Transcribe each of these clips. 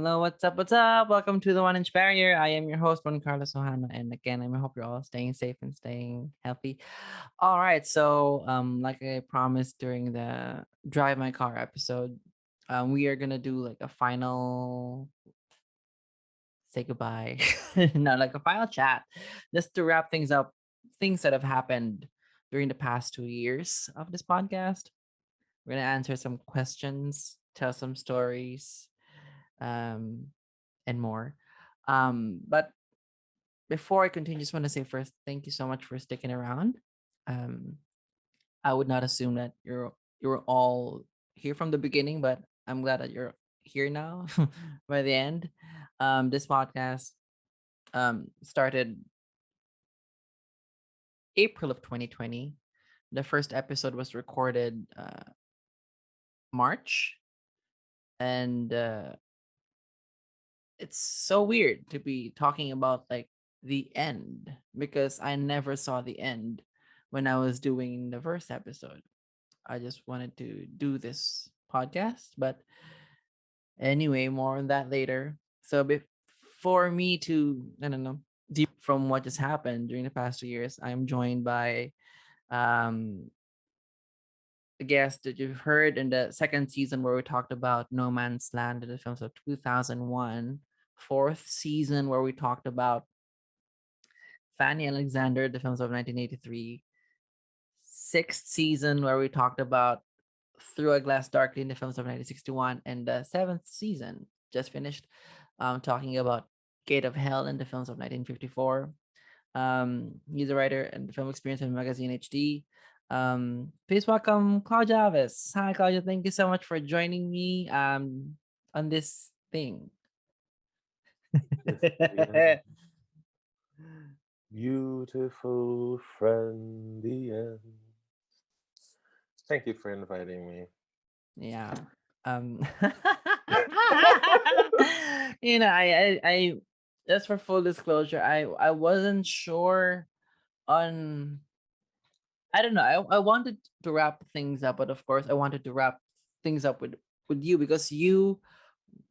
Hello, what's up? What's up? Welcome to the 1 Inch Barrier. I am your host, Juan Carlos Ohana, and again, I hope you're all staying safe and staying healthy. All right, so like I promised during the Drive My Car episode, we are gonna do like a final say goodbye, no, like a final chat, just to wrap things up, things that have happened during the past 2 years of this podcast. We're gonna answer some questions, tell some stories, um, and more. But before I continue, just want to say first, thank you so much for sticking around. Um, I would not assume that you're all here from the beginning, but I'm glad that you're here now by the end. This podcast started April of 2020. The first episode was recorded March, and it's so weird to be talking about like the end because I never saw the end when I was doing the first episode. I just wanted to do this podcast, but anyway, more on that later. So for me to, I don't know, deep from what just happened during the past 2 years, I'm joined by um a guest that you've heard in the second season where we talked about No Man's Land, the films of 2001, fourth season where we talked about Fanny Alexander, the films of 1983, sixth season where we talked about Through a Glass Darkly in the films of 1961, and the seventh season just finished talking about Gate of Hell in the films of 1954. He's a writer and film experience in Magazine HD. Please welcome Cláudio Alves. Hi, Claudia. Thank you so much for joining me on this thing. Beautiful friend, the end. Thank you for inviting me. Yeah. I just for full disclosure, I wasn't sure on, I don't know. I wanted to wrap things up, but of course I wanted to wrap things up with you because you,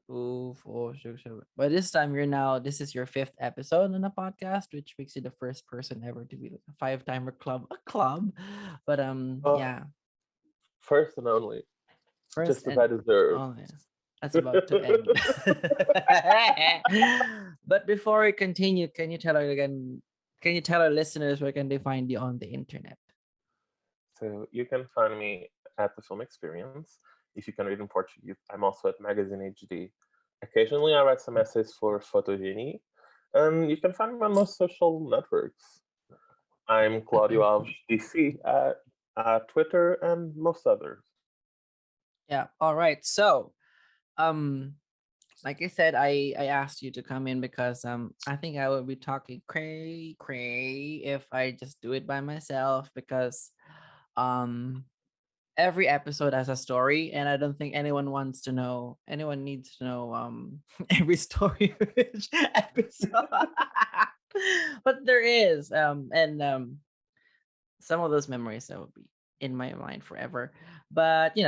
oh, four, six, seven. By this time you're now, this is your fifth episode on the podcast, which makes you the first person ever to be like a five-timer club, a club. But Oh, yeah, first and only, first just as and I deserve. oh yeah, that's about to end. But before we continue, can you tell her again? Can you tell our listeners where can they find you on the internet? So you can find me at the Film Experience. If you can read in Portuguese, I'm also at Magazine HD. Occasionally, I write some essays for Photogenie, and you can find me on most social networks. I'm Claudio Alves DC at Twitter and most others. Yeah. All right. So, um, like I said, I asked you to come in because I think I would be talking cray if I just do it by myself because um every episode has a story and I don't think anyone needs to know every story of each episode. But there is and some of those memories that will be in my mind forever. But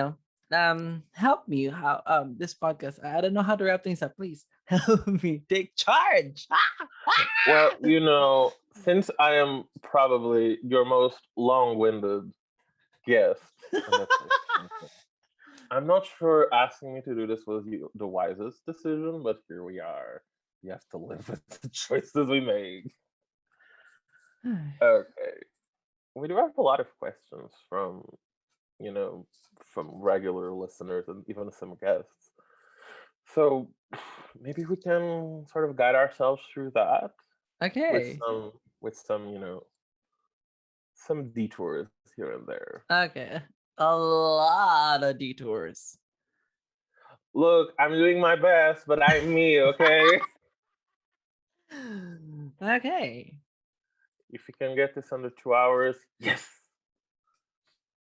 help me how this podcast. I don't know how to wrap things up. Please help me take charge. Well, since I am probably your most long-winded guest, and I'm not sure asking me to do this was the wisest decision, but here we are. You have to live with the choices we make. Okay. We do have a lot of questions you know, from regular listeners and even some guests. So maybe we can sort of guide ourselves through that with Okay. some detours here and there. Okay. A lot of detours. Look, I'm doing my best, but I'm me, okay? Okay. If you can get this under 2 hours, yes.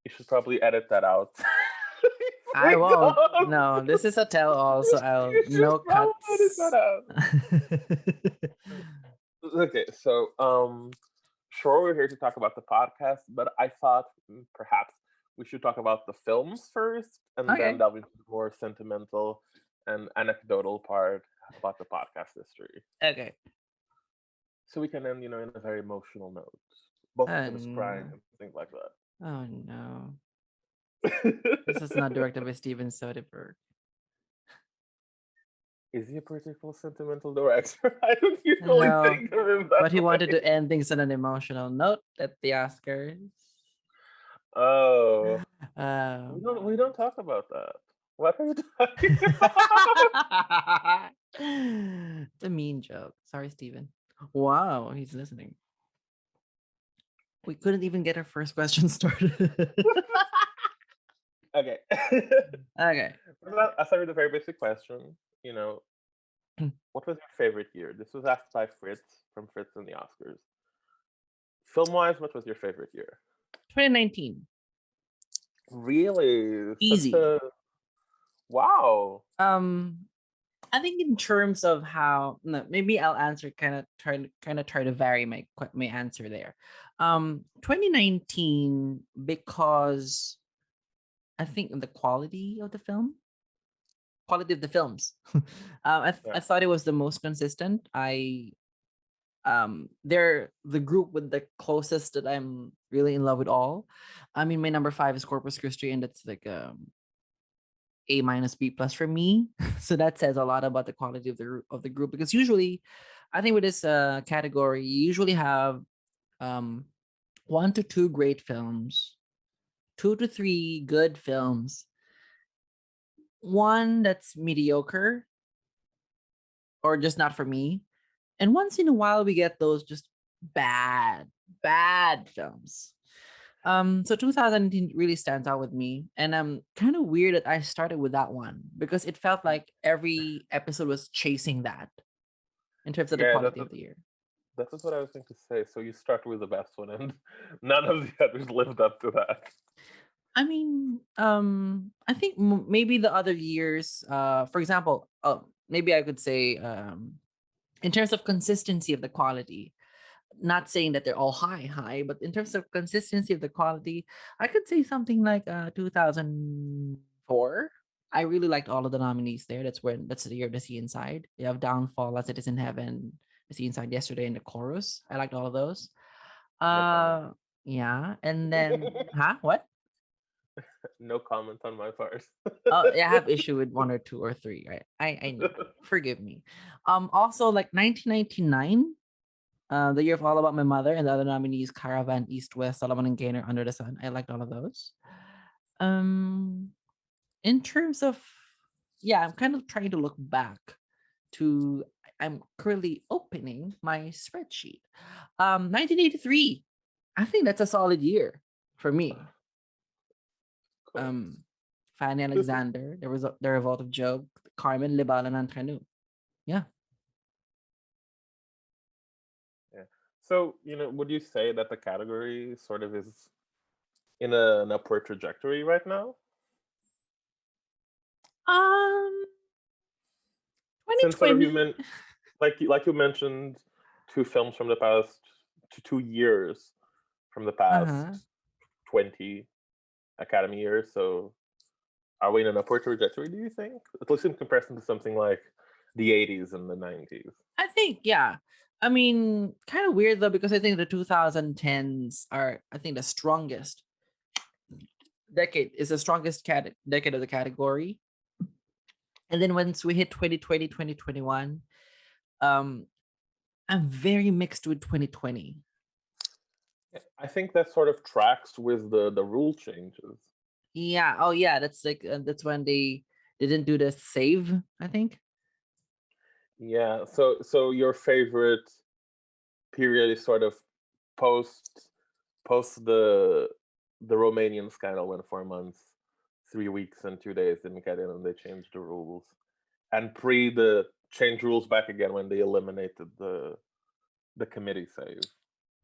You should probably edit that out. I won't. No, this is a tell all, so I'll You should no probably edit cuts. that out. Okay, so sure we're here to talk about the podcast, but I thought perhaps we should talk about the films first and then Okay. delve into the more sentimental and anecdotal part about the podcast history. Okay. So we can end, in a very emotional note. Both of Oh us crying no. and things like Oh no. that. This is not directed by Steven Soderbergh. Is he a particularly sentimental director? I don't usually No. think of him that But he wanted way. to end things on an emotional note at the Oscars. Oh, we Um, don't we don't talk about that. What are you talking about? it's a mean joke. Sorry, Steven. Wow, he's listening. We couldn't even get our first question started. Okay. Okay. Well, I'll start with a very basic question. You know, what was your favorite year? This was asked by Fritz from Fritz and the Oscars. Film-wise, what was your favorite year? 2019. Really? Such Easy. a wow. I think in terms of how no, maybe I'll answer kind of try to vary my answer there. 2019 because I think the quality of the films. I Yeah. thought it was the most consistent. They're the group with the closest that I'm really in love with all. I mean, my number 5 is Corpus Christi, and that's like A minus B plus for me. So that says a lot about the quality of the group, because usually, I think with this category, you usually have um 1 to 2 great films, 2 to 3 good films, one that's mediocre or just not for me, and once in a while we get those just bad films. So 2018 really stands out with me, and I'm kind of weird that I started with that one because it felt like every episode was chasing that in terms of the Yeah, quality of the year. that is what I was going to say. So you start with the best one, and none of the others lived up to that. I mean, I think maybe the other years, for example, maybe I could say, in terms of consistency of the quality, not saying that they're all high, but in terms of consistency of the quality, I could say something like 2004. I really liked all of the nominees there. That's the year to see inside. You have Downfall, As It Is in Heaven, To See Inside Yesterday, and The Chorus. I liked all of those. No comment. Uh, yeah, and then what? No comment on my part. Oh, I have issue with 1 or 2 or 3, right? I know. Forgive me. Also like 1999. The Year of All About My Mother, and the other nominees, Caravan, East West, Solomon and Gaynor, Under the Sun. I liked all of those. Um, in terms of, yeah, I'm kind of trying to look back to. I'm currently opening my spreadsheet. 1983. I think that's a solid year for me. Cool. Fanny Alexander. There was the Revolt of Job, Carmen, Libalan, and Canu. Yeah. Yeah. So, would you say that the category sort of is in an upward trajectory right now? Um, Since sort of 2020. like you mentioned, 2 films from the past, 2 years from the Uh past huh. 20 Academy years. So, are we in an upward trajectory? Do you think, at least in comparison to something like the '80s and the '90s? I think, yeah. I mean, kind of weird though, because I think the 2010s are, I think, the strongest decade of the category. And then once we hit 2020, 2021, um, I'm very mixed with 2020. I think that sort of tracks with the rule changes. Yeah. Oh, yeah. That's like, that's when they didn't do the save, I think. Yeah. So your favorite period is sort of post post the Romanian scandal, when 4 months, 3 weeks, and 2 days didn't get in and they changed the rules, and pre the change rules back again when they eliminated the committee save.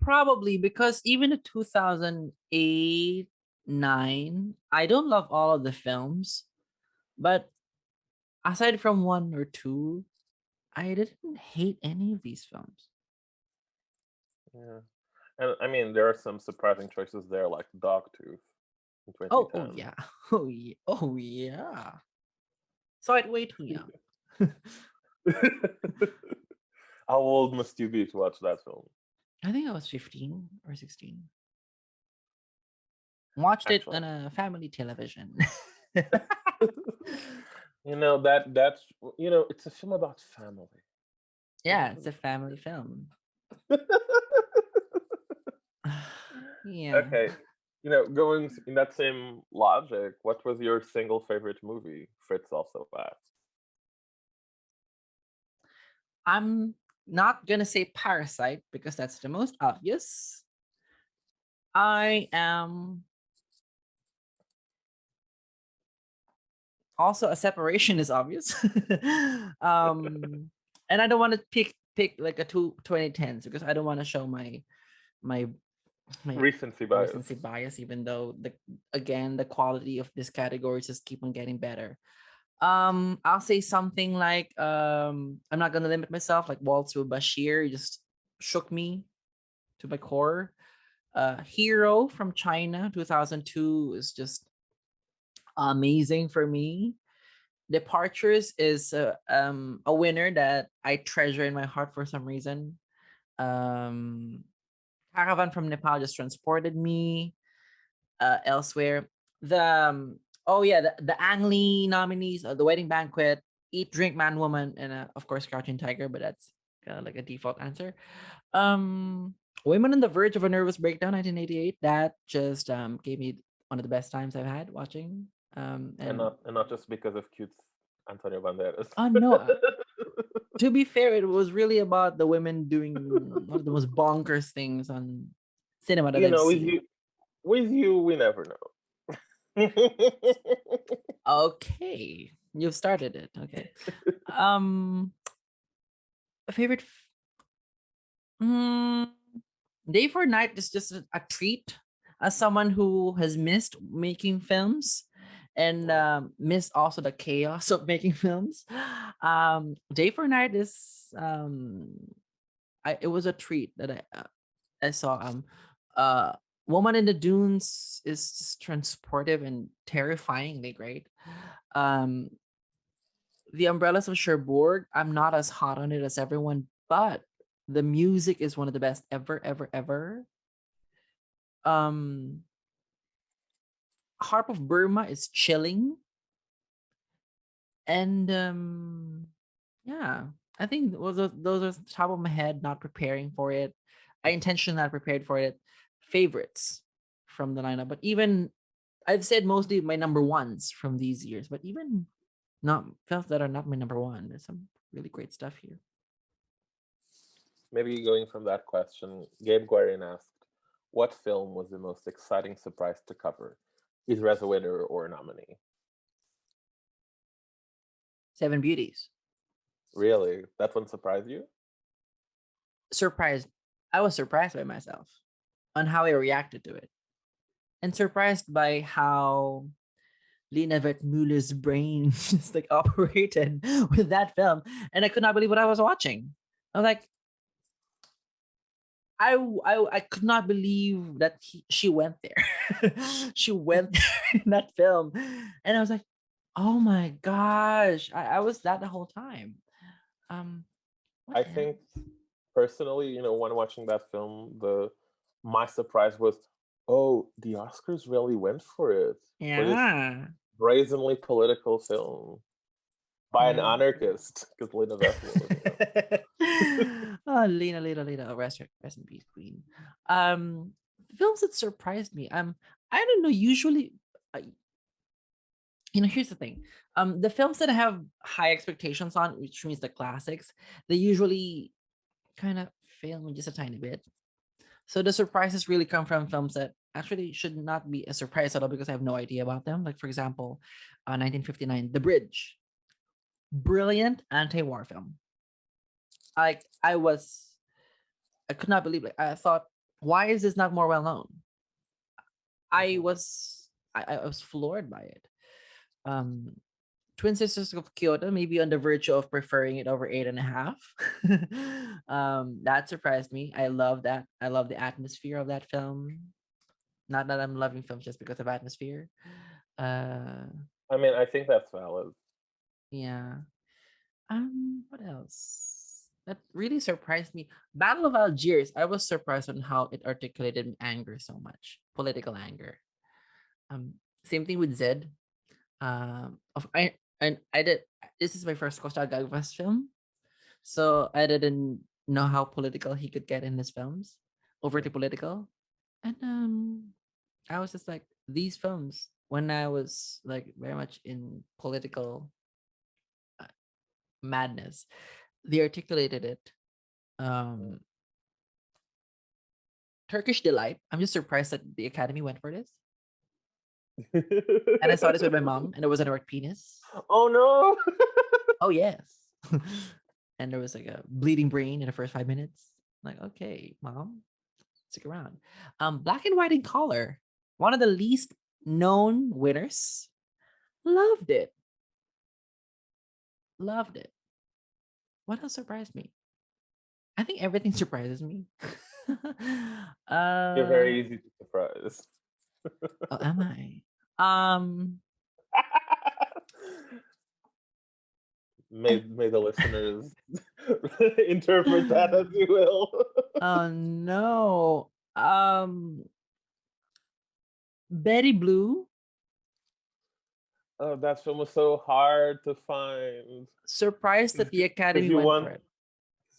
Probably because even the 2008, 9, I don't love all of the films, but aside from 1 or 2, I didn't hate any of these films. Yeah. And I mean, there are some surprising choices there, like Dogtooth in Oh 2010. yeah, oh yeah, oh yeah. Saw it way too young. How old must you be to watch that film? I think I was 15 or 16. Watched it Actually, on a family television. that's it's a film about family. Yeah, it's a family film. Yeah. Okay, going in that same logic, what was your single favorite movie? Fritz also asked. I'm not gonna say Parasite because that's the most obvious. I am also a separation is obvious. um and I don't want to pick like a 2010s because I don't want to show my my Recency bias. recency bias, even though the quality of this category just keep on getting better. I'll say something like I'm not gonna limit myself, like Waltz with Bashir just shook me to my core. Hero from China 2002 is just amazing for me. Departures is a winner that I treasure in my heart for some reason. Um, Caravan from Nepal just transported me elsewhere. The oh yeah, the Ang Lee nominees, the Wedding Banquet, Eat, Drink, Man, Woman, and of course Crouching Tiger, but that's kind of like a default answer. Women on the Verge of a Nervous Breakdown, 1988. That just gave me one of the best times I've had watching. and And not just because of cute Antonio Banderas. oh no, to be fair, it was really about the women doing one of the most bonkers things on cinema that I've With seen. you, we never know. Okay, you've started it. Okay. Um, favorite. Mm, Day for Night is just a treat. As someone who has missed making films and Oh, missed also the chaos of making films, Day for Night is it was a treat that I saw. Uh, Woman in the Dunes is just transportive and terrifyingly great. Um, the Umbrellas of Cherbourg, I'm not as hot on it as everyone, but the music is one of the best ever, ever, ever. Um, Harp of Burma is chilling, and yeah, I think those are top of my head. Not preparing for it, I intentionally not prepared for it. Favorites from the lineup, but even I've said mostly my number ones from these years, but even not films that are not my number one. There's some really great stuff here. maybe going from that question, Gabe Guarin asked, "What film was the most exciting surprise to cover, either as a winner or a nominee?" Seven Beauties. Really, that one surprised you? Surprised. I was surprised by myself on how I reacted to it, and surprised by how Lena Wertmüller's brain just like operated with that film, and I could not believe what I was watching. I was like, I could not believe that she went there. She went there in that film, and I was like, oh my gosh, I was that the whole time. Um, what I else? think personally, when watching that film, the my surprise was, oh, the Oscars really went for it for this Yeah, brazenly political film by an yeah. anarchist, because Lena Wertmüller. Oh, Lena, rest in peace, Queen. Um, Films that surprised me. I don't know. Usually, uh, here's the thing. The films that I have high expectations on, which means the classics, they usually kind of fail me just a tiny bit. So the surprises really come from films that actually should not be a surprise at all because I have no idea about them. Like for example, 1959, The Bridge, brilliant anti-war film. Like I could not believe it. I thought, why is this not more well known? I Mhm. was I was floored by it. Um, Twin Sisters of Kyoto, maybe on the verge of preferring it over 8.5. That surprised me. I love that. I love the atmosphere of that film. Not that I'm loving films just because of atmosphere. Uh, I mean, I think that's valid. yeah. What else? That really surprised me. Battle of Algiers. I was surprised on how it articulated anger so much, political anger. Um, Same thing with Zed. Of I did. This is my first Costa Gavras film, so I didn't know how political he could get in his films, overtly political, and I was just like these films when I was like very much in political uh, madness. They articulated it. Um, Turkish Delight. I'm just surprised that the Academy went for this. And I saw this with my mom, and it was an erect penis. Oh no! Oh yes. And there was like a bleeding brain in the first 5 minutes. Like, okay, mom, stick around. Black and White in Color, one of the least known winners. Loved it. Loved it. What else surprised me? I think everything surprises me. You're uh, very easy to surprise. oh, am I? Um, May the listeners interpret that as you will. oh no. Betty Blue. Oh, that film was so hard to find Surprised that the because Academy went for it.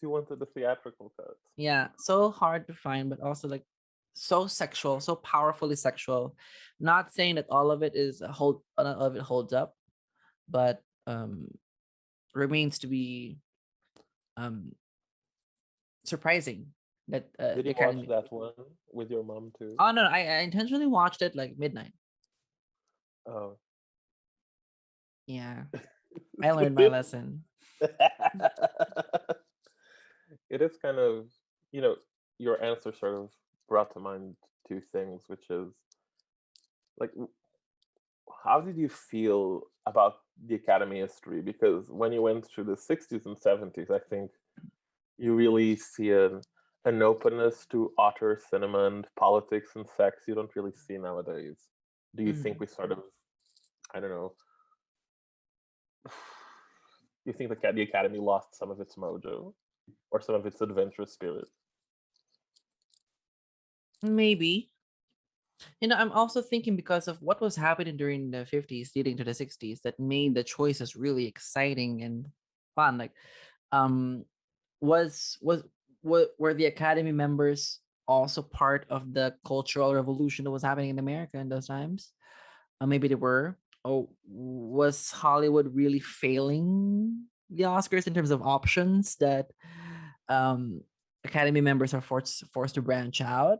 you wanted the theatrical cut. Yeah, so hard to find, but also like so sexual, so powerfully sexual. Not saying that all of it is not all of it holds up, but remains to be um surprising that Did the you watch Academy. that one with your mom too? Oh no, I intentionally watched it like midnight. Oh. Yeah, I learned my lesson. It is kind of, you know, your answer sort of brought to mind two things, which is like, how did you feel about the Academy history? Because when you went through the 60s and 70s, I think you really see an openness to author cinema and politics and sex you don't really see nowadays. Do you think Mm. we sort of, I don't know, you think the Academy lost some of its mojo or some of its adventurous spirit? Maybe. I'm also thinking because of what was happening during the 50s leading to the 60s that made the choices really exciting and fun. Like, um, was were the Academy members also part of the cultural revolution that was happening in America in those times? Maybe they were. Or was Hollywood really failing the Oscars in terms of options that um, Academy members are forced to branch out?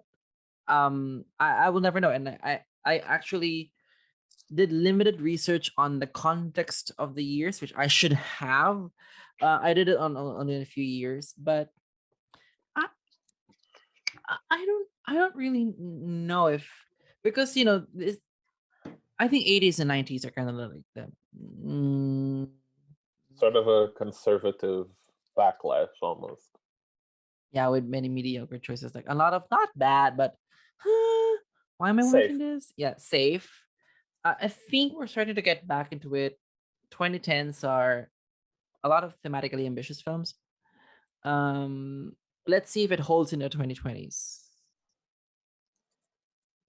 I will never know, and I actually did limited research on the context of the years, which I should have. I did it on in a few years, but I I don't really know if, because I think 80s and 90s are kind of like the mm, Sort of a conservative backlash almost. yeah, with many mediocre choices, like a lot of not bad, but why am I watching Safe. this? Yeah, safe. I think we're starting to get back into it. 2010s are a lot of thematically ambitious films. Um, let's see if it holds in the 2020s.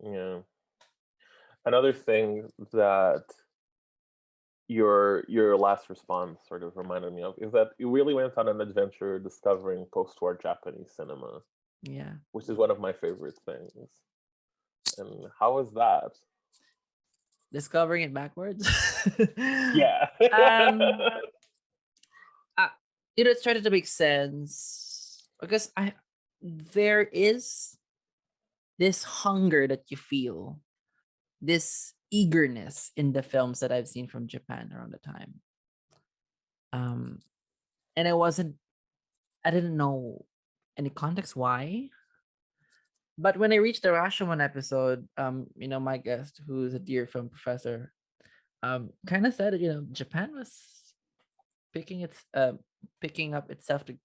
Yeah. Another thing that your last response sort of reminded me of is that you really went on an adventure discovering post-war Japanese cinema, Yeah, which is one of my favorite things. And how was that? discovering it backwards. Yeah. um, uh, it started to make sense because I there is this hunger that you feel, this eagerness in the films that I've seen from Japan around the time. Um, and I didn't know any context why. But when I reached the Rashomon episode, my guest, who's a dear film professor, kind of said, Japan was picking its picking up itself to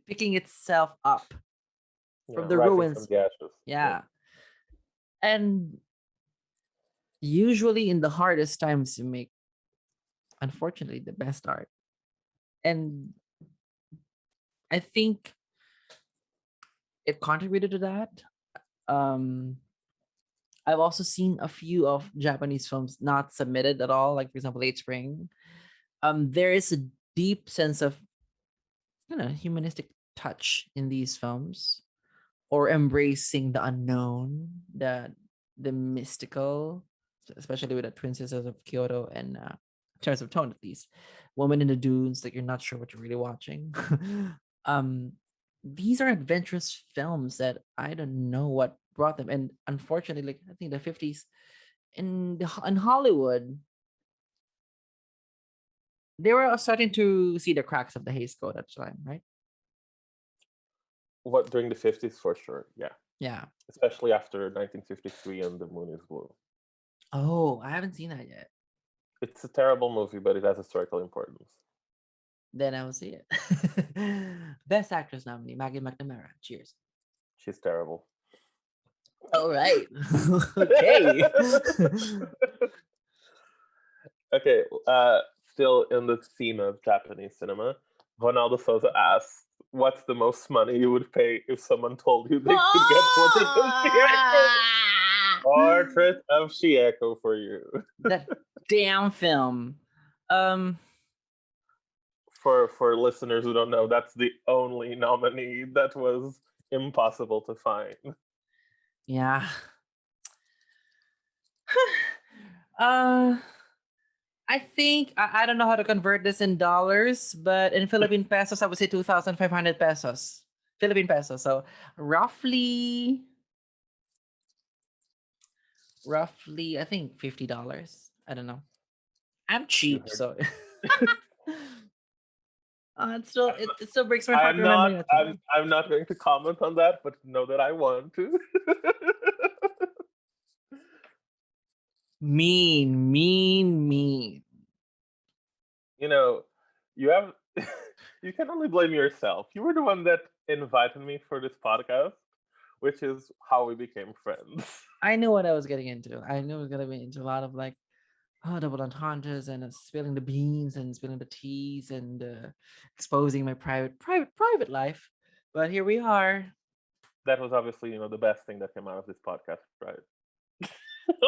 picking itself up Yeah, from the rising from ruins. the ashes. Yeah. Yeah. And usually in the hardest times you make, unfortunately, the best art. And I think it contributed to that. Um, I've also seen a few of Japanese films not submitted at all, like for example, Late Spring. There is a deep sense of humanistic touch in these films, or embracing the unknown, the mystical, especially with the Twin Sisters of Kyoto and in terms of tone at least, Woman in the Dunes, that you're not sure what you're really watching. um, these are adventurous films that I don't know what brought them, and unfortunately, like I think the 50s in Hollywood, they were starting to see the cracks of the Hays Code at the time, right? What, during the 50s, for sure, yeah. Yeah. Especially after 1953 and The Moon is Blue. Oh, I haven't seen that yet. It's a terrible movie, but it has historical importance. Then I will see it. Best Actress nominee, Maggie McNamara. Cheers. She's terrible. All right. Okay. Okay, still in the theme of Japanese cinema, Ronaldo Souza asks, "What's the most money you would pay if someone told you they could get Portrait of Chieko? Portrait of Chieko for you." That damn film. Um, For listeners who don't know, that's the only nominee that was impossible to find. yeah. uh I think I don't know how to convert this in dollars, but in Philippine pesos, I would say 2,500 pesos. Philippine pesos. So roughly, I think $50. I don't know. I'm You cheap, heard. so it still breaks my heart I'm not. remembering that film. I'm not going to comment on that, but know that I want to. Mean, mean, mean. You know, you have. You can only blame yourself. You were the one that invited me for this podcast, which is how we became friends. I knew what I was getting into. I knew I was gonna be into a lot of like double entendres and spilling the beans and spilling the teas and exposing my private life. But here we are. That was obviously, the best thing that came out of this podcast, right?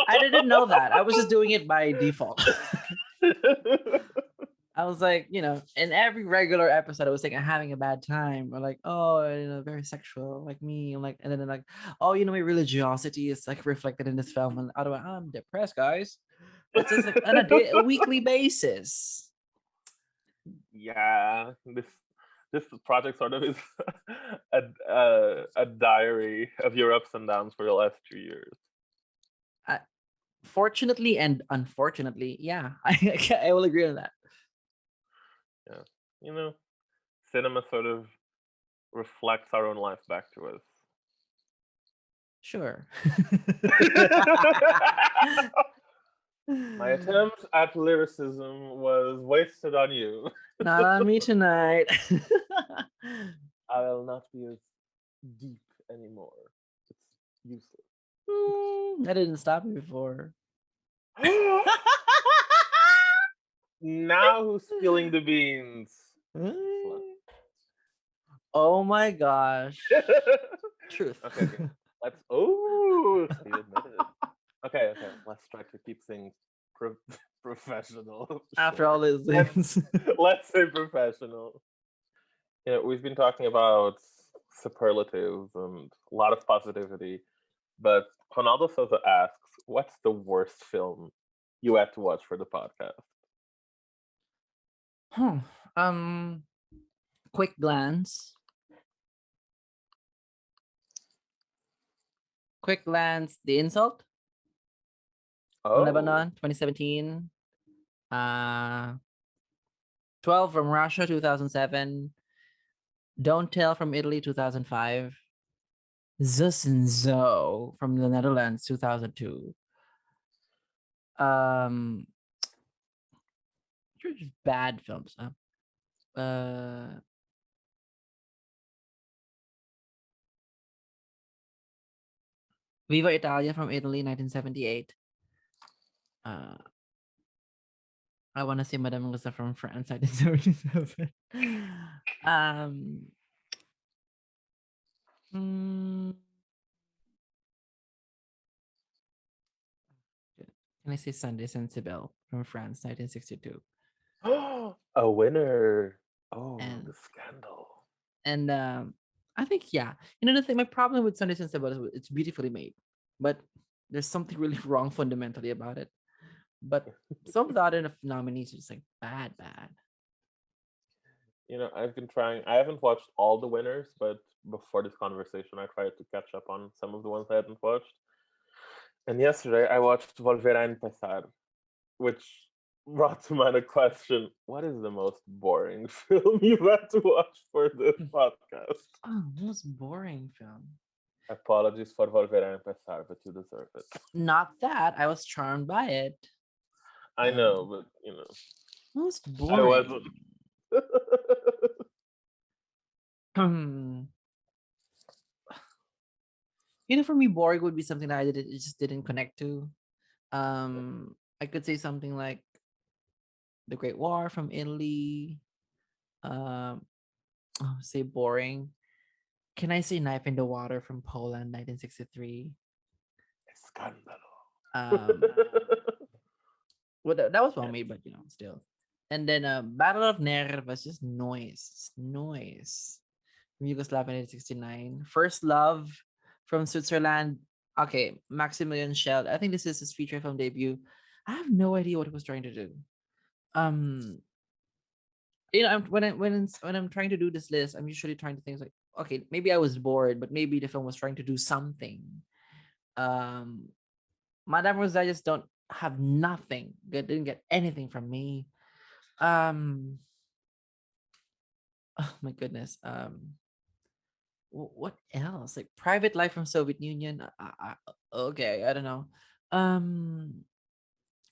I didn't know that. I was just doing it by default. I was like, in every regular episode, I was like, I'm having a bad time, or like, oh, very sexual, like me. I'm like, and then like, oh, my religiosity is like reflected in this film, and otherwise, I'm depressed, guys. But just like on a weekly basis. Yeah, this project sort of is a diary of your ups and downs for the last 2 years. Fortunately and unfortunately, yeah, I will agree on that. Yeah, cinema sort of reflects our own life back to us. Sure. My attempt at lyricism was wasted on you. Not on me tonight. I will not be as deep anymore. It's useless. I didn't stop you before. Now who's spilling the beans? Oh my gosh. Truth. Okay. Let's. Oh, he admitted it. Okay. Let's try to keep things professional. After Sure. all these things. Let's say professional. We've been talking about superlatives and a lot of positivity, but Ronaldo Souza asks, "What's the worst film you had to watch for the podcast?" Quick glance. The Insult from Lebanon, 2017. 12 from Russia, 2007. Don't Tell from Italy, 2005. Zus and Zo from the Netherlands, 2002. Just bad films, huh? Viva Italia from Italy, 1978. I want to say Madame Rosa from France, 1977. um, mm, can I say Sunday Sensible from France, 1962? A winner. Oh, And the scandal. and I think yeah, the thing. My problem with Sunday Sensible is it's beautifully made, but there's something really wrong fundamentally about it. But some of the other nominees are just like bad. I've been trying. I haven't watched all the winners, but before this conversation, I tried to catch up on some of the ones I hadn't watched. And yesterday, I watched Volverá a Empezar, which brought to mind a question: what is the most boring film you've had to watch for this podcast? Oh, most boring film. Apologies for Volverá a Empezar, but you deserve it. Not that I was charmed by it. I know, Um, but most I wasn't. boring. For me, boring would be something that it just didn't connect to. I could say something like the Great War from Italy. Um, say boring. Can I say Knife in the Water from Poland, 1963? Scandalo. Um, well, that was well made, but still. And then Battle of Nerva, just noise, noise. From Yugoslavia 1969. First Love from Switzerland. Okay, Maximilian Schell. I think this is his feature film debut. I have no idea what he was trying to do. Um, when I'm trying to do this list, I'm usually trying to think like, okay, maybe I was bored, but maybe the film was trying to do something. Um, Madame Rose, I just don't have nothing. Didn't get anything from me. Um, oh my goodness. What else? Like Private Life from Soviet Union. Okay, I don't know. Um,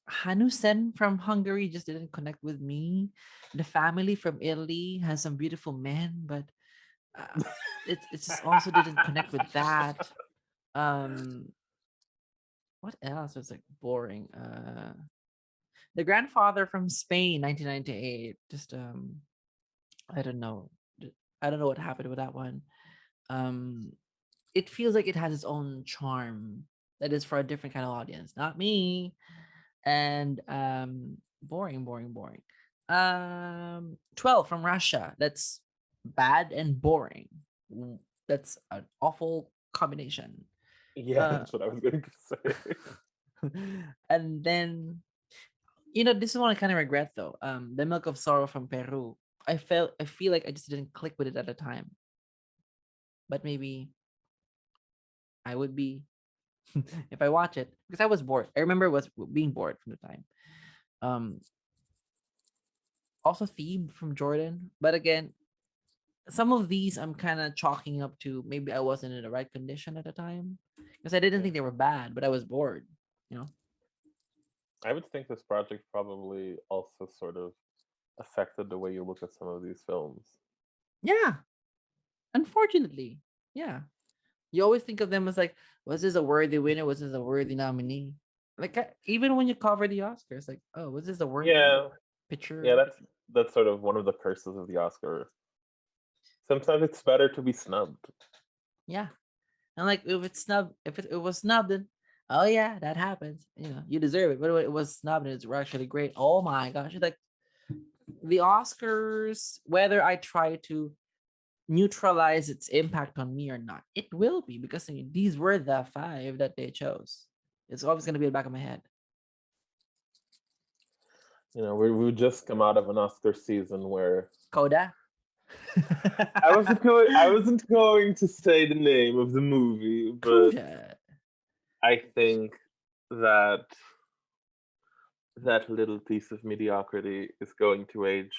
Hanusen from Hungary just didn't connect with me. The Family from Italy has some beautiful men, but uh, it just also didn't connect with that. Um, what else was like boring? The Grandfather from Spain, 1998. Just I don't know. I don't know what happened with that one. Um, it feels like it has its own charm that is for a different kind of audience, not me. And boring. 12 from Russia. That's bad and boring. That's an awful combination. Yeah, Uh that's what I was going to say. and then this is one I kind of regret though. The Milk of Sorrow from Peru. I feel like I just didn't click with it at the time. But maybe I would be if I watch it because I was bored. I remember was being bored from the time. Um, Also Thebe from Jordan, but again, some of these I'm kind of chalking up to maybe I wasn't in the right condition at the time because I didn't Yeah. think they were bad, but I was bored. You know? I would think this project probably also sort of affected the way you look at some of these films. Yeah. Unfortunately, yeah. You always think of them as like, was this a worthy winner? Was this a worthy nominee? Like even when you cover the Oscars, like, oh, was this a worthy Yeah, yeah, picture? that's sort of one of the curses of the Oscar. Sometimes it's better to be snubbed. Yeah. And like if it was snubbed, then oh yeah, that happens. You deserve it. But it was snubbed and it's actually great. Oh my gosh. It's like the Oscars, whether I try to neutralize its impact on me or not, it will be because these were the five that they chose. It's always gonna be in the back of my head. We just come out of an Oscar season where Coda. I wasn't going to say the name of the movie, but Coda. I think that that little piece of mediocrity is going to age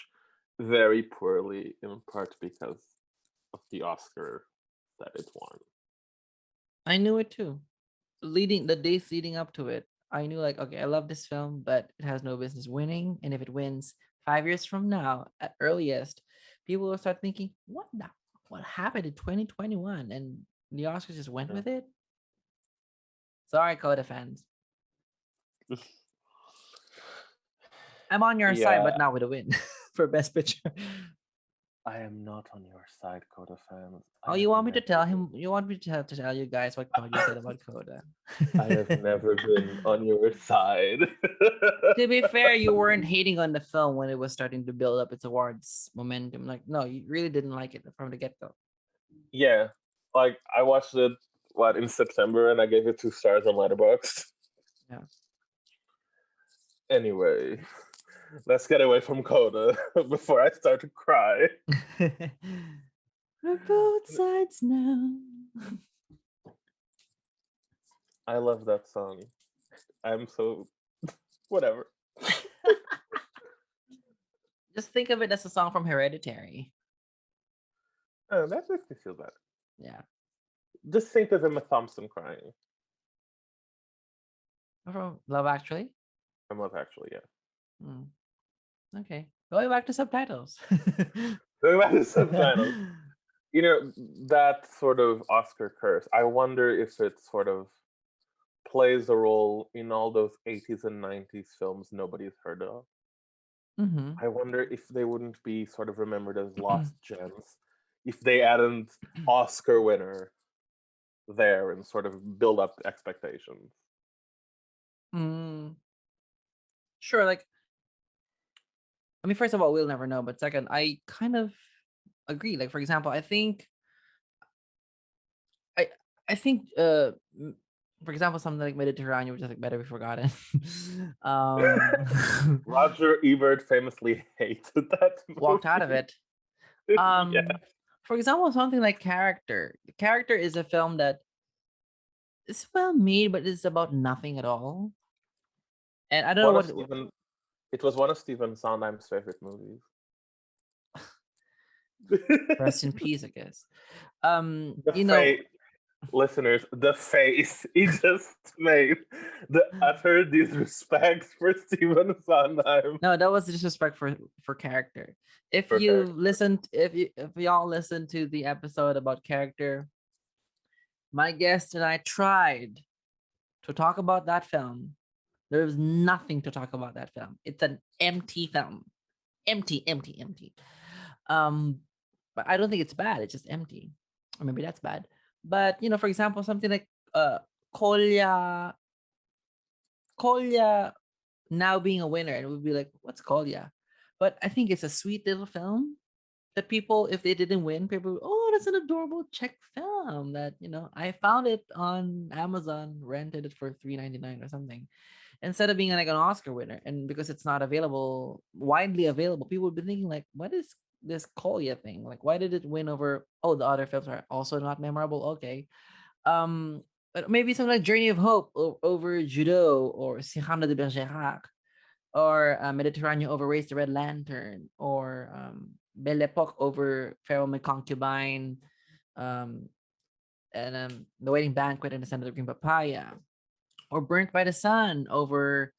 very poorly, in part because of the Oscar that it won. I knew it too. Leading the days leading up to it, I knew like, okay, I love this film, but it has no business winning. And if it wins 5 years from now, at earliest, people will start thinking, what happened in 2021? And the Oscars just went Yeah. with it. Sorry, Coda fans. I'm on your side, Yeah, but not with a win for best picture. I am not on your side, Coda fans. I Oh, have you want me to never tell been. him? You want me to tell you guys what Claudio said about Coda? I have never been on your side. To be fair, you weren't hating on the film when it was starting to build up its awards momentum. Like, no, you really didn't like it from the get go. Yeah, like I watched it in September, and I gave it 2 stars on Letterboxd. Yeah. Anyway, let's get away from Coda before I start to cry. We're both sides now. I love that song. I'm so whatever. Just think of it as a song from Hereditary. Oh, that makes me feel better. Yeah. Just think of Emma Thompson crying. From Love Actually. I'm Love Actually, yeah. Hmm. Okay. Going back to subtitles. Going back to subtitles. You know, that sort of Oscar curse, I wonder if it sort of plays a role in all those 80s and 90s films nobody's heard of. Mm-hmm. I wonder if they wouldn't be sort of remembered as lost gems if they added Oscar winner there and sort of build up expectations. Mm, sure. Like, I mean, first of all, we'll never know. But second, I kind of agree. Like, for example, I I think for example, something like Mediterranean, which is like better be forgotten. um Roger Ebert famously hated that walked out of movie. it. Yeah. For example, something like Character. Character is a film that is well made, but it's about nothing at all. And I don't know One of what Stephen It was one of Stephen Sondheim's favorite movies. rest in peace, I guess. The You know, face, listeners, the face he just made, the utter disrespect for Stephen Sondheim. no, that was disrespect for Character. If For you character. listened, if y'all listened to the episode about Character, my guest and I tried to talk about that film. There was nothing to talk about that film. It's an empty film. Empty, empty, empty. Um, but I don't think it's bad. It's just empty. Or maybe that's bad. But for example, something like Kolya Kolya now being a winner, and it would be like, what's Kolya? But I think it's a sweet little film that people, if they didn't win, people would, oh, that's an adorable Czech film that, I found it on Amazon, rented it for $3.99 or something. Instead of being like an Oscar winner. And because it's not available, widely available, people would be thinking like, what is this Kolya thing? Like, why did it win over, oh, the other films are also not memorable? Okay. But maybe something like Journey of Hope over Judo or Cyrano de Bergerac or Mediterranean over Race the Red Lantern or Belle Epoque over Pharaoh My Concubine um, and The Wedding Banquet and The Scent of the Green Papaya or Burnt by the Sun over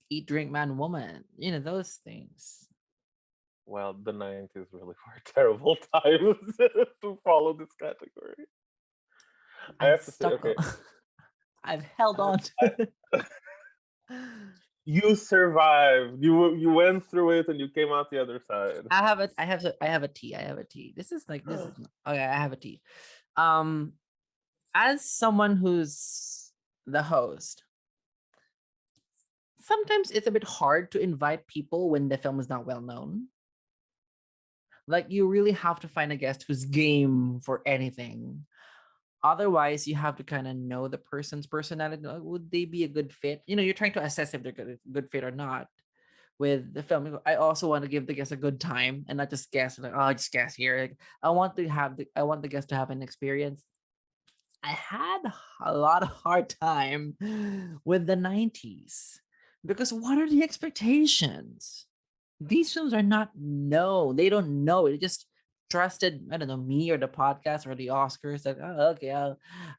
Eat, Drink, Man, Woman. Those things. Well, the 90s really were terrible times to follow this category. I I've have to say, stuck. okay, I've held on to. you survived. You went through it and you came out the other side. I have a tea. I have a tea. This is okay. I have a tea. Um, as someone who's the host, sometimes it's a bit hard to invite people when the film is not well known. Like you really have to find a guest who's game for anything. Otherwise, you have to kind of know the person's personality. Like, would they be a good fit? You're trying to assess if they're good fit or not with the film. I also want to give the guest a good time and not just guess like, oh, just guess here. Like, I want the guest to have an experience. I had a lot of hard time with the 90s because what are the expectations? These films are not known. They don't know. It just trusted, I don't know, me or the podcast or the Oscars. Like, oh, okay,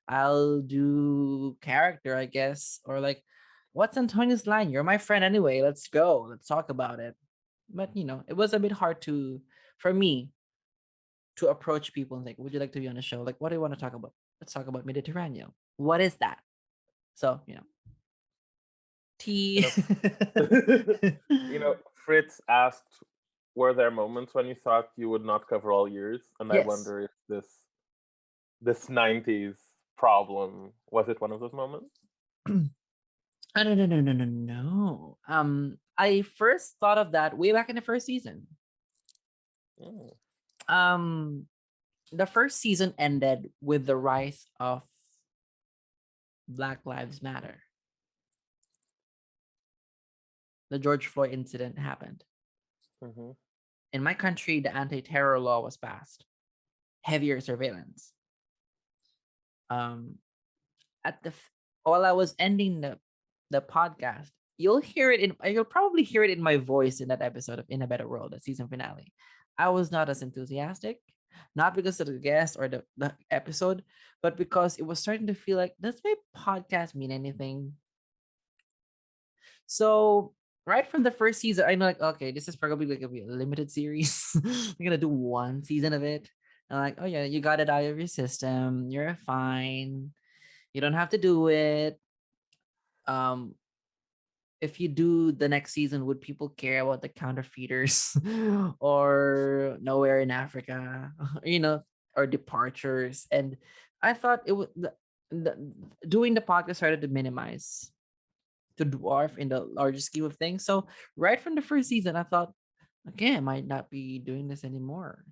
I'll do Character, I guess. Or like, what's Antonio's line? You're my friend anyway. Let's go. Let's talk about it. But it was a bit hard for me to approach people and like, would you like to be on the show? Like, what do you want to talk about? Let's talk about Mediterranean. What is that? So, You Tea. know, Fritz asked, "Were there moments when you thought you would not cover all years?" And I Yes. wonder if this '90s problem was it one of those moments? Oh, no, no, no, no, no, no. I first thought of that way back in the first season. Mm, Um, the first season ended with the rise of Black Lives Matter. The George Floyd incident happened. hmm In my country, the anti-terror law was passed. Heavier surveillance. Um, at the while I was ending the podcast, you'll probably hear it in my voice in that episode of In a Better World, the season finale. I was not as enthusiastic, not because of the guest or the episode, but because it was starting to feel like, does my podcast mean anything? So right from the first season, I know like, okay, this is probably like gonna be a limited series. We're gonna do one season of it. And like, oh yeah, you got it out of your system. You're fine. You don't have to do it. Um, if you do the next season, would people care about the counterfeiters or nowhere in Africa, or departures? And I thought it would the, doing the podcast started to minimize, to dwarf in the larger scheme of things. So right from the first season, I thought, okay, I might not be doing this anymore.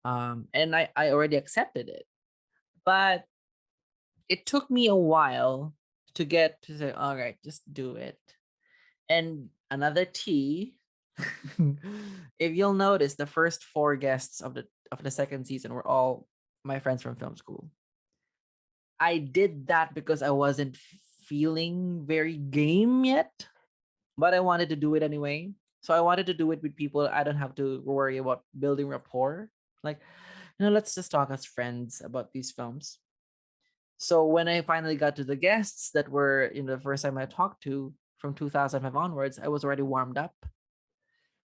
And I already accepted it, but it took me a while to get to say, all right, just do it. And another T, if you'll notice, the first four guests of the second season were all my friends from film school. I did that because I wasn't feeling very game yet, but I wanted to do it anyway. So I wanted to do it with people I don't have to worry about building rapport. Like, let's just talk as friends about these films. So when I finally got to the guests that were the first time I talked to from 2005 onwards, I was already warmed up.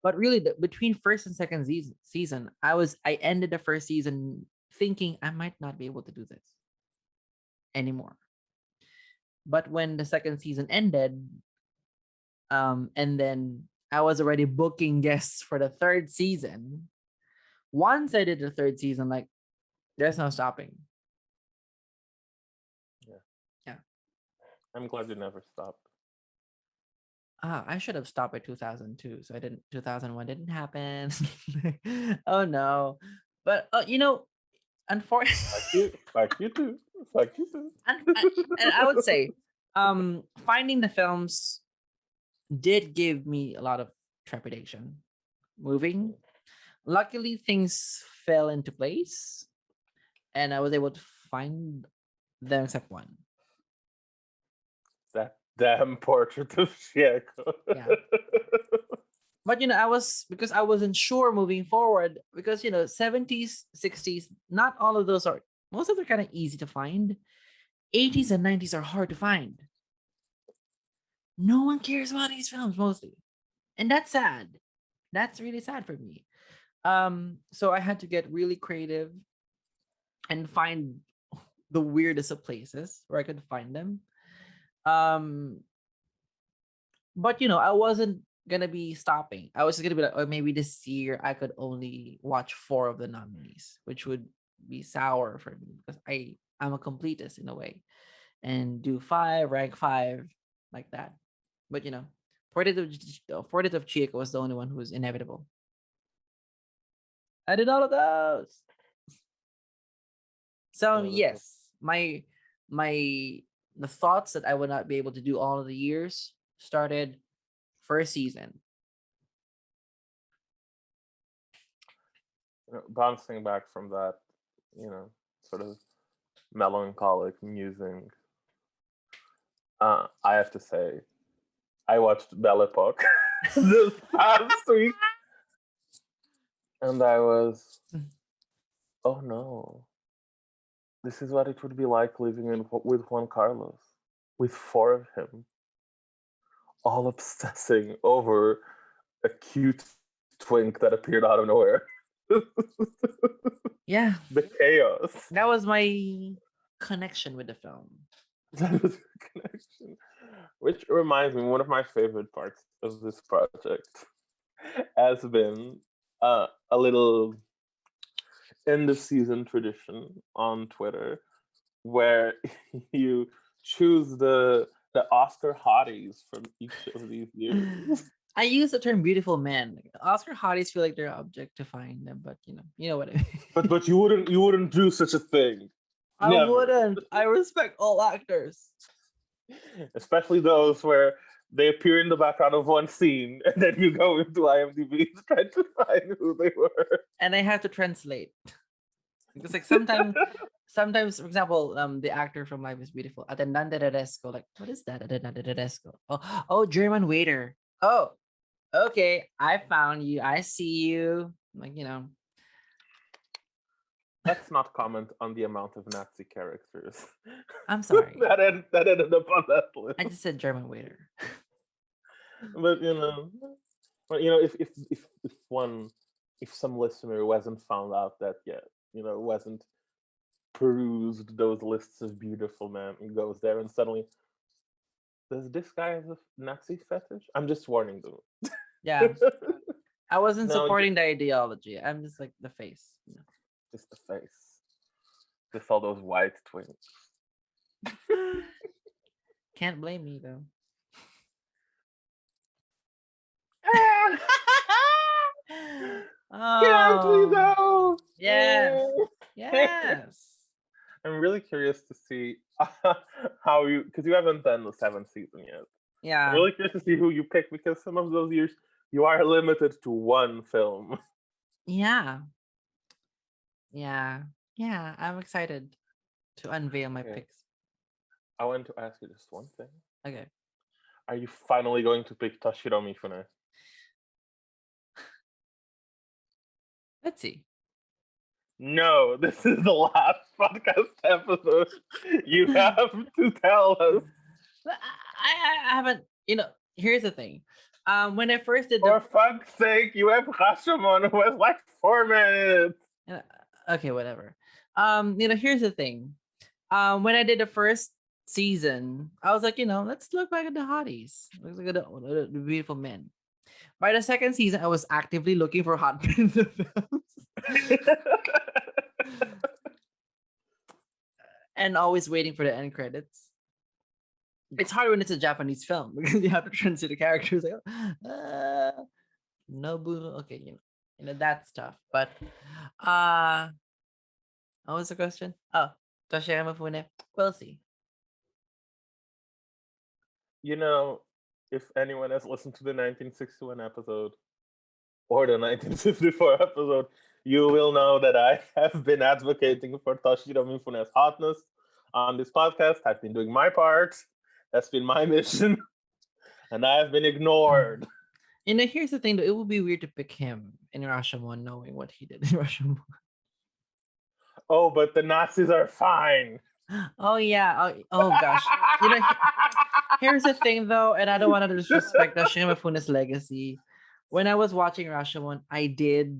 But really, between first and second season, I ended the first season thinking I might not be able to do this anymore. But when the second season ended, and then I was already booking guests for the third season. Once I did the third season, like, there's no stopping. Yeah, Yeah. I'm glad you never stopped. I should have stopped at 2002. So I didn't. 2001 didn't happen. Oh no. But unfortunately, Like you too, like you too. and I would say, finding the films did give me a lot of trepidation. Moving, luckily things fell into place, and I was able to find them except one. That damn portrait of Chieko. Yeah. But I was because I wasn't sure moving forward, because 70s, 60s, not all of those are, most of them are kind of easy to find. 80s and 90s are hard to find. No one cares about these films mostly. And that's sad. That's really sad for me. So I had to get really creative and find the weirdest of places where I could find them. Um, but I wasn't gonna be stopping. I was gonna be like, oh, maybe this year I could only watch four of the nominees, which would be sour for me because I'm a completist in a way, and do five, rank five, like that. But Portrait of Chico was the only one who was inevitable. I did all of those. So Yeah, that was, yes, my the thoughts that I would not be able to do all of the years started first season. bouncing back from that, you know, sort of melancholic musing. I have to say, I watched Belle Epoque this past week, and I was, oh no, this is what it would be like living with Juan Carlos, with four of him, all obsessing over a cute twink that appeared out of nowhere. Yeah, The chaos. that was my connection with the film. That was a connection. Which reminds me, one of my favorite parts of this project has been a little end of season tradition on Twitter where you choose the Oscar hotties from each of these years. I use the term beautiful men. Oscar hotties feel like they're objectifying them, but you know what I mean. But you wouldn't do such a thing. I Never. wouldn't. I respect all actors. Especially those where they appear in the background of one scene and then you go into IMDb trying to find who they were. And I have to translate. Because like sometimes, for example, the actor from Life is Beautiful, Atendante Redesco, like, what is that? Atendante Redesco. Oh, German waiter. Oh, okay. I found you. I see you. Like, Let's not comment on the amount of Nazi characters I'm sorry. that ended up on that list. I just said German waiter. But if some listener wasn't found out that yet, wasn't perused those lists of beautiful men, he goes there and suddenly, does this guy have a Nazi fetish? I'm just warning them. Yeah. I wasn't No, supporting the ideology. I'm just like the face. just the face. Just all those white twins. Can't blame me though. Can't we Oh, though? yes. Yes. I'm really curious to see how you, because you haven't done the seventh season yet. I'm Yeah. really curious to see who you pick because some of those years you are limited to one film. Yeah. Yeah. Yeah. I'm excited to unveil my Okay. picks. I want to ask you just one thing. Okay. Are you finally going to pick Toshiro Mifune? Let's see. No, this is the last podcast episode. You have to tell us. I haven't, here's the thing. When I first did For fuck's sake, you have Rashomon who has like 4 minutes. okay, whatever. Here's the thing. When I did the first season, I was like, let's look back at the hotties. Let's look at the beautiful men. By the second season, I was actively looking for hot men in the films. And always waiting for the end credits. It's hard when it's a Japanese film because you have to translate the characters. Like, Nobu. Okay, that stuff. But what was the question? Oh, Toshiyama Mifune. We'll see. If anyone has listened to the 1961 episode or the 1954 episode, you will know that I have been advocating for Toshiro Mifune's hotness on this podcast. I've been doing my part. That's been my mission. And I have been ignored. Here's the thing though, it would be weird to pick him in Rashomon knowing what he did in Rashomon. Oh, but the Nazis are fine. Oh yeah. Oh gosh. Here's the thing though, and I don't want to disrespect Toshiyama Mifune's legacy. When I was watching Rashomon, I did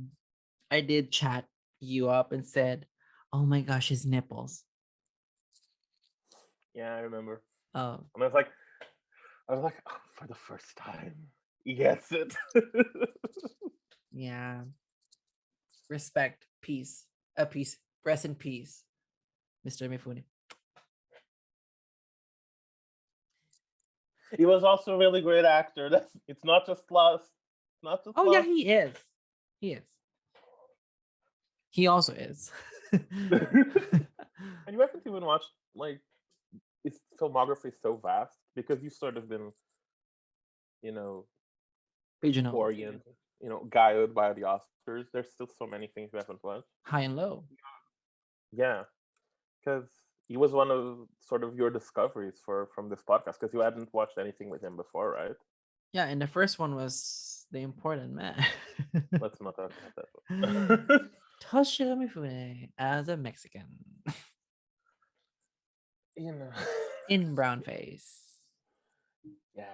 chat you up and said, "Oh my gosh, his nipples." Yeah, I remember. Oh. And I was like, oh, for the first time, he gets it. Yeah. Respect. Peace. Peace. Rest in peace, Mr. Mifune. He was also a really great actor. It's not just lust. Not just Oh lust. yeah, he is. He is. He also is. And you haven't even watched, his filmography is so vast because you've sort of been, Regional. oriented, guided by the Oscars. There's still so many things you haven't watched. High and low. Yeah, because he was one of sort of your discoveries from this podcast because you hadn't watched anything with him before, right? Yeah, and the first one was The Important Man. Let's not talk about that. Toshiro Mifune as a Mexican. In brown face. Yeah.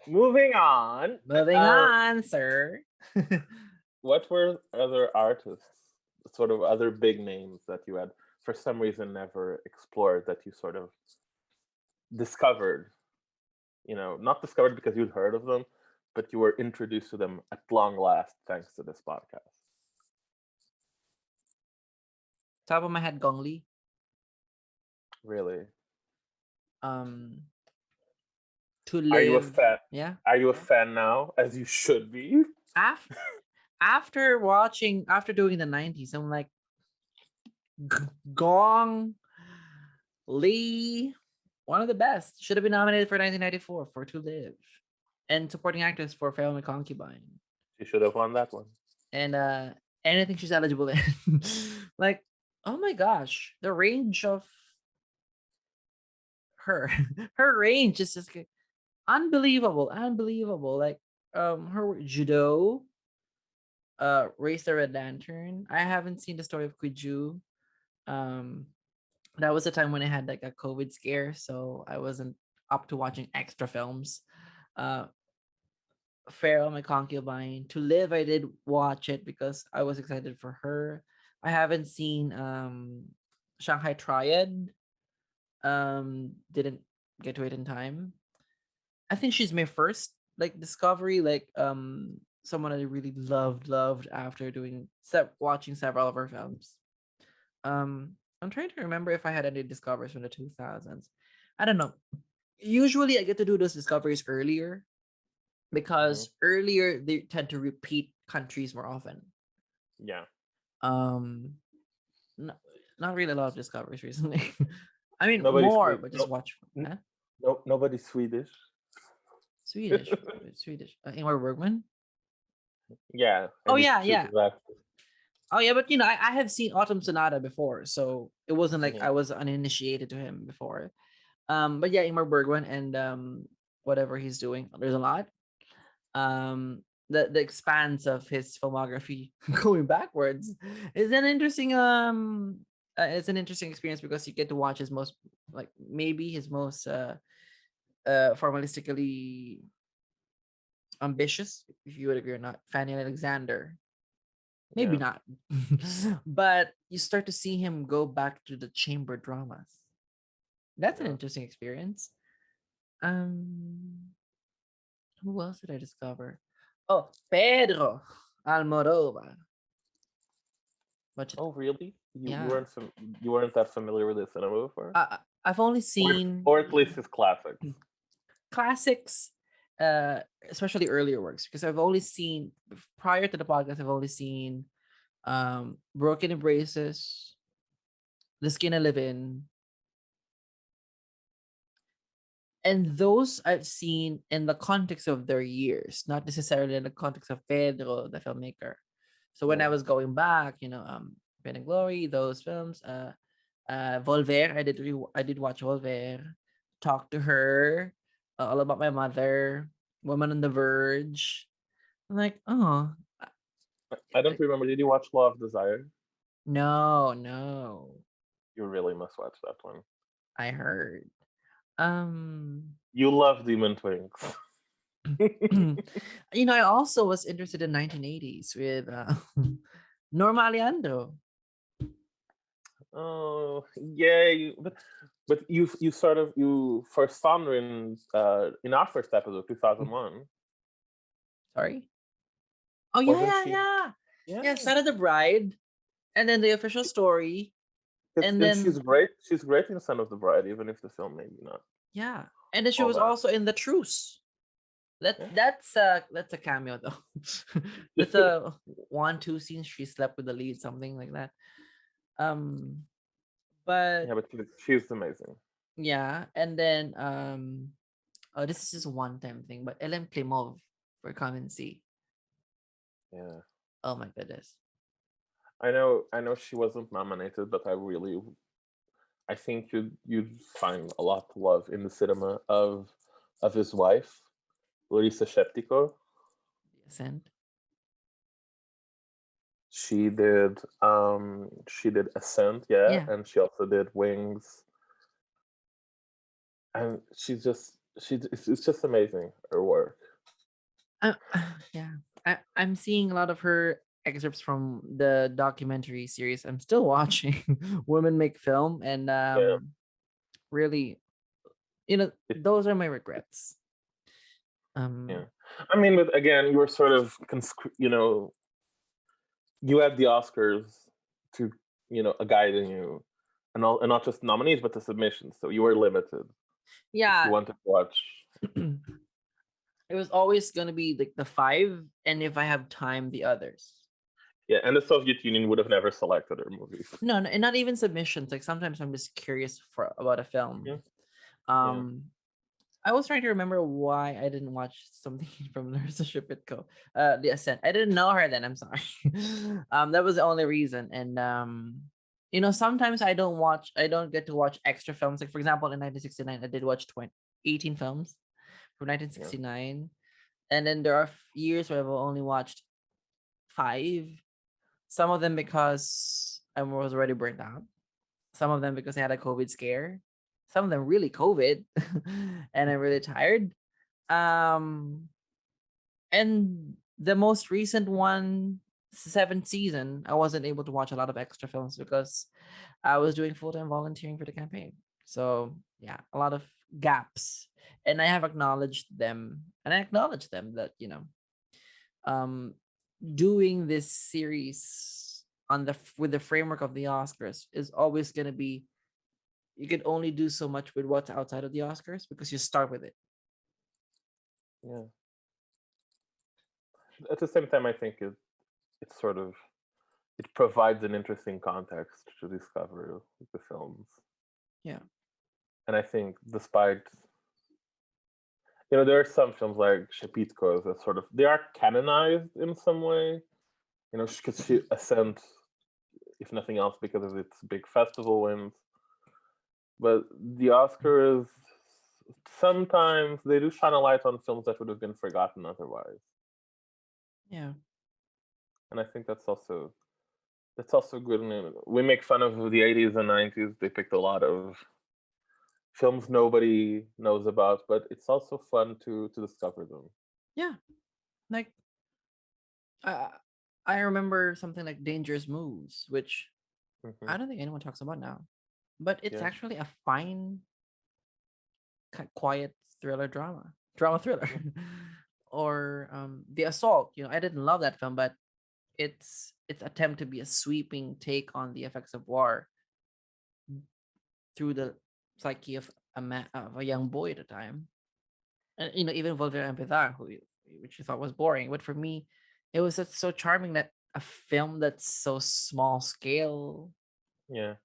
Moving on. Moving on, sir. What were other artists sort of other big names that you had for some reason never explored, that you sort of discovered, not discovered because you'd heard of them, but you were introduced to them at long last thanks to this podcast? Top of my head, Gong Li. Really? Um, to Are you a live. fan? Yeah. Are you a fan now, as you should be? After doing the 90s, I'm like, Gong Li, one of the best. Should have been nominated for 1994 for To Live, and supporting actress for Fail My Concubine, She should have won that one. and anything she's eligible in. Like, oh my gosh, the range of her, her range is just unbelievable. Like, her judo, Race the Red Lantern. I haven't seen the story of Kuju. Um, that was a time when I had like a COVID scare, so I wasn't up to watching extra films. Uh, Pharaoh, My Concubine, To Live, I did watch it because I was excited for her. I haven't seen Shanghai Triad. Didn't get to it in time. I think she's my first like discovery, like someone I really loved after watching several of her films. I'm trying to remember if I had any discoveries from the 2000s. I don't know. Usually I get to do those discoveries earlier Hmm. because earlier they tend to repeat countries more often. Yeah. Um no, not really a lot of discoveries recently. I mean Nobody's more, Swedish. but just No, watch. Huh? no, nobody's Swedish. Swedish. Ingmar Bergman. Yeah, Oh and he yeah, shoots yeah. his accent. Oh yeah, but I have seen Autumn Sonata before, so it wasn't like Mhm. I was uninitiated to him before. But yeah, Ingmar Bergman and whatever he's doing, there's a lot. The expanse of his filmography going backwards is an interesting it's an interesting experience because you get to watch his most like maybe his most formalistically ambitious, if you would agree or not, Fanny and Alexander. Maybe Yeah, not. But you start to see him go back to the chamber dramas. That's an yeah. interesting experience. Um who else did I discover? Oh, Pedro Almodovar. Watch it. Oh, really? Yeah. You weren't that familiar with this cinema before, I've only or seen or at least his classics. classics, uh, especially earlier works, because I've only seen prior to the podcast. I've only seen Broken Embraces, The Skin I Live In, and those I've seen in the context of their years, not necessarily in the context of Pedro, the filmmaker. So when I Yeah, was going back, Pain and Glory, those films, Volver, I did watch Volver, Talk to Her, All About My Mother, Woman on the Verge. I'm like, oh, I don't like, remember. Did you watch Law of Desire? no, no, You really must watch that one. I heard. Um, You love Demon Twins. I also was interested in 1980s with Norma Aleandro. Oh, yeah, but you sort of you first found her in our first episode, 2001, Sorry. Oh yeah, wasn't yeah, she? yeah, yeah. Yeah, Son of the Bride, and then the official story, and and she's then great. She's great in Son of the Bride, even if the film maybe not yeah, and then she all was that. also in The Truce. That Yeah. that's a cameo though. That's a 1-2 scene. She slept with the lead, something like that. Um, but Yeah, but she's amazing. yeah, and then oh, this is just a one-time thing. But Ellen Klimov for Come and See. Yeah. Oh my goodness. I know she wasn't nominated, but I think you'd find a lot to love in the cinema of his wife, Larissa Sheptiko. The Ascent. She did Ascent, yeah, Yeah. and she also did Wings, and it's just amazing her work. Uh, yeah. I'm seeing a lot of her. excerpts from the documentary series I'm still watching, Women Make Film, and Yeah. really, It, those are my regrets. yeah. Um, I mean, but again, you're sort of you have the Oscars to guiding you, and not just nominees but the submissions. So you were limited if you yeah, wanted to watch. it was always gonna be like the five, and if I have time, the others. Yeah, and the Soviet Union would have never selected their movies. No, no, and not even submissions. Like sometimes I'm just curious for about a film. Yeah, yeah, Um, I was trying to remember why I didn't watch something from Larissa Shepitko. The Ascent. I didn't know her then. I'm sorry. That was the only reason. And sometimes I don't get to watch extra films. Like for example, in 1969, I did watch 18 films from yeah. 1969, and then there are years where I've only watched five. Some of them because I was already burnt out. Some of them because I had a COVID scare. Some of them really COVID, and I'm really tired. Um, and the most recent one, seventh season, I wasn't able to watch a lot of extra films because I was doing full time volunteering for the campaign. So yeah, a lot of gaps, and I have acknowledged them, and I acknowledge them that um, doing this series with the framework of the Oscars is always gonna be, you can only do so much with what's outside of the Oscars because you start with it. Yeah. At the same time, I think it's sort of it provides an interesting context to discover the films. Yeah. And I think despite there are some films like Shepitko's that sort of they are canonized in some way, because she ascent, if nothing else, because of its big festival wins. But the Oscars sometimes they do shine a light on films that would have been forgotten otherwise, Yeah. and I think that's also good. And we make fun of the '80s and '90s. They picked a lot of films nobody knows about, but it's also fun to discover them. Yeah. Like uh, I remember something like Dangerous Moves, which Hmm. I don't think anyone talks about now, but it's Yeah, actually a fine, quiet drama thriller. yeah, Or The Assault. I didn't love that film, but its attempt to be a sweeping take on the effects of war through the psyche of a young boy at the time, and even Volver and Empezar, which you thought was boring, but for me, it was so charming that a film that's so small scale yeah.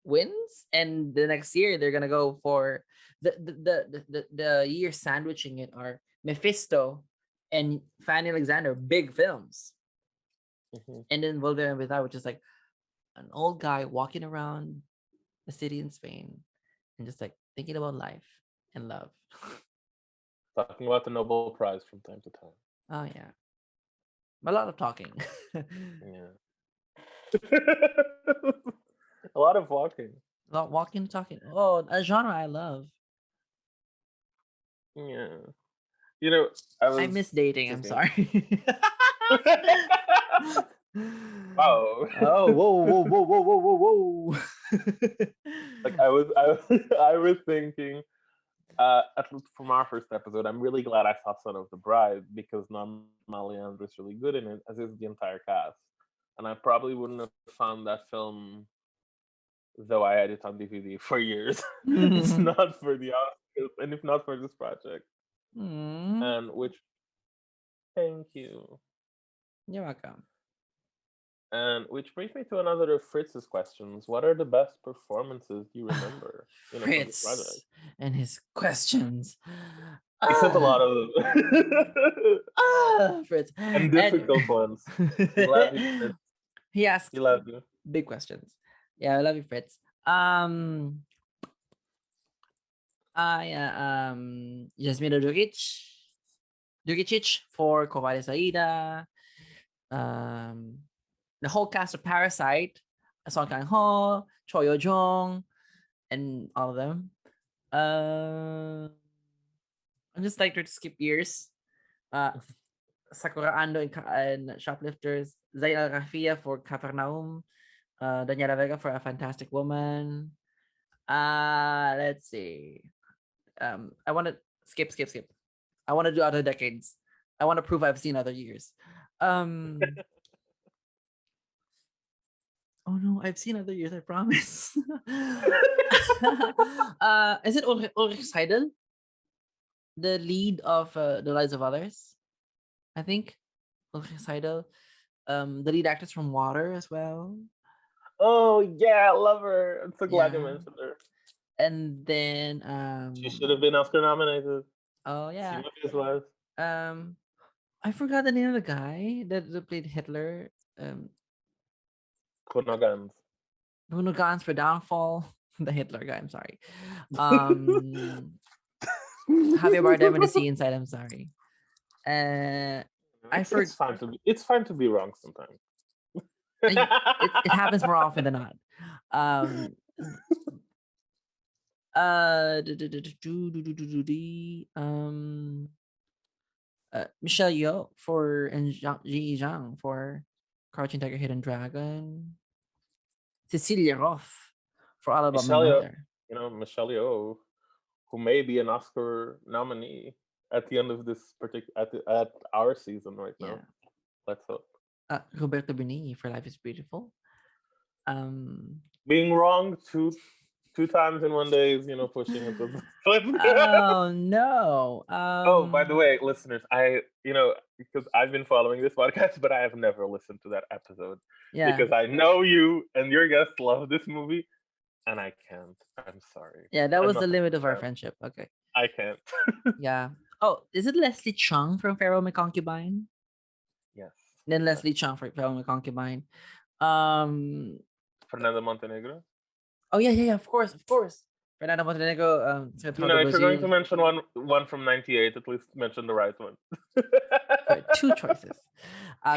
wins, and the next year they're gonna go for the year sandwiching it are Mephisto and Fanny Alexander, big films, Hmm. and then Volver and Empezar, which is like an old guy walking around a city in Spain and just like thinking about life and love. Talking about the Nobel Prize from time to time. Oh yeah, a lot of talking. Yeah. A lot of walking. A lot walking, talking. Oh, a genre I love. Yeah. You know, I I was miss dating. I'm thinking. sorry. Wow. Oh, whoa, whoa, whoa, whoa, whoa, whoa, whoa. Like I was thinking, at least from our first episode, I'm really glad I saw Son of the Bride because Norma Leandro is really good in it, as is the entire cast. And I probably wouldn't have found that film though I had it on DVD for years. It's not for the Oscars, and if not for this project. Mm, And which, thank you. you're welcome. And which brings me to another of Fritz's questions. What are the best performances you remember, from this project? Fritz and his questions. He sent a Ah, lot of Fritz. and Anyway, difficult ones. We love you, Fritz. he We asked love you. big questions. Yeah, I love you, Fritz. Um, Jasmine Djuricic for Kovale Saida. Um, the whole cast of Parasite, Song Kang Ho, Choi Yo Jong, and all of them. Uh, I'm just like to skip years. Uh, Sakura Ando in Shoplifters, Zayn Al Rafia for Capernaum, Daniela Vega for A Fantastic Woman. Let's see. I want to skip. I want to do other decades. I want to prove I've seen other years. Oh no, I've seen other years. I promise. Is it Ulrich Seidel, the lead of The Lives of Others? I think Ulrich Seidel, the lead actress from Water as well. Oh yeah, I love her. I'm so glad you Yeah, mentioned her. and then She should have been Oscar nominated. oh She yeah, was. I forgot the name of the guy that played Hitler. Bruno Gans. Bruno Gans for Downfall. The Hitler guy. I'm sorry. Javier Bardem in The Sea Inside. I'm sorry. It's fine to be. It's fine to be wrong sometimes. It happens more often than not. Um. Michelle Yeoh for and Ji Zhang for Crouching Tiger, Hidden Dragon. Cecilia Roth for All About My Michelle Yeoh, Mother. Michelle Yeoh, who may be an Oscar nominee at the end of this particular at our season right now. Yeah. Let's hope. Roberto Benigni for Life is Beautiful. Being wrong two times in one day is pushing it to the Oh no. Oh, by the way, listeners, because I've been following this podcast, but I have never listened to that episode. Yeah. Because I know you and your guests love this movie, and I can't. I'm sorry. Yeah, that I'm was not the a limit big of our fan. friendship. Okay. I can't. Yeah. Oh, is it Leslie Chung from Pharaoh My Concubine? Yes. Then Leslie Chung for Pharaoh My Concubine. Um. Fernando Montenegro. Oh yeah, of course. Fernando Montenegro. If you're going to mention one from '98, at least mention the right one. Sorry, two choices.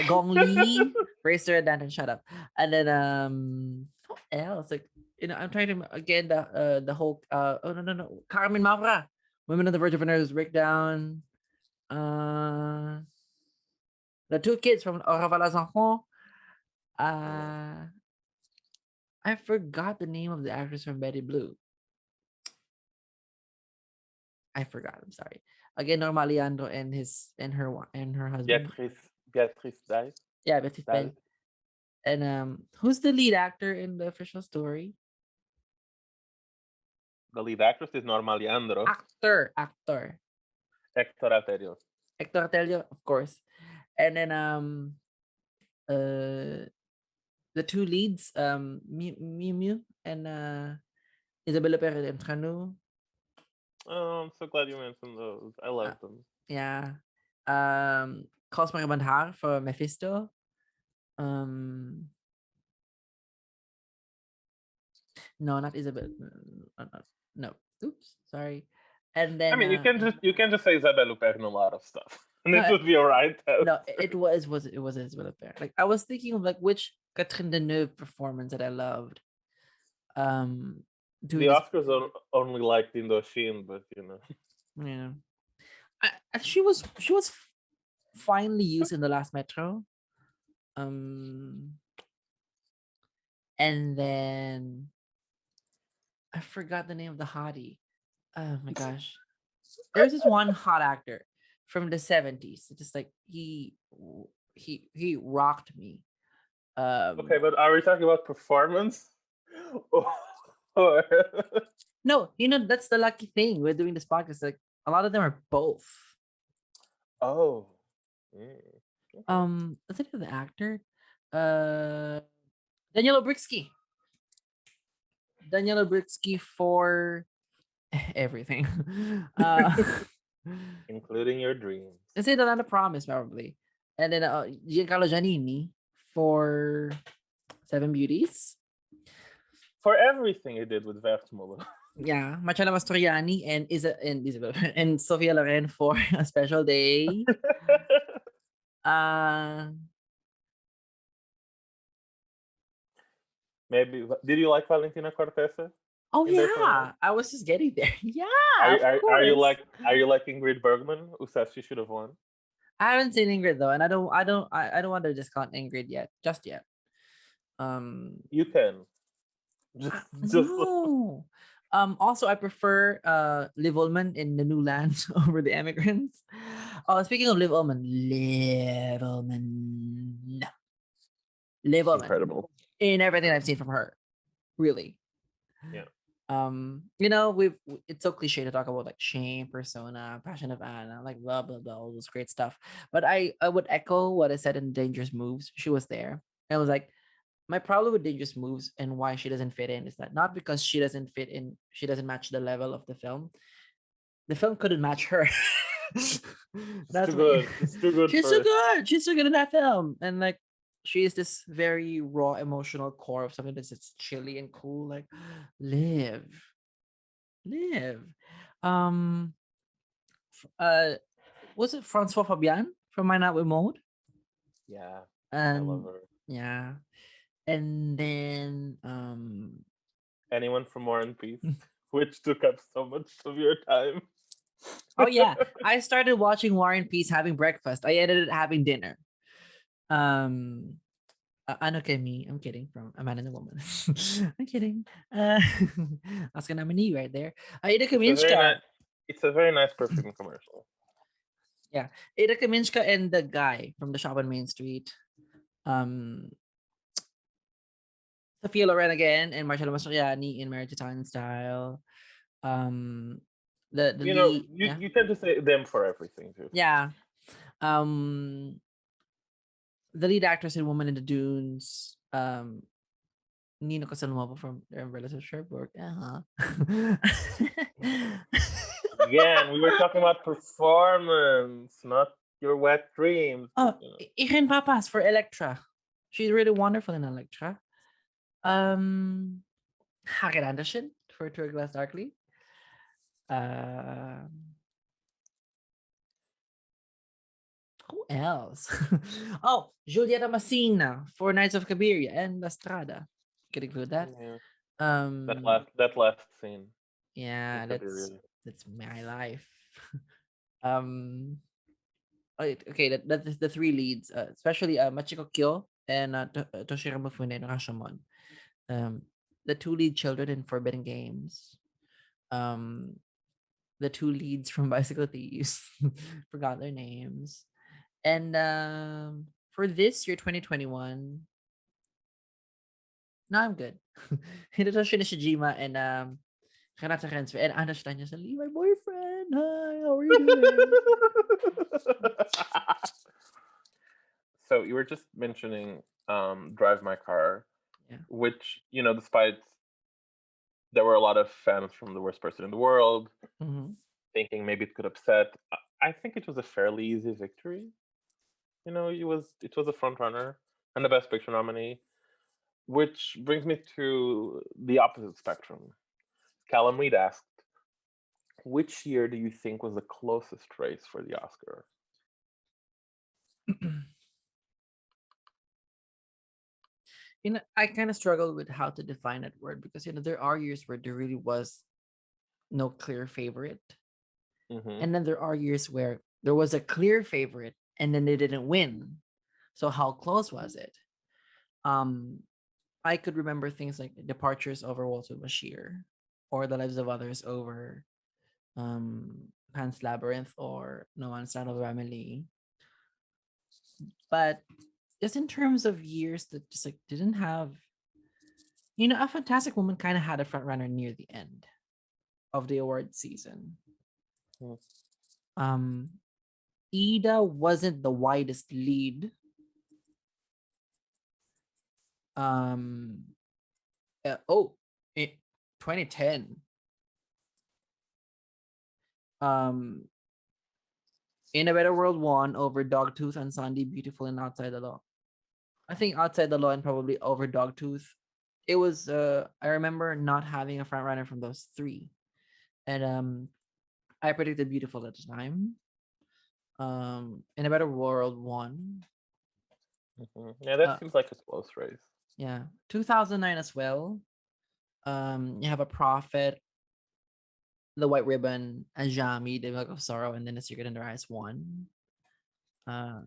Gong Li, Race to Red Lantern, shut up. And then what else? Like I'm trying to again the whole oh no. Carmen Maura, Women on the Verge of a Nervous Breakdown. The two kids from Au revoir les enfants. I forgot the name of the actress from Betty Blue. I forgot. I'm sorry. Again, Norma Leandro and her husband. Beatrice Dalle. Yeah, Beatrice Bell. And who's the lead actor in the official story? The lead actress is Norma Leandro. Actor. Hector Alterio. Hector Alterio, of course. And then the two leads, Miu Miu and Isabella Perez and Tranu. Oh, I'm so glad you mentioned those. I love them. Yeah. Cosmo Bandhar for Mephisto. No, not Isabel. No. Oops, sorry. And then I mean, you can just say Isabelle Huppert in a lot of stuff, and no, it would be alright. No, it was Isabelle Huppert. Like I was thinking of like which Catherine Deneuve performance that I loved. The Oscars are only liked Indochine, but Yeah. She was finally used in The Last Metro. And then I forgot the name of the hottie. Oh my gosh. There's this one hot actor from the 70s. Just like he rocked me. Okay, but are we talking about performance? Or no, that's the lucky thing. We're doing this podcast. Like a lot of them are both. Oh. Let's think of the actor. Daniel Obritsky. Daniel Obritsky for everything. Including your dreams. Let's say The Land of Promise, probably. And then Giancarlo Giannini for Seven Beauties. For everything he did with Wertmuller. Yeah, Marcello Mastroianni and Isabel and Sofia Loren for A Special Day. Maybe did you like Valentina Cortese? Oh yeah, I was just getting there. Yeah, are you like Ingrid Bergman, who says she should have won? I haven't seen Ingrid though, and I don't want to discount Ingrid yet, just yet. Um, You can just no. Also, I prefer Liv Ullmann in The New Land over The Emigrants. Oh, speaking of Liv Ullmann, Liv Ullmann incredible. in everything I've seen from her, really. Yeah. It's so cliche to talk about like shame, persona, passion of Anna, like blah blah blah, all those great stuff. But I would echo what I said in Dangerous Moves. She was there. And I was like, my problem with Dangerous Moves and why she doesn't fit in is that not because she doesn't fit in, she doesn't match the level of the film. The film couldn't match her. It's That's too what good. It's too good she's so for. good. She's so good in that film. And like she is this very raw emotional core of something that's just chilly and cool. Like live. Live. Um was it Francois Fabian from My Night with Mode? Yeah, I love And her. yeah. And then Anyone from War and Peace, which took up so much of your time. oh yeah, I started watching War and Peace having breakfast. I ended up having dinner. Um, ano me? I'm kidding. From A Man and a Woman. I'm kidding. Oscar nominee right there. Ida It's a very Kaminska. nice. It's a very nice perfume commercial. Yeah, Ida Kaminska and the guy from the shop on Main Street. Um, Sophia Loren again and Marcello Mastroianni in Marriage Italian Style. Um, the You know, lead, you, yeah, you tend to say them for everything too. yeah. Um, the lead actress in Woman in the Dunes. Nino Casanuevo from The Umbrellas of Cherbourg. Again, we were talking about performance, not your wet dreams. But, Oh, Irene Papas for Electra. She's really wonderful in Electra. Harry Anderson for Tour Glass Darkly. Um, who else? Oh, Julieta Massina for Knights of Cabiria and La Strada. Could include that. yeah, Um, that last scene in yeah, Cabiria. that's my life. um, okay, the three leads, especially Machiko Kyo and Toshiro Mifune and Rashomon. Um, the two lead children in Forbidden Games. Um, the two leads from Bicycle Thieves. Forgot their names. And for this year, 2021, no, I'm good. Hidetoshi Nishijima and Renata Rensve and Anna Steiner said, my boyfriend. Hi, how are you doing? So you were just mentioning Drive My Car, Yeah. which, despite there were a lot of fans from The Worst Person in the World Mm-hmm. thinking maybe it could upset, I think it was a fairly easy victory. It was a front runner and the Best Picture nominee, which brings me to the opposite spectrum. Callum Reed asked, which year do you think was the closest race for the Oscar? I kind of struggle with how to define that word because there are years where there really was no clear favorite, Mm-hmm. and then there are years where there was a clear favorite and then they didn't win. So how close was it? Um, I could remember things like Departures over Walter Bashir, or The Lives of Others over Pan's Labyrinth or No One's Son of Emily. But just in terms of years that just like didn't have, A Fantastic Woman kind of had a front runner near the end of the award season. Mm-hmm. Um, Ida wasn't the widest lead. Um, in 2010. Um, In a Better World won over Dogtooth and Sandy Beautiful and Outside the Law. I think Outside the Law and probably over Dogtooth. It was I remember not having a front runner from those three. And I predicted Beautiful at the time. In a Better World won. Mm-hmm. Yeah, that Uh seems like a close race. yeah. 2009 as well. You have a Prophet, The White Ribbon, Ajami, The Milk of Sorrow, and then The Secret in Their Eyes won. Uh,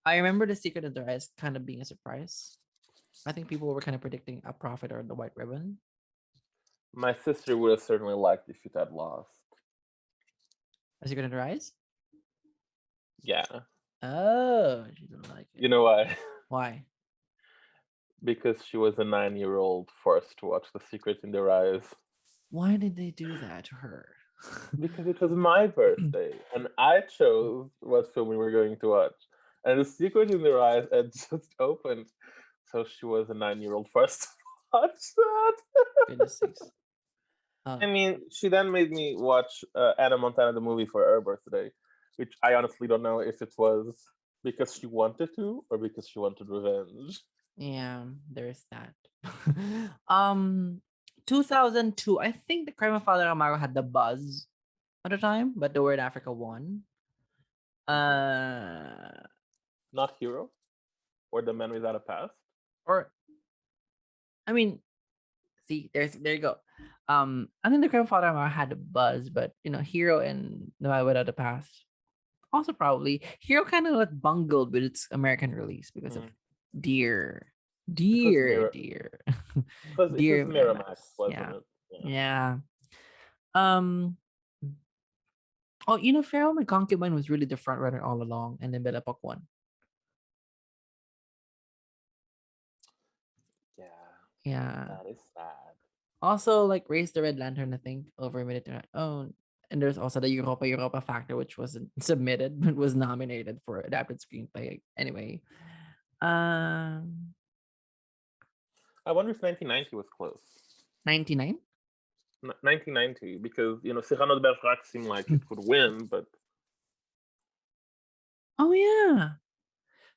I remember The Secret of the Rise kind of being a surprise. I think people were kind of predicting a Prophet or the White Ribbon. My sister would have certainly liked if it had lost. A Secret of the Rise? Yeah. Oh, she don't like it. You know why? Why? Because she was a 9-year-old forced to watch The Secret in Their Eyes. Why did they do that to her? Because it was my birthday, and I chose what film we were going to watch. And The Secret in Their Eyes had just opened, so she was a 9-year-old forced to watch that. Goodness sakes. I mean, she then made me watch Anna Montana the movie for her birthday, which I honestly don't know if it was because she wanted to or because she wanted revenge. Yeah, there's that. um 2002, I think The Crime of Father Amaro had the buzz at the time, but The Word Africa won. Uh Not Hero or The Man Without a Past. or I mean, see, there you go. I think The Crime of Father Amaro had the buzz, but Hero and No I Without a Past also probably. Hero kind of got bungled with its American release because of Mm. Dear. It was Dear, Mirror. dear. It was Dear Miramax, Miramax. wasn't Yeah. it? Yeah. Um oh, Pharaoh My Concubine was really the front runner all along, and then Bella Puck won. Yeah, Yeah. that is sad. Also, like Raise the Red Lantern, I think, over Mediterranean. Oh, and there's also the Europa Factor, which wasn't submitted but was nominated for adapted screenplay. Anyway, um, I wonder if 1990 was close. 99. 1990, because Cyrano de Bergerac seemed like it would win, but Oh yeah.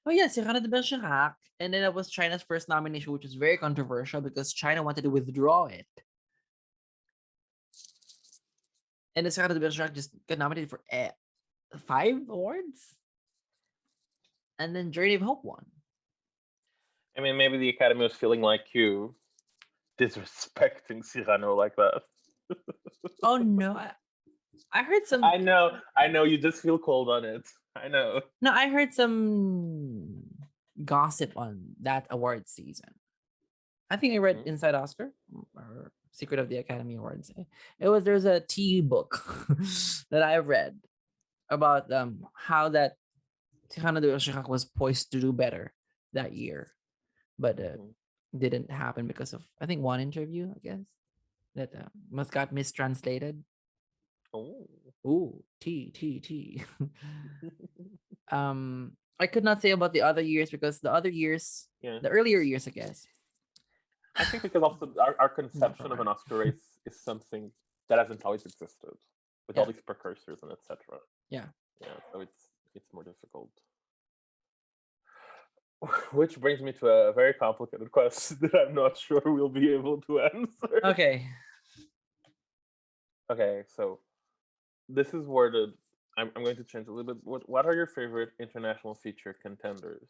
Oh yeah, Cyrano de Bergerac, and then that was China's first nomination, which was very controversial because China wanted to withdraw it. And then Cyrano de Bergerac just got nominated for 5 awards, and then Journey of Hope won. I mean, maybe the Academy was feeling like you disrespecting Cyrano like that. Oh no, I heard some. I know. You just feel cold on it. I know. No, I heard some gossip on that award season. I think I read Inside Oscar or Secret of the Academy Awards. There's a tea book that I read about how that Tejano de Bergerac was poised to do better that year, but didn't happen because of, I think, one interview, I guess, that must got mistranslated. Oh. Ooh, tea. I could not say about the other years because the other years, the earlier years, I guess. I think because also our conception of an Oscar race is something that hasn't always existed, with all these precursors and etc. Yeah. So it's more difficult. Which brings me to a very complicated question that I'm not sure we'll be able to answer. Okay. Okay, so this is worded. I'm going to change a little bit. What are your favorite international feature contenders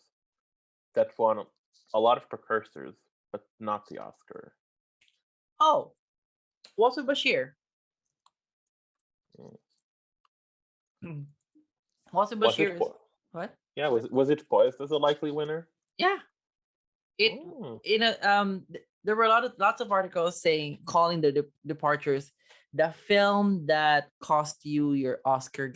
that won a lot of precursors, but not the Oscar? Oh, what's with Bashir? What's with Bashir? What? Yeah, was it poised as a likely winner? Yeah. There were lots of articles calling the Departures the film that cost you your Oscar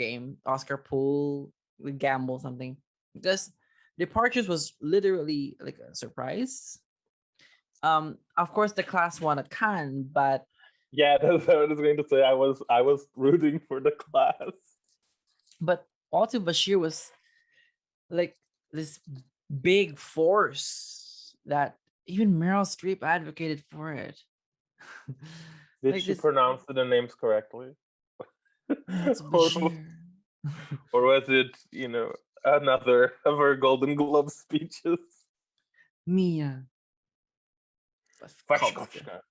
pool, gamble something, because Departures was literally like a surprise. Of course the class won at Cannes, but yeah, that's what I was going to say. I was rooting for the class, but also Bashir was like this big force that even Meryl Streep advocated for it. Did like she pronounce the names correctly? That's Bashir. Or was it, another of her Golden Globe speeches? Mia Waschkowska.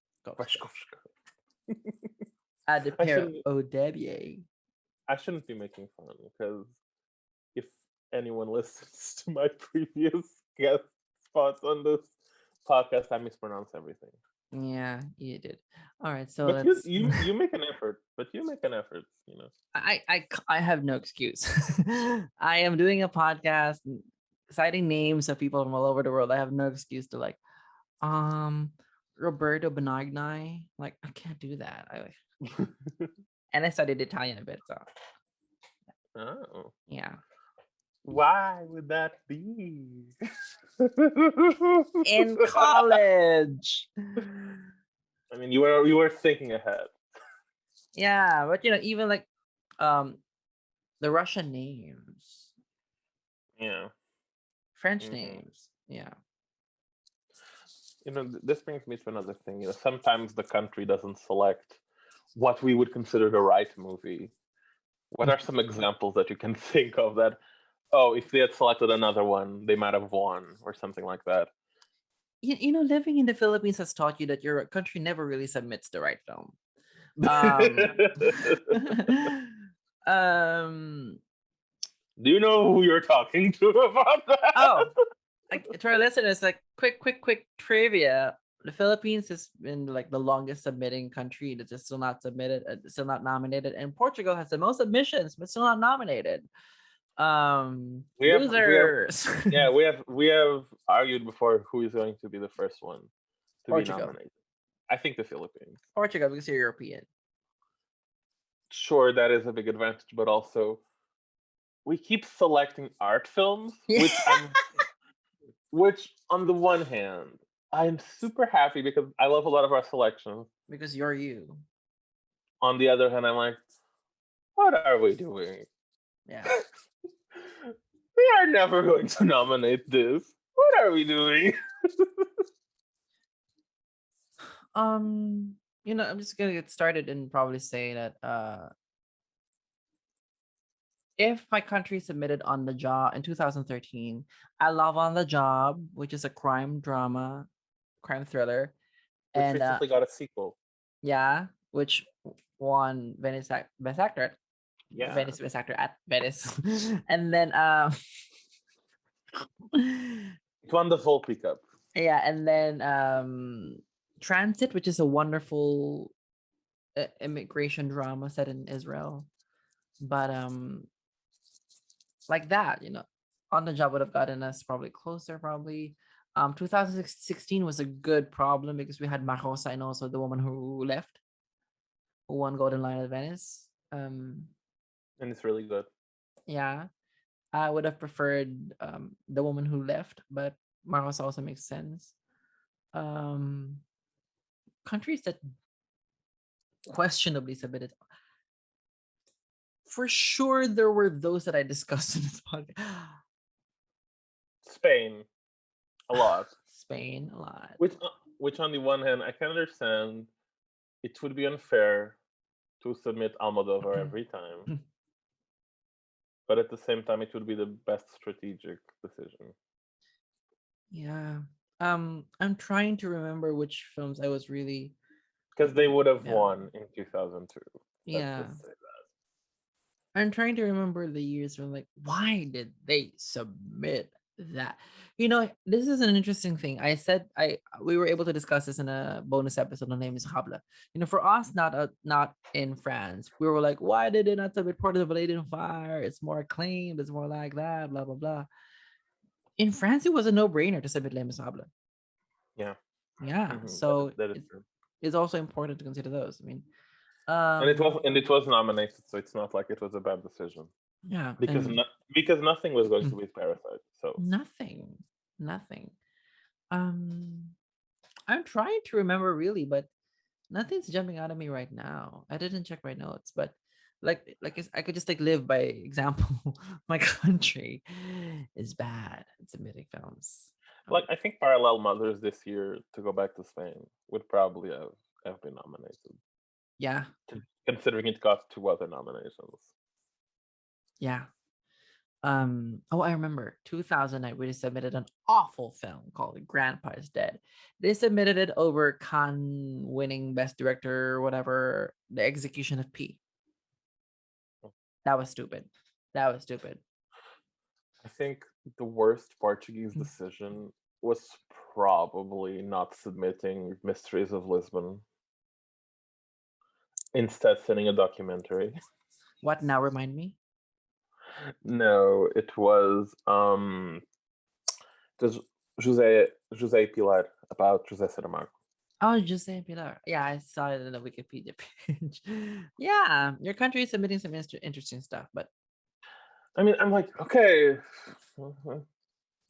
I shouldn't be making fun because if anyone listens to my previous guest spots on this podcast, I mispronounce everything. Yeah, you did. All right, so But you let's. you you make an effort. But you make an effort. I have no excuse. I am doing a podcast, citing names of people from all over the world. I have no excuse to like, um, Roberto Benigni. Like, I can't do that. And I studied Italian a bit, so Oh, yeah. why would that be? In college. I mean, you were thinking ahead. Yeah, but even like um the Russian names, Yeah. French hmm names. Yeah. This brings me to another thing. Sometimes the country doesn't select what we would consider the right movie. What are some examples that you can think of that? Oh, if they had selected another one, they might have won or something like that. Living in the Philippines has taught you that your country never really submits the right film. Um, um, Do you know who you're talking to about that? oh, like to our listeners, like quick trivia. The Philippines has been like the longest submitting country that is still not submitted, still not nominated, and Portugal has the most submissions but still not nominated. We have Losers. yeah we have argued before who is going to be the first one to be Portugal, nominated. I think the Philippines. Portugal, because you're European. Sure, that is a big advantage, but also we keep selecting art films, Yeah, which on the one hand I'm super happy because I love a lot of our selections. because you're you. On the other hand, I'm like, what are we doing? Yeah. We are never going to nominate this. What are we doing? I'm just gonna get started and probably say that if my country submitted On the Job in 2013, I love On the Job, which is a crime thriller, Which and recently got a sequel. yeah, which won Best Actor, Yeah. Venice Best Actor at Venice, and then It won the Volpe Cup. yeah, and then Transit, which is a wonderful immigration drama set in Israel, but like that, On the Job would have gotten us probably closer, probably. 2016 was a good problem because we had Marosa and also the woman who left, who won Golden Lion at Venice. And it's really good. Yeah, I would have preferred the woman who left, but Marosa also makes sense. Um, Countries that questionably submitted, for sure, there were those that I discussed in this podcast. Spain, a lot. Spain, a lot. Which on the one hand, I can understand it would be unfair to submit Almodovar every time, but at the same time, it would be the best strategic decision. Yeah. I'm trying to remember which films I was really. Because they would have Yeah. won in 2002. Let's Yeah. just say that. I'm trying to remember the years when like, why did they submit that? This is an interesting thing. I said we were able to discuss this in a bonus episode on Name is Habla. For us, not in France, we were like, why did they not submit Port of the Lady Fire? It's more acclaimed, it's more like that, blah blah blah. In France, it was a no-brainer to submit Les Miserables. Yeah. Yeah, That, so that is true. it's also important to consider those. I mean, And it was nominated, so it's not like it was a bad decision. yeah, Because and because nothing was going to beat Parasite. So nothing, nothing. Um, I'm trying to remember really, but nothing's jumping out at me right now. I didn't check my notes, but I could just like live by example. My country is bad at submitting films. like I think Parallel Mothers this year, to go back to Spain, would probably have been nominated. Yeah, Considering it got two other nominations. yeah. Oh, I remember 2009 we submitted an awful film called Grandpa is Dead. They submitted it over Cannes winning best director or whatever, The Execution of P. That was stupid. That was stupid. I think the worst Portuguese decision was probably not submitting Mysteries of Lisbon. Instead, sending a documentary. What now? Remind me. No, it was just José Pilar about José Saramago. Oh, Jose Pilar. Yeah, I saw it in the Wikipedia page. Yeah, your country is submitting some interesting stuff, but I mean, I'm like, okay,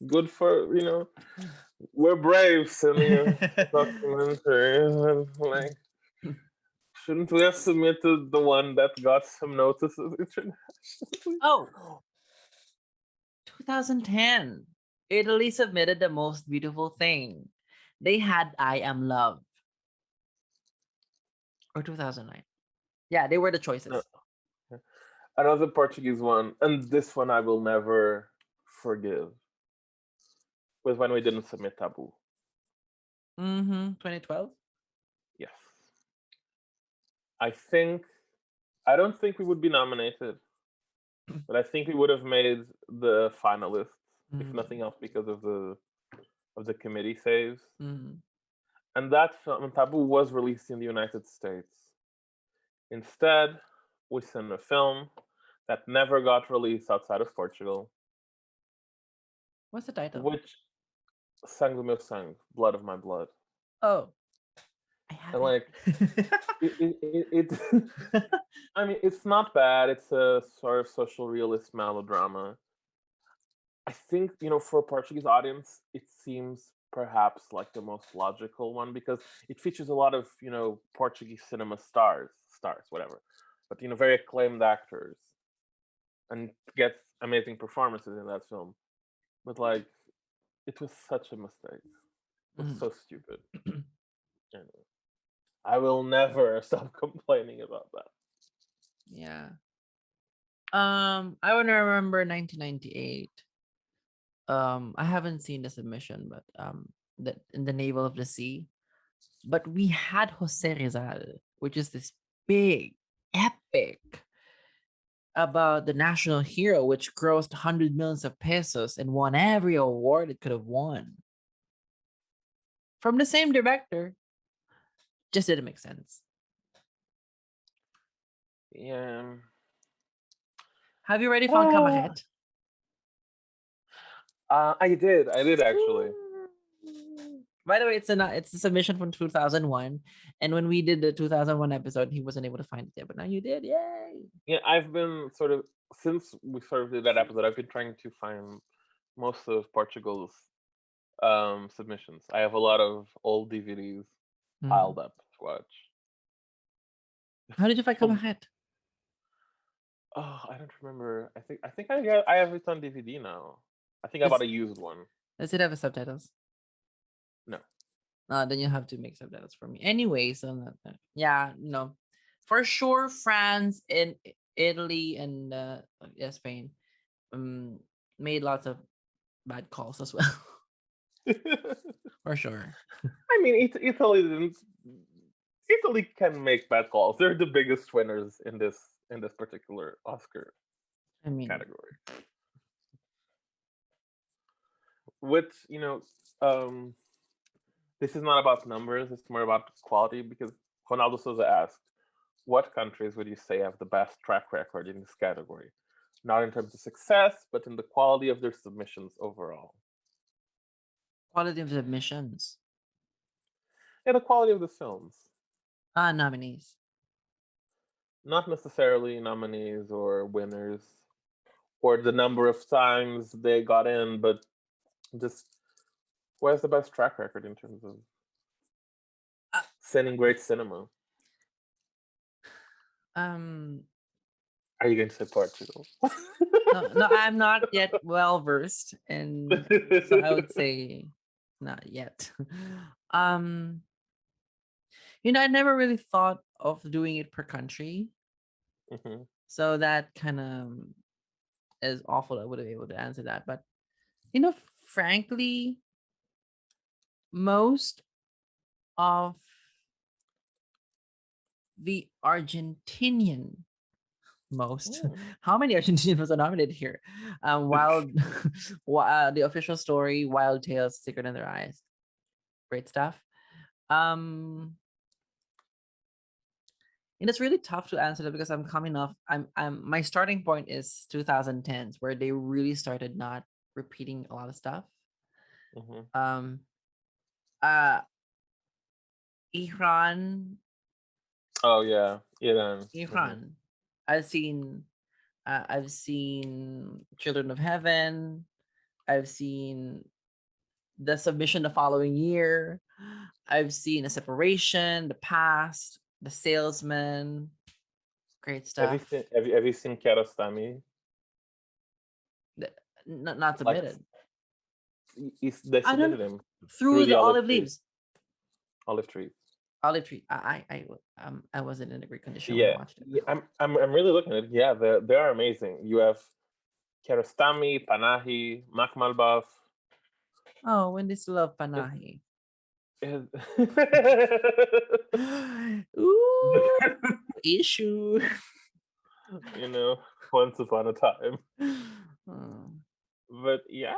good for we're brave sending a documentary, and like, shouldn't we have submitted the one that got some notices internationally? oh, 2010. Italy submitted the most beautiful thing. They had I Am Love. Or 2009. Yeah, they were the No, choices. another Portuguese one, and this one I will never forgive, was when we didn't submit Taboo. 2012. Yes. I don't think we would be nominated, but I think we would have made the finalists, if nothing else, because of the committee saves. Mm. And that film, Taboo, was released in the United States. Instead, we sent a film that never got released outside of Portugal, What's the title? which Sangue do Meu Sangue, Blood of My Blood. Oh, I have And like, it. it I mean, it's not bad. It's a sort of social realist melodrama. I think, for a Portuguese audience, it seems perhaps like the most logical one because it features a lot of, Portuguese cinema stars, whatever, but, very acclaimed actors and gets amazing performances in that film. But, like, it was such a mistake. It was Mhm. so stupid. Anyway, I will never stop complaining about that. Yeah. I want to remember 1998. I haven't seen the submission, but the in the Navel of the Sea. But we had Jose Rizal, which is this big epic about the national hero, which grossed 100 millions of pesos and won every award it could have won. From the same director, just didn't make sense. Yeah. Have you already found Ah, Kamaret? I did actually. By the way, it's a submission from 2001, and when we did the 2001 episode, he wasn't able to find it yet, but now you did. Yay! Yeah, I've been sort of since we sort of did that episode. I've been trying to find most of Portugal's submissions. I have a lot of old DVDs Hmm. piled up to watch. How did you find Oh, Kamaret? I don't remember. I have it on DVD now. I think I bought Does a used one. does it have subtitles? No. Then you have to make subtitles for me. Anyway, so yeah, no, for sure, France and Italy and yeah, Spain um made lots of bad calls as well, for sure. I mean, Italy didn't. Italy can make bad calls. They're the biggest winners in this particular Oscar I mean, category. Which um, this is not about numbers. It's more about quality because Ronaldo Souza asked, "What countries would you say have the best track record in this category? Not in terms of success, but in the quality of their submissions overall." quality of submissions. Yeah, the quality of the films, Nominees. not necessarily nominees or winners, or the number of times they got in, but just who has the best track record in terms of Uh, sending great cinema. um, Are you going to say Portugal? no, no, I'm not yet well versed, and so I would say not yet. um, I never really thought of doing it per country, Mhm. so that kind of is awful. I would have been able to answer that, but frankly, most of the Argentinian Most. Mm. How many Argentinian films are nominated here? Wild, The Official Story, Wild Tales, Secret in Their Eyes. Great stuff. Um, and it's really tough to answer that because I'm coming off. My starting point is 2010s where they really started not repeating a lot of stuff. Mm-hmm. Um, uh, Iran, Oh yeah, Iran. Mm-hmm. Iran. I've seen, I've seen Children of Heaven. I've seen The Submission the following year. I've seen A Separation, The Past, The Salesman. Great stuff. Have you seen Kiarostami? Not Like submitted. they I don't submitted him through through the the olive leaves. olive tree. Olive tree. I wasn't in a great condition when I Yeah, watched it. yeah. I'm really looking at it. Yeah, they are amazing. You have Kiarostami, Panahi, Makmalbaf. Oh, when they still love It, Panahi. it, Ooh, issue. you know, once upon a time. Oh, But yeah,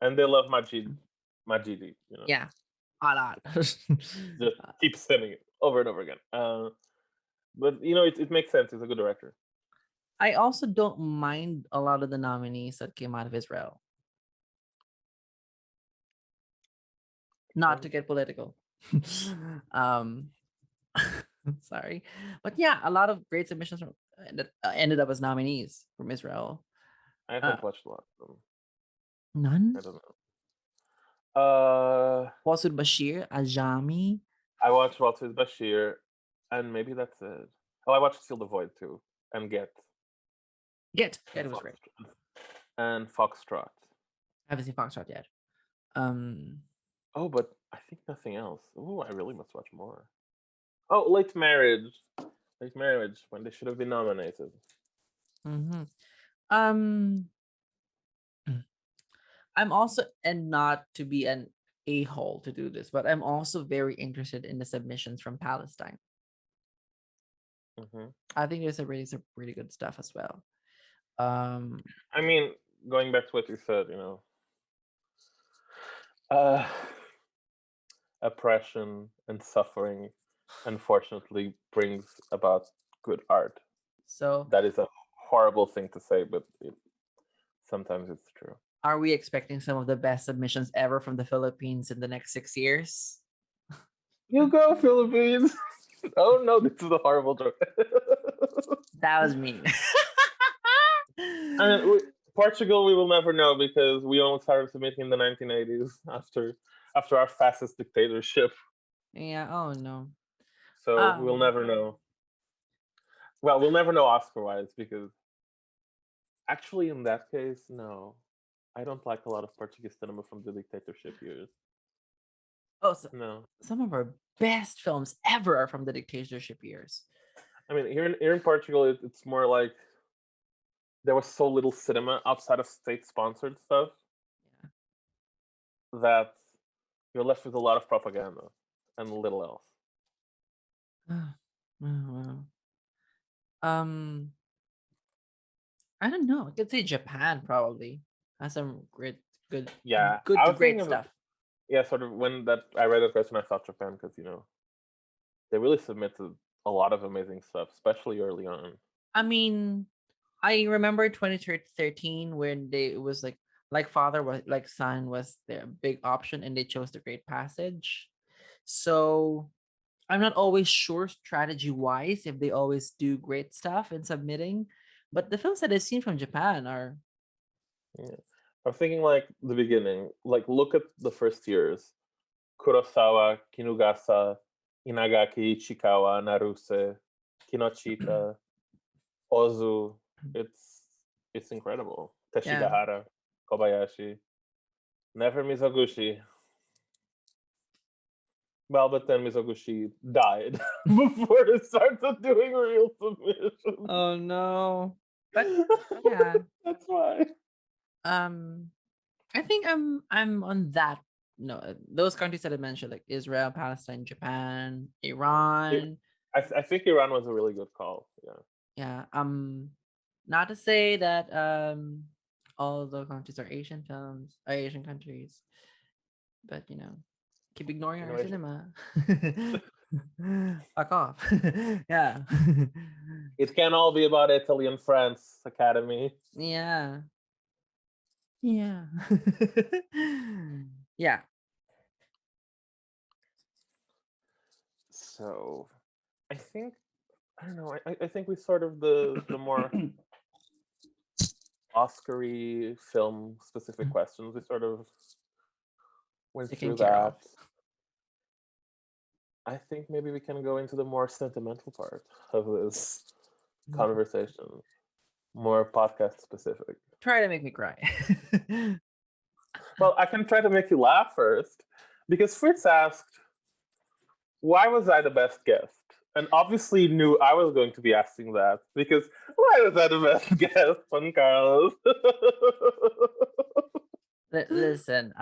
and they love Majidi. You know, yeah, a lot. just keep sending it over and over again. But you know, it makes sense. He's a good director. I also don't mind a lot of the nominees that came out of Israel. Not to get political. um, sorry, but yeah, a lot of great submissions from that ended up as nominees from Israel. I Uh, haven't watched a lot of them. None. I don't know. Wasud Bashir, Ajami. I watched Walter's Bashir, and maybe that's it. Oh, I watched Seal the Void too, and Get was great. And Foxtrot. I haven't seen Foxtrot yet. Um, Oh, but I think nothing else. Oh, I really must watch more. Oh, Late Marriage. Late Marriage, when they should have been nominated. mhm. um, I'm also, and not to be an a-hole to do this, but I'm also very interested in the submissions from Palestine. Hmm. I think there's some really good stuff as well. Um, I mean, going back to what you said, uh, oppression and suffering, unfortunately, brings about good art. so That is a horrible thing to say, but sometimes it's true. are we expecting some of the best submissions ever from the Philippines in the next 6 years? You go, Philippines! Oh no, this is a horrible joke. That was mean. I mean, Portugal, we will never know because we only started submitting in the 1980s after our fastest dictatorship. Yeah. Oh no. So we'll Um. never know. Well, we'll never know Oscar-wise because actually, in that case, no, I don't like a lot of Portuguese cinema from the dictatorship years. Oh, so No, some of our best films ever are from the dictatorship years. I mean here in Portugal, it's more like there was so little cinema outside of state-sponsored stuff that you're left with a lot of propaganda and little else. Yeah. Wow. Um. I don't know. I could say Japan probably has some good, Yeah, good I to was thinking great of stuff. yeah, sort of when that I read that question, I thought Japan because they really submitted a lot of amazing stuff, especially early on. I mean, I remember 2013 when it was like father was like son was their big option and they chose the Great Passage. So I'm not always sure strategy wise if they always do great stuff in submitting, but the films that I've seen from Japan are Yeah. I'm thinking like the beginning, like look at the first years: Kurosawa, Kinugasa, Inagaki, Ichikawa, Naruse, Kinochita, Ozu. It's it's incredible. yeah. Teshigahara, Kobayashi, never Mizoguchi. Well, but then Mizoguchi died before it started doing real submissions. Oh no. But yeah. That's why. Um I think I'm on that. No, those countries that I mentioned, like Israel, Palestine, Japan, It, Iran. I think Iran was a really good call. Yeah. Yeah. Not to say that all the countries are Asian films, are Asian countries, but keep ignoring You our know, cinema. Fuck off. Yeah. it can all be about Italy and France, Academy. Yeah. Yeah. Yeah. So I think I don't know. I think we sort of the more Oscary film specific questions. We sort of went Taken through care of. that. I think maybe we can go into the more sentimental part of this conversation, more podcast specific. Try to make me cry. Well, I can try to make you laugh first, because Fritz asked, "Why was I the best guest?" And obviously knew I was going to be asking that because why was I the best guest, Juan Carlos? Listen,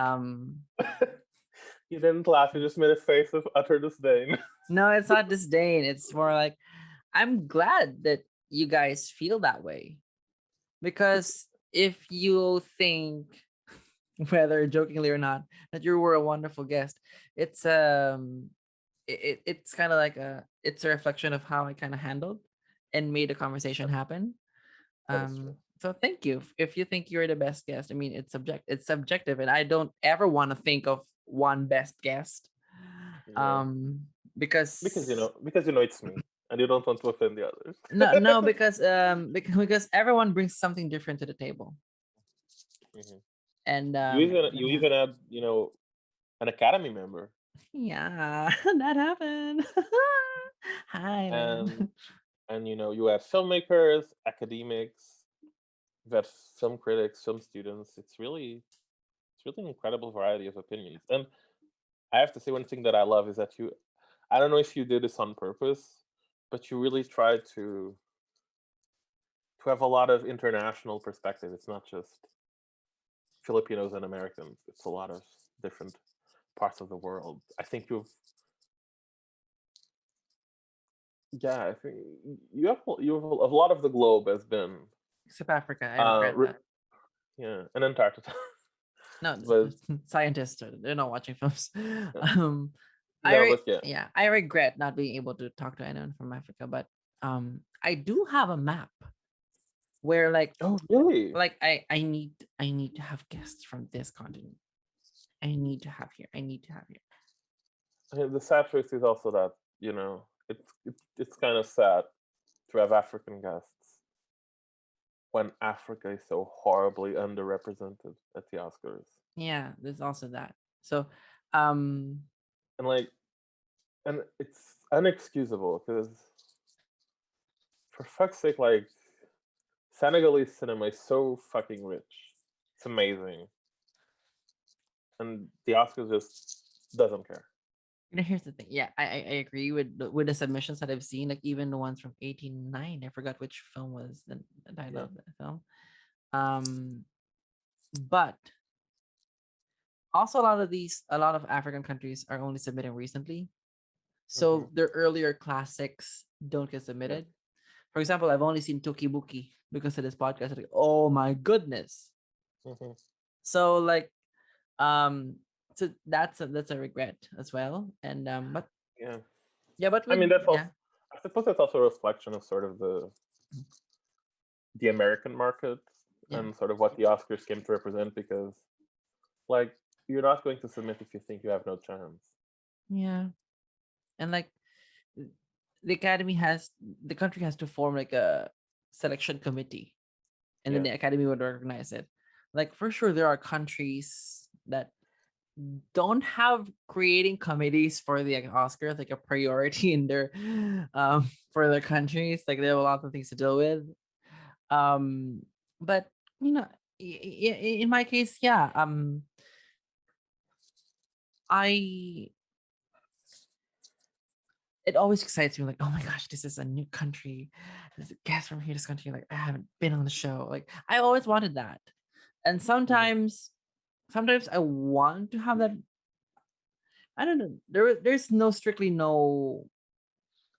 You didn't laugh. You just made a face of utter disdain. no, it's not disdain. It's more like I'm glad that you guys feel that way. Because if you think, whether jokingly or not, that you were a wonderful guest, it's it's kind of like it's a reflection of how I kind of handled and made the conversation happen. That is true. So thank you. If you think you're the best guest, I mean it's subjective, and I don't ever want to think of one best guest. Yeah, Because because you know it's me, and you don't want to offend the others. no, because everyone brings something different to the table. Mhm. And You yeah. even had an Academy member, Yeah, that happened. Hi, and man. you have filmmakers, academics, you have film critics, film students. It's really an incredible variety of opinions. And I have to say, one thing that I love is that I don't know if you did this on purpose, but you really try to have a lot of international perspective. It's not just Filipinos and Americans. It's a lot of different parts of the world. I think yeah, I think you have a lot of the globe has been Except Africa, I uh regret re- that. yeah, and Antarctica. No, But scientists they're not watching films. yeah. Um, No, but yeah. yeah, I regret not being able to talk to anyone from Africa, but I do have a map where Oh, really? I need to have guests from this continent. I need to have here. I need to have here. I mean, the sad truth is also that it's kind of sad to have African guests when Africa is so horribly underrepresented at the Oscars. Yeah, there's also that. So, um, And and it's unexcusable because for fuck's sake, Senegalese cinema is so fucking rich. It's amazing, and the Oscars just doesn't care. here's the thing. Yeah, I agree with the submissions that I've seen. Like even the ones from 1809. I forgot which film was the title Yeah. of the film. Um, but also a lot of African countries are only submitting recently, Hmm. so their earlier classics don't get Yeah. submitted. For example, I've only seen Tokibuki because of this podcast. Like, oh my goodness! Hmm. So like, um, so that's a regret as well. And but Yeah. yeah, but I with mean, that's also. yeah, I suppose that's also a reflection of sort of the American market yeah, and sort of what the Oscars came to represent. Because like you're not going to submit if you think you have no chance. yeah, and like the academy has the country has to form like a selection committee, and then Yeah. the academy would recognize it. Like for sure, there are countries that don't have creating committees for the Oscars like a priority in their for their countries. Like they have a lot of things to deal with. Um, but you know, in my case, yeah. I it always excites me like, oh my gosh, this is a new country. There's a guest from here, this country. Like I haven't been on the show. Like I always wanted that. And Hmm. sometimes I want to have that. I don't know. There's no strictly no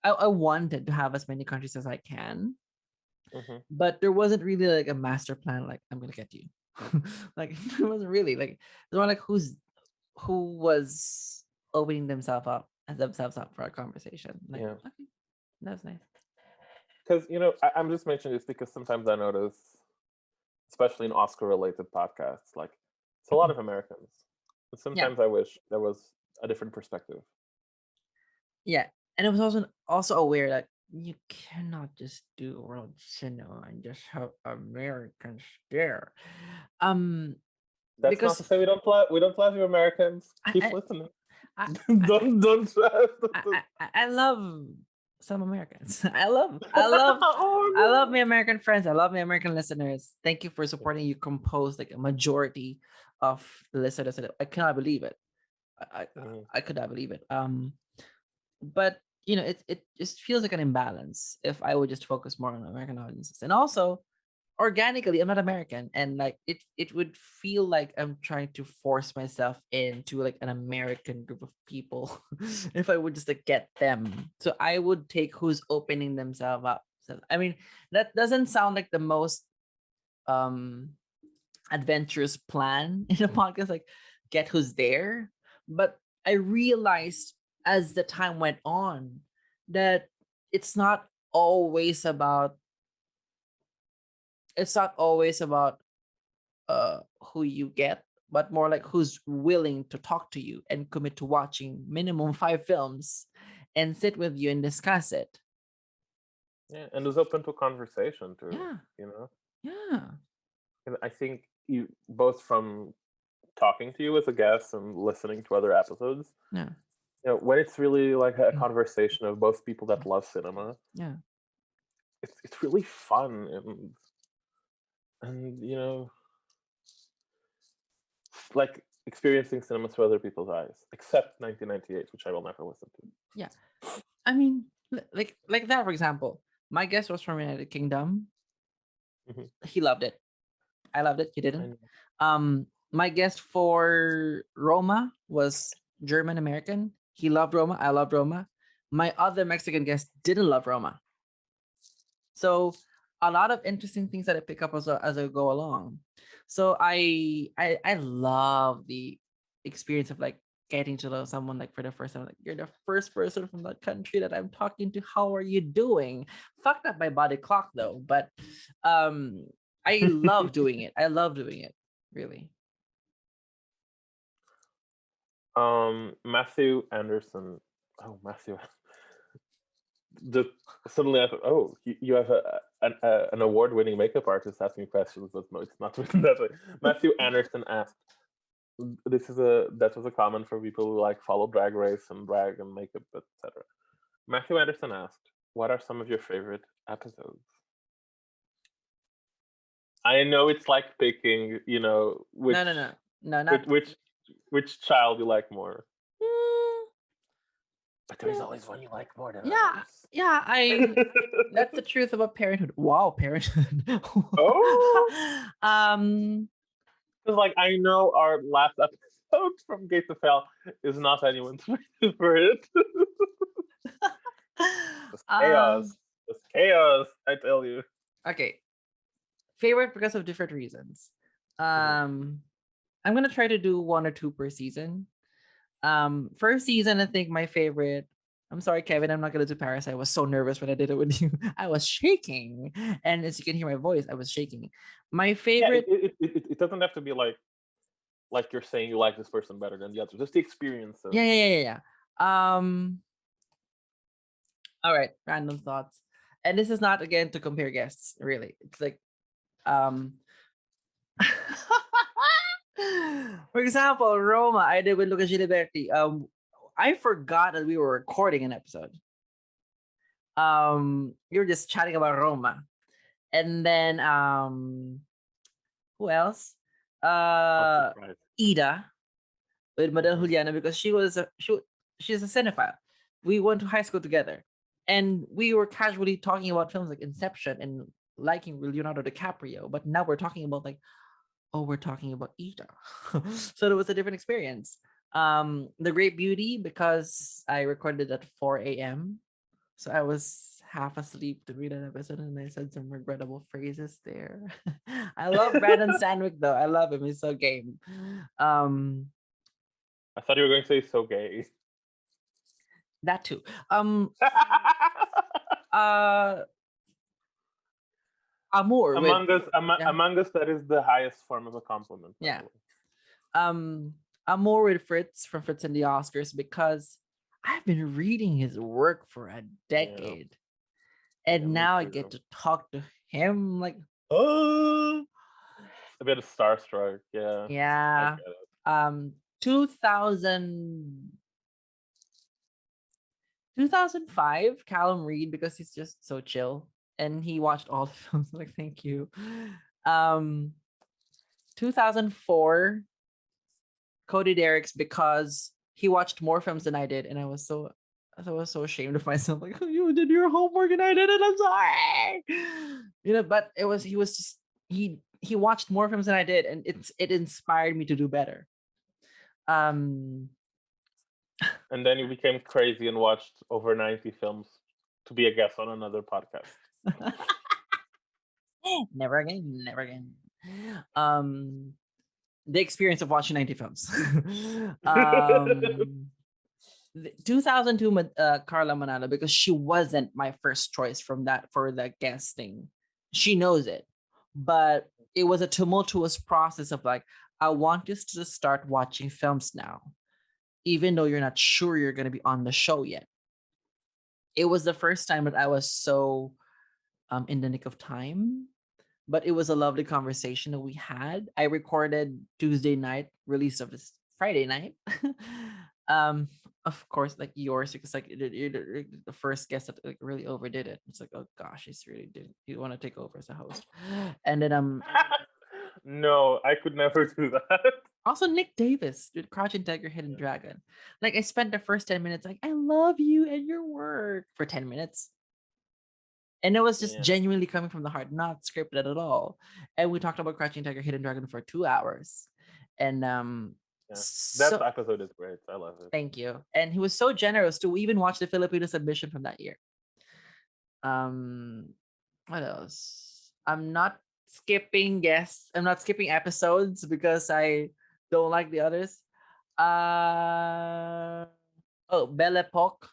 I wanted to have as many countries as I can. Hmm. but there wasn't really like a master plan. Like I'm gonna get you. Like it wasn't really like there were like who was opening themselves up for a conversation. Like Yeah, okay, that's nice. because I'm just mentioning this because sometimes I notice, especially in Oscar-related podcasts, like it's a lot of Americans. And Yeah, sometimes I wish there was a different perspective. yeah, and it was also aware that you cannot just do world cinema and just have Americans there, um, That's not to because say we don't love you, Americans. Keep I listening. I I don't try. I love some Americans. I love Oh my American friends. I love my American listeners. Thank you for supporting. You compose like a majority of the listeners. I cannot believe it. I I, no. I could not believe it. But it just feels like an imbalance if I would just focus more on American audiences. And also organically, I'm not American, and like it would feel like I'm trying to force myself into like an American group of people if I would just like get them. So I would take who's opening themselves up. So I mean, that doesn't sound like the most um adventurous plan in a podcast, like get who's there. But I realized as the time went on that it's not always about it's not always about who you get, but more like who's willing to talk to you and commit to watching minimum 5 films and sit with you and discuss it. Yeah, and it's open to conversation too. Yeah, You know, yeah, and I think you both from talking to you as a guest and listening to other episodes. yeah, When it's really like a conversation of both people that love cinema, yeah, it's really fun and like experiencing cinema through other people's eyes. Except 1998, which I will never listen to. yeah. I mean, like that for example. My guest was from United Kingdom. Hmm. He loved it. I loved it. He I didn't. know. My guest for Roma was German American. He loved Roma. I loved Roma. My other Mexican guest didn't love Roma. So a lot of interesting things that I pick up as I go along. So I love the experience of like getting to know someone like for the first time. Like you're the first person from that country that I'm talking to. How are you doing? Fucked up my body clock though, but um I love doing it. I love doing it. Really. Matthew Anderson. Oh, Matthew. Just suddenly I thought, oh, you have an award-winning makeup artist asking questions, but no, it's not written that way. Matthew Anderson asked, that was a comment for people who like follow Drag Race and drag and makeup, etc. Matthew Anderson asked, "What are some of your favorite episodes?" I know it's like picking, No, which no, no. No, which not which which child you like more, mm, but there is yeah. always one you like more than Yeah. others. Yeah, that's the truth about parenthood. Wow, parenthood. Oh, um because like I know our last episode from Gates of Hell is not anyone's favorite. Just um chaos, just chaos. I tell you. okay. Favorite because of different reasons. Mhm. Um I'm gonna try to do one or two per season. First season, I think my favorite. I'm sorry, Kevin. I'm not gonna do Paris. I was so nervous when I did it with you. I was shaking, and as you can hear my voice, I was shaking. My Yeah, it, favorite. it, it, it it doesn't have to be like you're saying you like this person better than the other. Just the experience of. Yeah, yeah, yeah, yeah, yeah. All right. Random thoughts, and this is not again to compare guests. Really, it's like um. For example, Roma, I did with Lucas Giliberti. I forgot that we were recording an episode. We were just chatting about Roma. And then who else? Not Uh surprised. Ida with Madame Hmm. Juliana because she's a cinephile. We went to high school together. And we were casually talking about films like Inception and liking Leonardo DiCaprio, but now we're talking about like, oh, we're talking about Ida. So it was a different experience. The Great Beauty because I recorded at 4 a.m. So I was half asleep to read that episode, and I said some regrettable phrases there. I love Brandon Sandwick though. I love him. He's so game. Um, I thought you were going to say so gay. that too. Uh, Amour with yeah, Among us, that is the highest form of a compliment, by yeah. the way. Um, Amour with Fritz from Fritz and the Oscars because I've been reading his work for a Yeah, decade, yeah, and me now I get too. to talk to him. Like, oh, A bit of starstruck. Yeah, I yeah. get it. 2000 2005, Callum Reed, because he's just so chill and he watched all the films. Like, thank you. Um, 2004, Cody Derricks, because he watched more films than I did, and I was so ashamed of myself. Like, you did your homework and I didn't. I'm sorry. But he was just he watched more films than I did, and it inspired me to do better. Um, And then you became crazy and watched over 90 films to be a guest on another podcast. never again, never again. Um, the experience of watching 90 films. um, 2002, Carla Manalo, because she wasn't my first choice from that for the guesting. She knows it, but it was a tumultuous process of like, I want us to start watching films now, even though you're not sure you're going to be on the show yet. It was the first time that I was so in the nick of time, but it was a lovely conversation that we had. I recorded Tuesday night, release of this Friday night. um, of course, like yours, because like you're the first guest that like really overdid it. It's like, oh gosh, he's really did. You want to take over as a host, and then No, I could never do that. also Nick Davis did Crouching Tiger, Hidden Dragon. Like I spent the first 10 minutes like I love you and your work for 10 minutes. And it was just Yeah, genuinely coming from the heart, not scripted at all. And we talked about Crouching Tiger, Hidden Dragon for 2 hours. And yeah. That so episode is great. I love it. thank you. And he was so generous to even watch the Filipino submission from that year. Um, what else? I'm not skipping guests. I'm not skipping episodes because I don't like the others. Uh Belle Epoque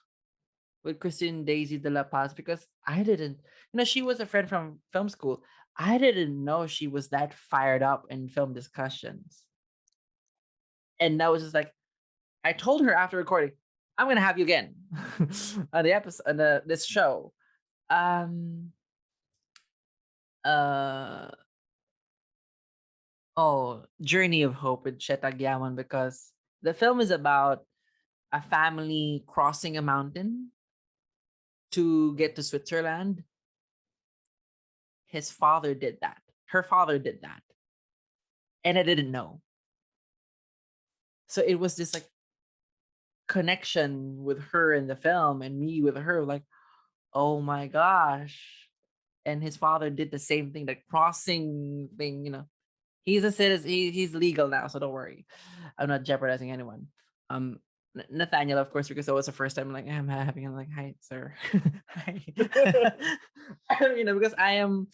with Christine Daisy de la Paz because I didn't, she was a friend from film school. I didn't know she was that fired up in film discussions. And that was just like, I told her after recording, I'm going to have you again on the episode, on this show. Um, uh, Journey of Hope with Shetag Yaman because the film is about a family crossing a mountain to get to Switzerland. His father did that. Her father did that. And I didn't know. So it was this like connection with her in the film and me with her, like, oh my gosh. And his father did the same thing, the crossing thing. He's a citizen, he's legal now, so don't worry. I'm not jeopardizing anyone. Nathaniel, of course, because it was the first time like I'm having I'm like, hi, sir. Hi. Because I'm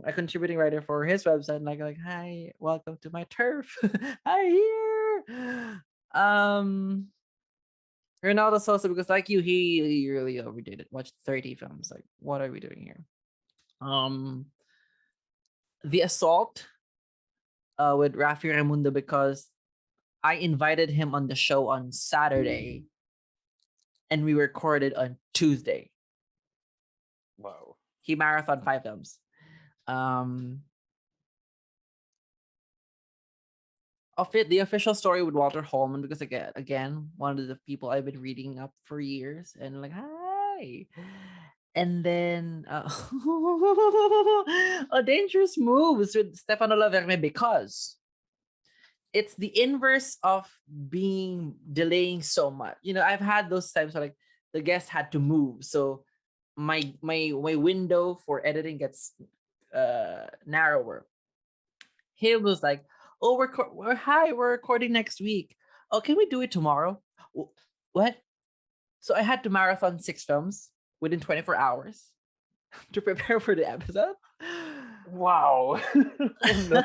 a contributing writer for his website, like, hi, welcome to my turf. Hi here. Ronaldo's also because like you, he really overdid it. Watched 30 films. Like, what are we doing here? Um The Assault with Rafi Raimundo because I invited him on the show on Saturday and we recorded on Tuesday. Wow. He marathon 5 films. Um, the official story with Walter Holman because again, one of the people I've been reading up for years and like, hi. And then a dangerous moves with Stefano Laverne because it's the inverse of being delaying so much. I've had those times where like the guest had to move, so my window for editing gets narrower. He was like, "Oh, we're recording next week. Oh, can we do it tomorrow?" What? So I had to marathon 6 films. within 24 hours to prepare for the episode. Wow. Oh no.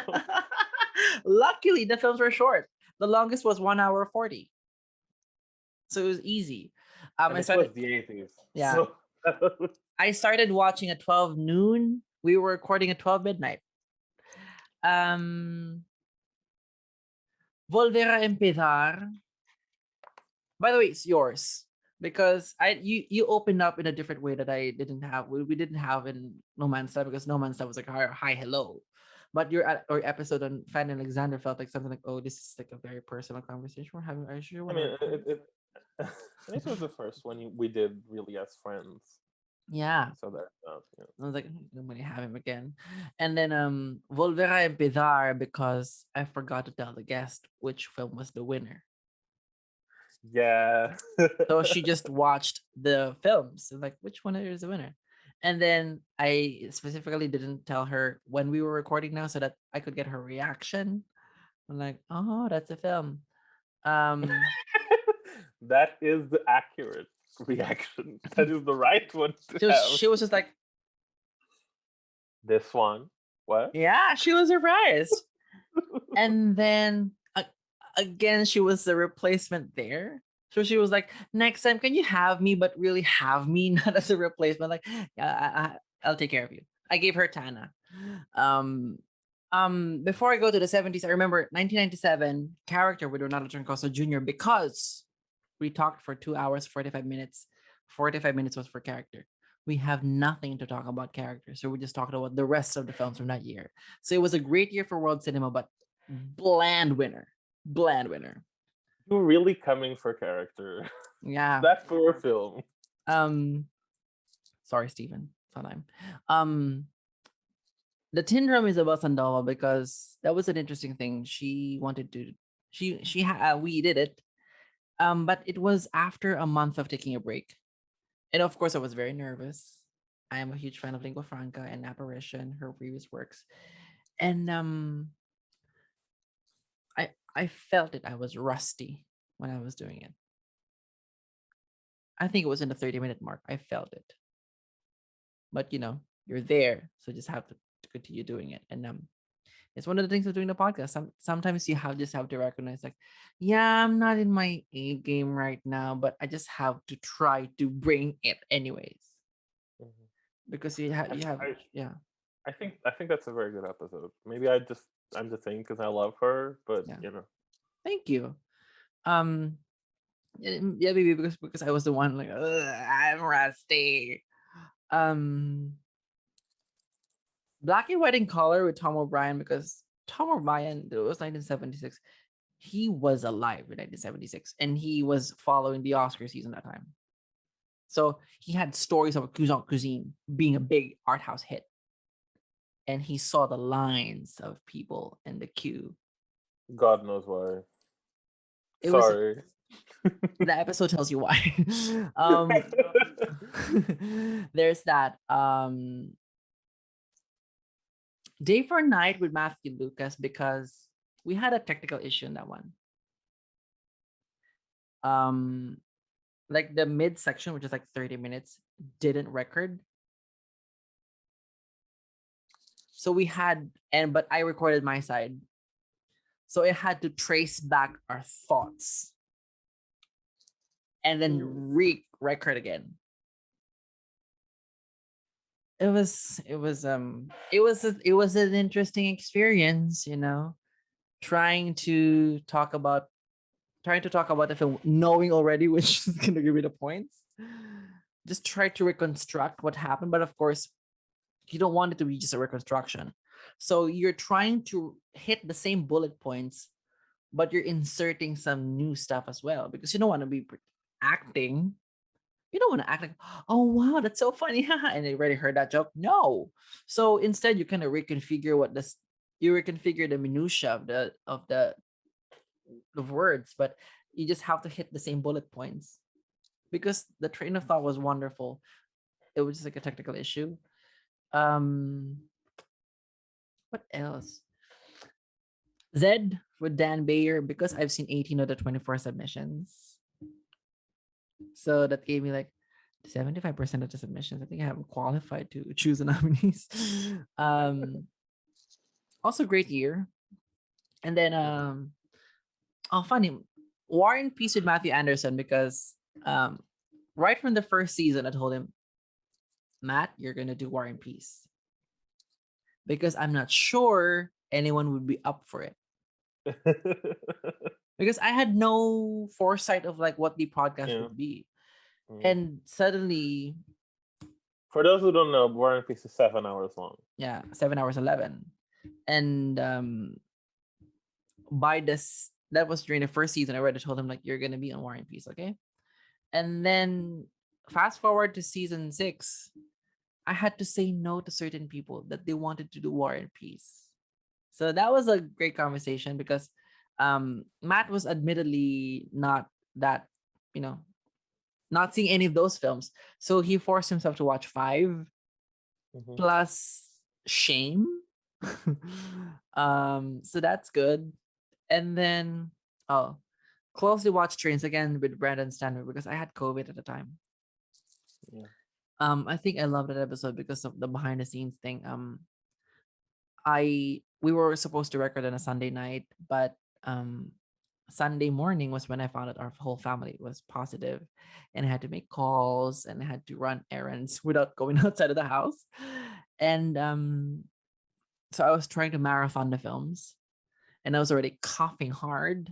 Luckily, the films were short. The longest was 1 hour 40, so it was easy. And I it was started, the 80s. yeah, So I started watching at 12 noon. We were recording at 12 midnight. Um, Volver a empezar. By the way, it's yours because you opened up in a different way that I didn't have. We didn't have in No Man's Land because No Man's Land was like hi hello, but your episode on Fan and Alexander felt like something like, oh, this is like a very personal conversation we're having. Are you sure you I want to mean, record this? this was the first one we did really as friends. Yeah. So that, yeah. I was like, I'm gonna have him again. And then Volver a empezar because I forgot to tell the guest which film was the winner. Yeah. So she just watched the films and like, which one is the winner? And then I specifically didn't tell her when we were recording now so that I could get her reaction. I'm like, oh, that's a film. Um, That is the accurate reaction. That is the right one to she was have. she was just like, This one. What? yeah, she was surprised. And then again, she was the replacement there. So she was like, next time, can you have me, but really have me, not as a replacement? Like, yeah, I'll take care of you. I gave her Tana. Um, Before I go to the 70s, I remember 1997 character with Ronaldo Troncoso Jr. because we talked for 2 hours, 45 minutes. 45 minutes was for character. We have nothing to talk about character. So we just talked about the rest of the films from that year. So it was a great year for world cinema, but bland winner. Bland winner. You're really coming for character. Yeah. That poor film. Um Sorry, Stephen. Time. The Tin Drum is about Sandoval because that was an interesting thing. She wanted to we did it. But it was after a month of taking a break. And of course I was very nervous. I am a huge fan of Lingua Franca and Apparition, her previous works. And I felt it. I was rusty when I was doing it. I think it was in the 30-minute mark. I felt it. But you're there. So just have to continue doing it. And it's one of the things of doing the podcast. Sometimes you just have to recognize like, yeah, I'm not in my A game right now, but I just have to try to bring it anyways. Mhm. Because you have I, yeah. I think that's a very good episode. Maybe I'm just saying because I love her, but Yeah. Thank you. Um yeah, maybe because I was the one like, I'm rusty. Um Black and White in Color with Tom O'Brien because Tom O'Brien, it was 1976. He was alive in 1976 and he was following the Oscar season that time. So he had stories of cuisine being a big art house hit. And he saw the lines of people in the queue. God knows why. It was Sorry. the episode tells you why. um there's that Day for Night with Matthew Lucas because we had a technical issue in that one. Like the mid section, which is like 30 minutes, didn't record. So we had but I recorded my side. So it had to trace back our thoughts and then re-record again. It was an interesting experience, trying to talk about the film, knowing already which is gonna give me the points. Just try to reconstruct what happened, but of course, you don't want it to be just a reconstruction. So you're trying to hit the same bullet points, but you're inserting some new stuff as well because you don't want to be acting. You don't want to act like, oh wow, that's so funny, and they already heard that joke. No. So instead, you kind of reconfigure you reconfigure the minutia of words, but you just have to hit the same bullet points because the train of thought was wonderful. It was just like a technical issue. Um, what else? Zed with Dan Bayer because I've seen 18 of the 24 submissions. So that gave me like 75% of the submissions. I think I haven't qualified to choose the nominees. um, Also great year. And then oh funny, War and Peace with Matthew Anderson because right from the first season I told him, Matt, you're gonna do War and Peace. Because I'm not sure anyone would be up for it. Because I had no foresight of like what the podcast Yeah. would be. Mm. And suddenly, For those who don't know, War and Peace is 7 hours long. yeah, 7 hours 11. And by this, that was during the first season. I already told him like you're gonna be on War and Peace, okay? And then fast forward to season 6, I had to say no to certain people that they wanted to do War and Peace. So that was a great conversation because Matt was admittedly not that, you know, not seeing any of those films. So he forced himself to watch 5 Mm-hmm. plus Shame. So that's good. And then oh, closely watched Trains again with Brandon Stanley because I had COVID at the time. Yeah. I think I love that episode because of the behind the scenes thing. We were supposed to record on a Sunday night, but Sunday morning was when I found out our whole family was positive, and I had to make calls and I had to run errands without going outside of the house. And so I was trying to marathon the films, and I was already coughing hard.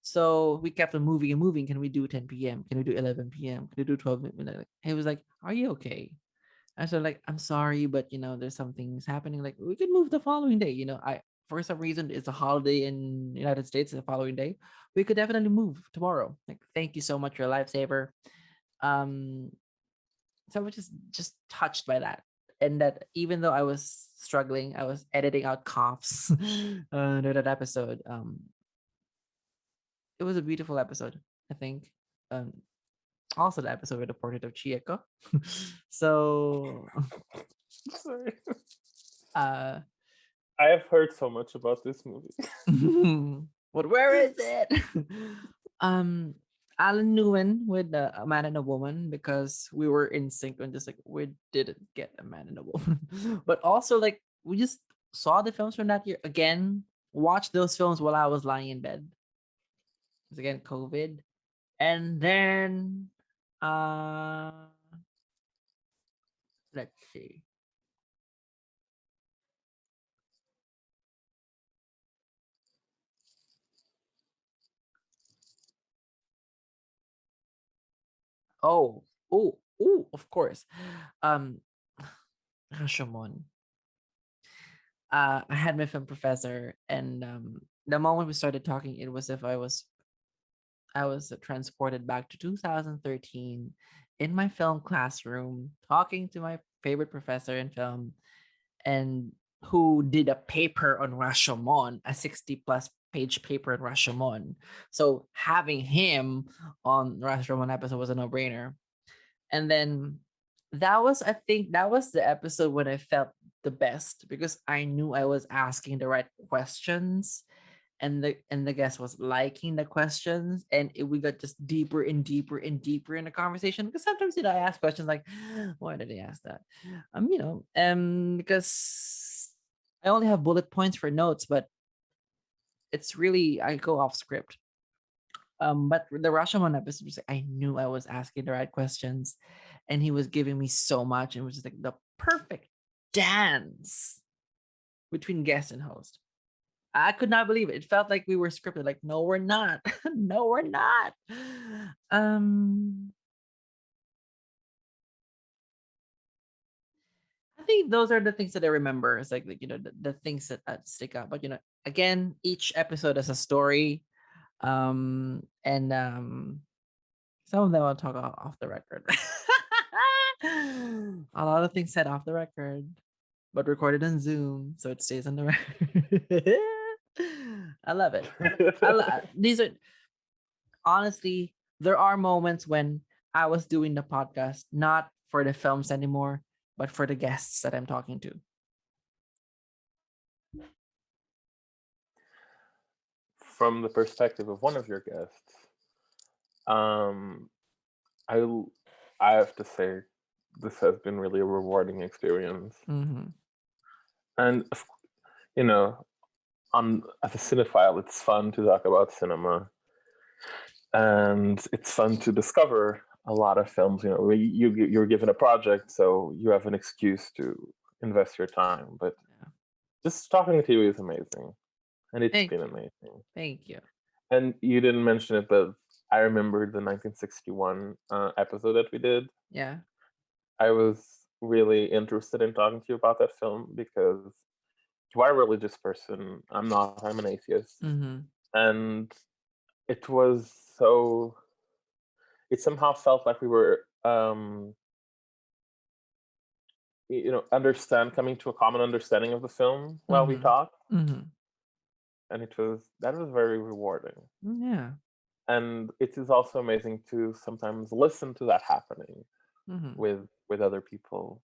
So we kept on moving and moving. Can we do 10 p.m.? Can we do 11 p.m.? Can we do 12 midnight? He was like, "Are you okay?" I said like, I'm sorry, but there's some things happening. Like we could move the following day. I for some reason it's a holiday in United States the following day. We could definitely move tomorrow. Like, thank you so much, you're a lifesaver. Um, so I was just touched by that. And that even though I was struggling, I was editing out coughs to that episode. It was a beautiful episode, I think. Um, Also the episode with the portrait of Chieko. So Sorry. uh I have heard so much about this movie. but where is it? um, Alan Nguyen with a man and a woman because we were in sync and just like we didn't get a man and a woman, but also like we just saw the films from that year again. Watched those films while I was lying in bed. Because again, COVID, and then uh, let's see. Oh, of course. Um, Rashomon. I had my film professor, and the moment we started talking, it was if I was transported back to 2013 in my film classroom, talking to my favorite professor in film, and who did a paper on Rashomon, a 60 plus page paper on Rashomon. So having him on Rashomon episode was a no brainer. And then I think that was the episode when I felt the best because I knew I was asking the right questions, and the guest was liking the questions, and we got just deeper and deeper and deeper in the conversation because sometimes I ask questions like, why did they ask that? Because I only have bullet points for notes, but it's really I go off script. But the Rashomon episode was I knew I was asking the right questions, and he was giving me so much, and it was just like the perfect dance between guest and host. I could not believe it. It felt like we were scripted. Like, no, we're not. No, we're not. Um, I think those are the things that I remember. It's like the things that stick out. But again, each episode has a story. And some of them I'll talk off the record. A lot of things said off the record, but recorded on Zoom, so it stays on the record. I love it. These are honestly, there are moments when I was doing the podcast not for the films anymore, but for the guests that I'm talking to. From the perspective of one of your guests, um, I I have to say, this has been really a rewarding experience. Mm-hmm. And you know, as a cinephile, it's fun to talk about cinema, and it's fun to discover a lot of films. Where you're given a project, so you have an excuse to invest your time. But Yeah. just talking to you is amazing, and it's Thank been you. amazing. Thank you. And you didn't mention it, but I remember the 1961 episode that we did. Yeah. I was really interested in talking to you about that film because you are a religious person. I'm not. I'm an atheist, Mm-hmm. and it was so. It somehow felt like we were, coming to a common understanding of the film while we Mm-hmm. talked, Mm-hmm. and that was very rewarding. Yeah. And it is also amazing to sometimes listen to that happening Mm-hmm. with other people.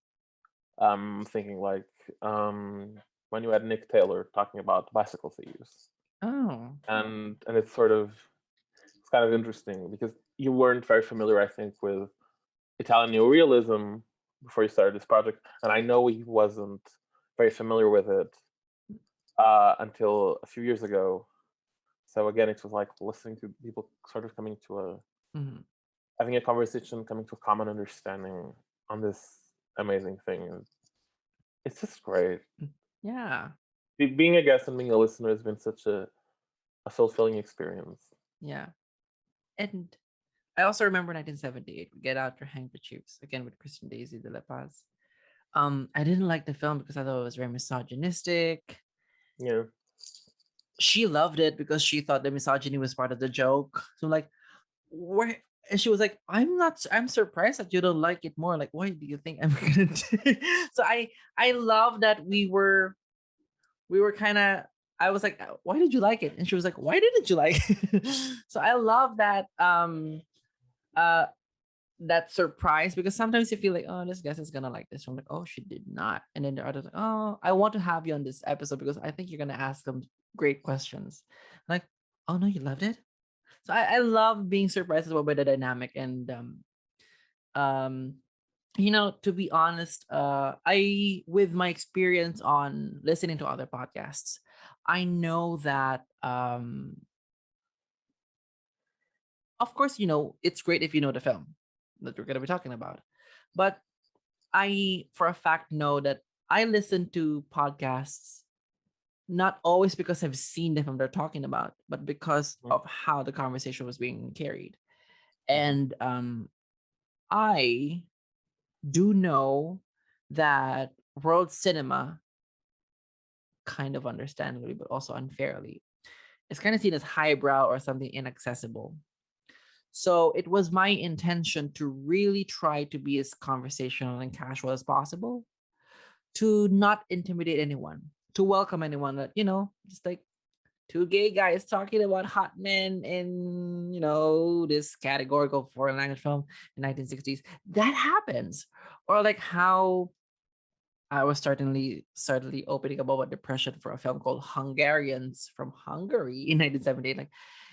Thinking like um, when you had Nick Taylor talking about bicycle thieves, Oh. and it's kind of interesting because you weren't very familiar, I think, with Italian neorealism before you started this project, and I know he wasn't very familiar with it until a few years ago. So again, it was like listening to people sort of coming to a Mm-hmm. having a conversation, coming to a common understanding on this amazing thing. It's just great. Yeah. Being a guest and being a listener has been such a fulfilling experience. Yeah. And I also remember 1978, Get Out Your Handkerchiefs, again with Christian Daisy de La Paz. I didn't like the film because I thought it was very misogynistic. Yeah, She loved it because she thought the misogyny was part of the joke. So like, where? And she was like, "I'm not. I'm surprised that you don't like it more. Like, why do you think I'm gonna do?" So I love that we were kind of. I was like, "Why did you like it?" And she was like, "Why didn't you like it?" So I love uh that surprise, because sometimes you feel like, oh, this guest is gonna like this. I'm like, oh, she did not. And then the others like, oh, I want to have you on this episode because I think you're gonna ask them great questions. Like, oh no, you loved it. So I love being surprised as well by the dynamic. And um to be honest, I with my experience on listening to other podcasts, I know that of course, it's great if you know the film that we're gonna be talking about. But I, for a fact, know that I listen to podcasts not always because I've seen the film they're talking about, but because of how the conversation was being carried. mm-hmm. And I do know that world cinema, kind of understandably, but also unfairly, is kind of seen as highbrow or something inaccessible. So it was my intention to really try to be as conversational and casual as possible, to not intimidate anyone, to welcome anyone, that, just like two gay guys talking about hot men in, this categorical foreign language film in 1960s. That happens. Or like how I was certainly opening up about depression for a film called Hungarians from Hungary in 1978. Like,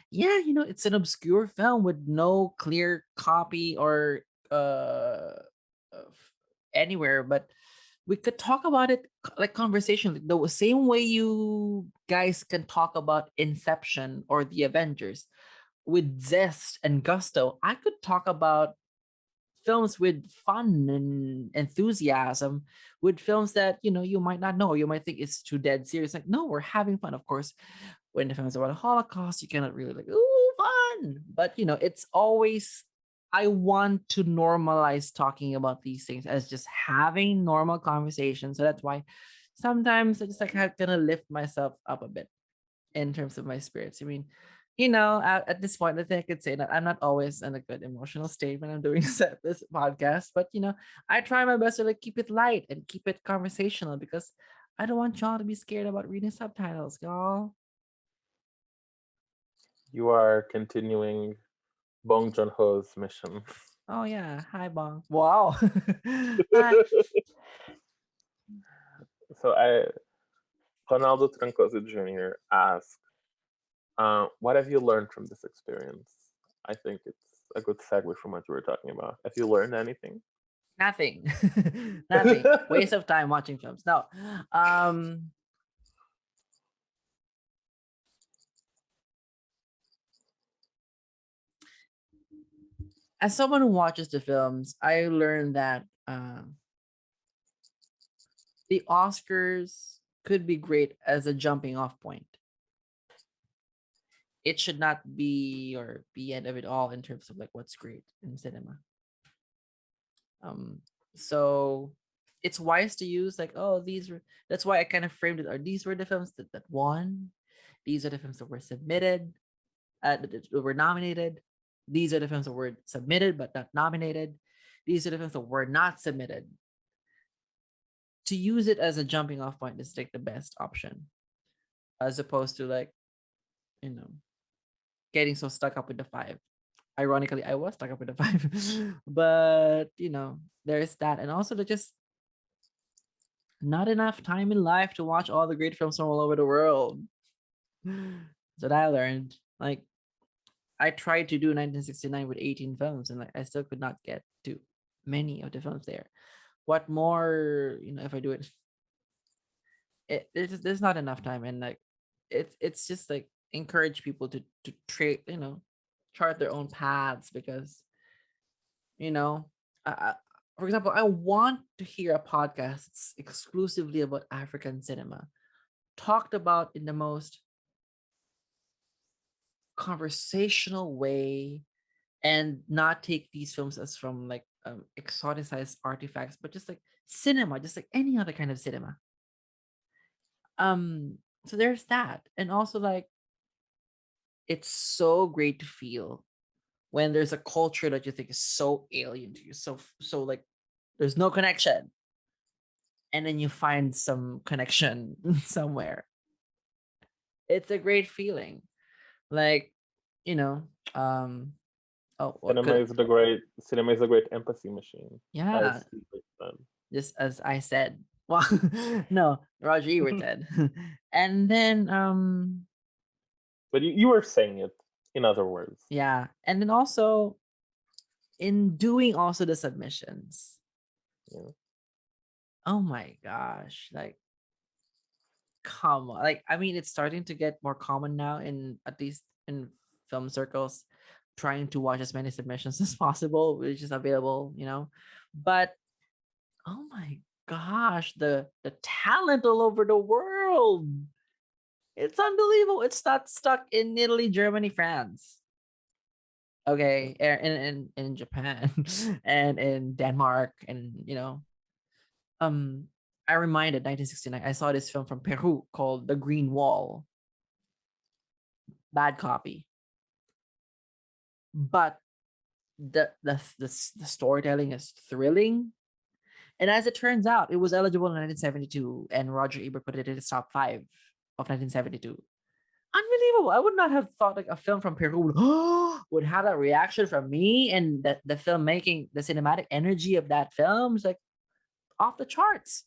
yeah, it's an obscure film with no clear copy or anywhere, but we could talk about it like conversation, the same way you guys can talk about Inception or The Avengers with zest and gusto. I could talk about films with fun and enthusiasm, with films that you might not know, you might think it's too dead serious. Like, no, we're having fun. Of course, when the film is about the Holocaust, you cannot really like, ooh, fun. But it's always, I want to normalize talking about these things as just having normal conversation. So that's why sometimes I just like have gonna lift myself up a bit in terms of my spirits. I mean, at this point, I think I could say that I'm not always in a good emotional state when I'm doing this podcast, but I try my best to like keep it light and keep it conversational, because I don't want y'all to be scared about reading subtitles, y'all. You are continuing Bong Joon Ho's mission. Oh yeah, hi Bong. Wow. Hi. So Ronaldo Trancoso Jr. asked, "What have you learned from this experience?" I think it's a good segue from what you were talking about. Have you learned anything? Nothing. Nothing. Waste of time watching films. No. Um as someone who watches the films, I learned that the Oscars could be great as a jumping off point. It should not be or be end of it all in terms of like what's great in cinema. Um, so it's wise to use like, oh, these were, that's why I kind of framed it. Or these were the films that won. These are the films that were submitted, that were nominated. These are the films that were submitted but not nominated. These are the films that were not submitted. To use it as a jumping off point is like the best option, as opposed to like, you know, getting so stuck up with the five. Ironically, I was stuck up with the five, but you know, there's that, and also there's just not enough time in life to watch all the great films from all over the world. So that I learned. Like, I tried to do 1969 with 18 films, and like I still could not get to many of the films there. What more, you know, if I do it, there's not enough time, and like it's just like encourage people to trade, you know, chart their own paths because you know, for example, I want to hear a podcast that's exclusively about African cinema, talked about in the most conversational way, and not take these films as from like exoticized artifacts, but just like cinema, just like any other kind of cinema. Um, so there's that, and also like it's so great to feel when there's a culture that you think is so alien to you, so like there's no connection, and then you find some connection somewhere. It's a great feeling. Like, you know, oh, what Cinema could, is the great cinema is a great empathy machine, yeah, as Ebert said. just as I said. Well, no, Roger Ebert said. And then, But you were saying it in other words. yeah, and then also in doing also the submissions. Yeah. Oh my gosh, like come on. Like, I mean, it's starting to get more common now in at least in film circles, trying to watch as many submissions as possible, which is available, you know. But oh my gosh, the talent all over the world. It's unbelievable. It's not stuck in Italy, Germany, France. Okay, in Japan and in Denmark, and you know, um I reminded 1969. I saw this film from Peru called The Green Wall. Bad copy, but the storytelling is thrilling. And as it turns out, it was eligible in 1972, and Roger Ebert put it in his top five of 1972. Unbelievable! I would not have thought like a film from Peru would have that reaction from me, and the filmmaking, the cinematic energy of that film is like off the charts.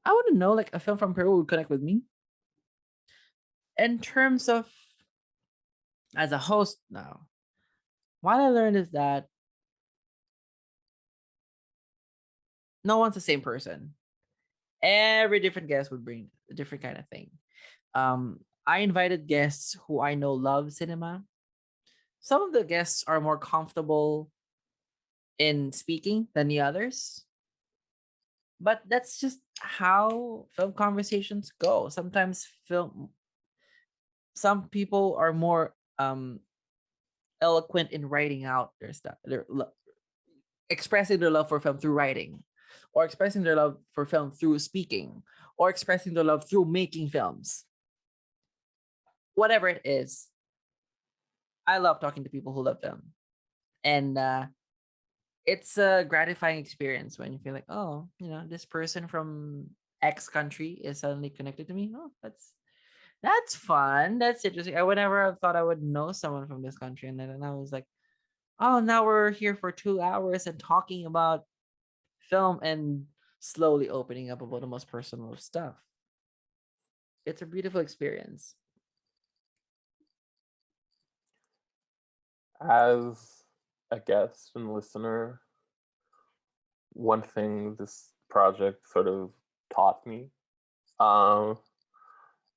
I wouldn't know like a film from Peru would connect with me. In terms of as a host now, what I learned is that no one's the same person. Every different guest would bring a different kind of thing. I invited guests who I know love cinema. Some of the guests are more comfortable in speaking than the others, but that's just how film conversations go. Sometimes some people are more eloquent in writing out their stuff, expressing their love for film through writing, or expressing their love for film through speaking, or expressing their love through making films. Whatever it is, I love talking to people who love film, and it's a gratifying experience when you feel like, oh, you know, this person from X country is suddenly connected to me. Oh, that's fun. That's interesting. I would never have thought I would know someone from this country, and then I was like, oh, now we're here for 2 hours and talking about film and slowly opening up about the most personal stuff. It's a beautiful experience. As a guest and listener, one thing this project sort of taught me um,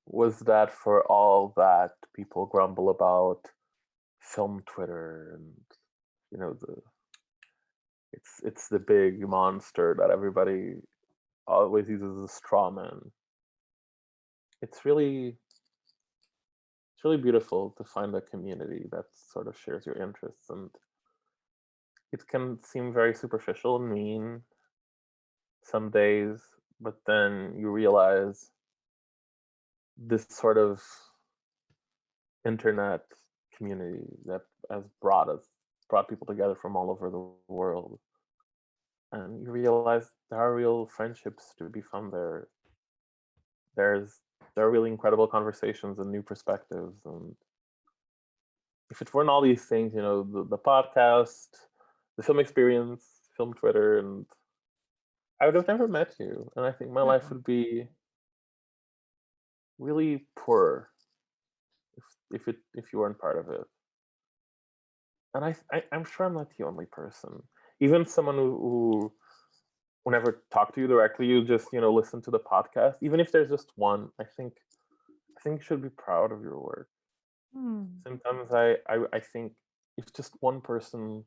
was that for all that people grumble about film Twitter and the it's the big monster that everybody always uses as a straw man. It's really it's really beautiful to find a community that sort of shares your interests, and it can seem very superficial and mean some days, but then you realize this sort of internet community that has brought people together from all over the world, and you realize there are real friendships to be found there. there's there are really incredible conversations and new perspectives, and if it weren't all these things, the podcast, the film experience, film Twitter, and I would have never met you, and I think my life Uh-uh. would be really poor if you weren't part of it. And I'm sure I'm not the only person. Even someone who will never talk to you directly, you just listen to the podcast. Even if there's just one, I think you should be proud of your work. Hmm. Sometimes I think if just one person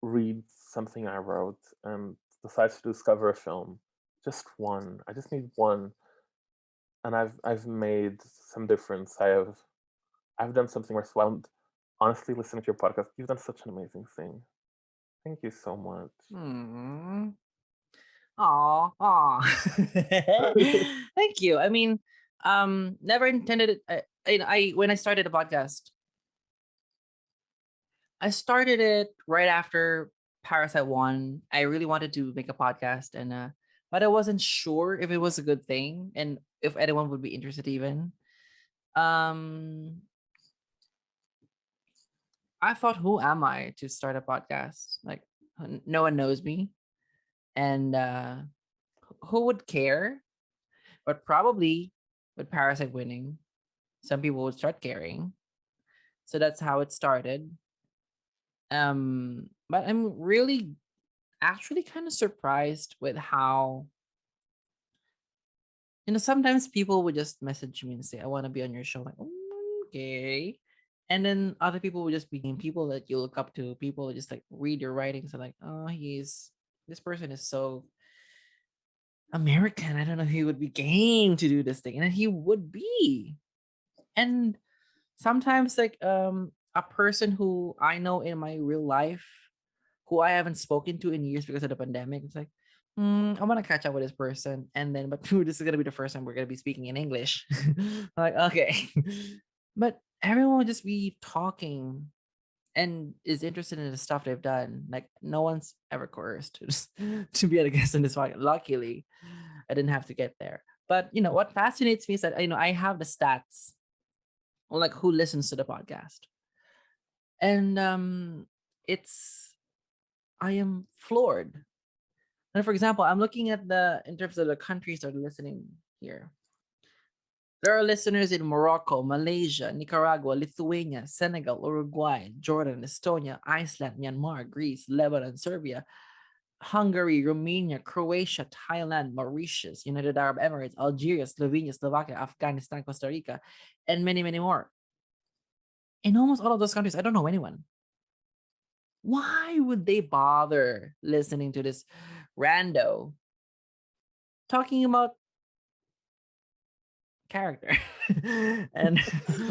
reads something I wrote and decides to discover a film, just one. I just need one, and I've made some difference. I've done something worthwhile. And honestly, listening to your podcast, you've done such an amazing thing. Thank you so much. Hmm. Aw, aw. Thank you. I mean, never intended it. I when I started the podcast, I started it right after Parasite One. I really wanted to make a podcast, and but I wasn't sure if it was a good thing and if anyone would be interested. Even um, I thought, who am I to start a podcast? Like, no one knows me, and who would care? But probably with Parasite winning, some people would start caring. So that's how it started. But I'm really actually kind of surprised with how sometimes people would just message me and say, I want to be on your show. Like, "Oh, okay." And then other people would just be people that you look up to, people that just like read your writings and like, oh, this person is so American. I don't know if he would be game to do this thing. And then he would be. And sometimes like a person who I know in my real life who I haven't spoken to in years because of the pandemic. It's like, I want to catch up with this person. And then, but this is going to be the first time we're going to be speaking in English. Like, okay. But everyone will just be talking and is interested in the stuff they've done. Like, no one's ever coerced to, to be a guest in this podcast. Luckily, I didn't have to get there. But, what fascinates me is that, I have the stats on like who listens to the podcast. And it's, I am floored. And for example, I'm looking at in terms of the countries that are listening here. There are listeners in Morocco, Malaysia, Nicaragua, Lithuania, Senegal, Uruguay, Jordan, Estonia, Iceland, Myanmar, Greece, Lebanon, Serbia, Hungary, Romania, Croatia, Thailand, Mauritius, United Arab Emirates, Algeria, Slovenia, Slovakia, Afghanistan, Costa Rica, and many, many more. In almost all of those countries, I don't know anyone. Why would they bother listening to this rando talking about character? And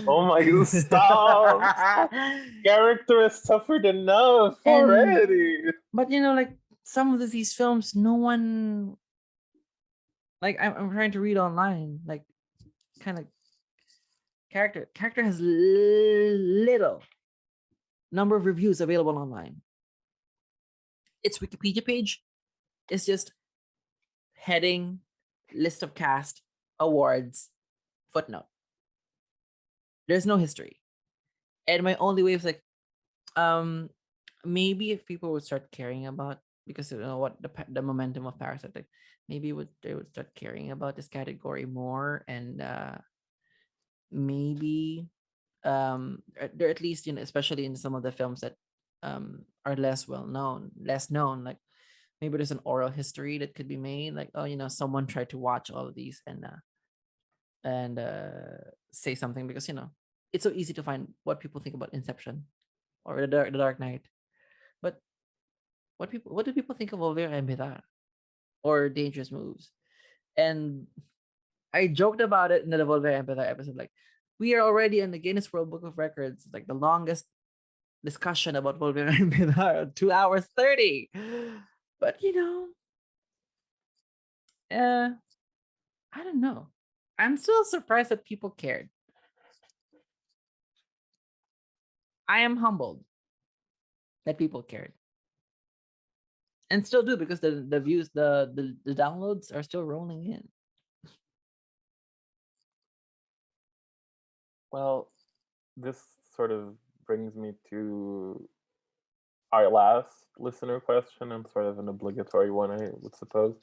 Oh my god, stop! Character has suffered enough and already. but like some of these films, no one, like I'm trying to read online, like kind of character has little number of reviews available online. Its Wikipedia page is just heading, list of cast, awards, footnote. There's no history. And my only way is like, um, maybe if people would start caring about, because what the momentum of Parasite, like maybe they would start caring about this category more, and maybe there at least especially in some of the films that are less well known, less known. Like maybe there's an oral history that could be made. Like, oh, someone tried to watch all of these and say something because it's so easy to find what people think about Inception or the Dark Knight. But what do people think of Volver and Bidar or Dangerous Moves? And I joked about it in the Volver and Bidar episode. Like, we are already in the Guinness World Book of Records, like the longest discussion about Volver and Bidar, 2 hours 30. But uh, I don't know. I'm still surprised that people cared. I am humbled that people cared and still do because the views, the downloads are still rolling in. Well, this sort of brings me to our last listener question, and sort of an obligatory one, I would suppose.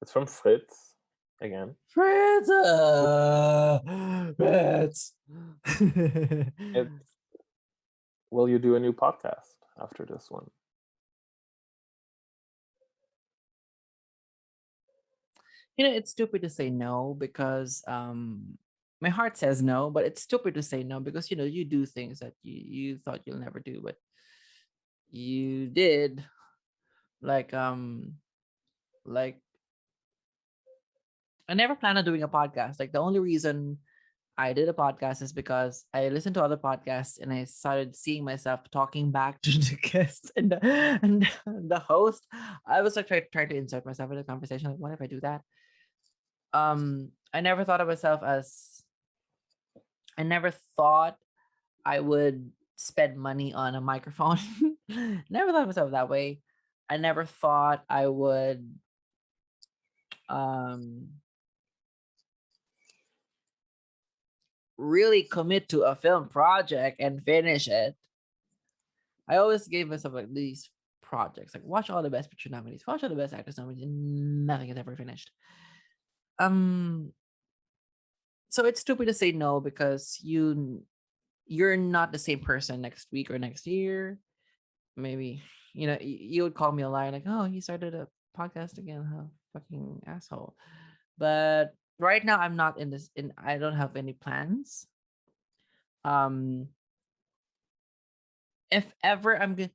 It's from Fritz again. Fritz, Fritz. It's, will you do a new podcast after this one? It's stupid to say no because my heart says no, but it's stupid to say no because you do things that you thought you'll never do, but you did. Like like I never planned on doing a podcast. Like the only reason I did a podcast is because I listened to other podcasts and I started seeing myself talking back to the guests and the host. I was like trying to insert myself in the conversation. Like, what if I do that? I never thought of myself as I never thought I would spend money on a microphone. Never thought of myself that way. I never thought I would um really commit to a film project and finish it. I always gave myself like these projects, like watch all the best picture nominees, watch all the best actress nominees, and nothing is ever finished. Um, so it's stupid to say no because you're not the same person next week or next year. Maybe you would call me a liar, like, oh, he started a podcast again, huh? Fucking asshole. But right now, I'm not in this. In I don't have any plans. Um, if ever I'm good,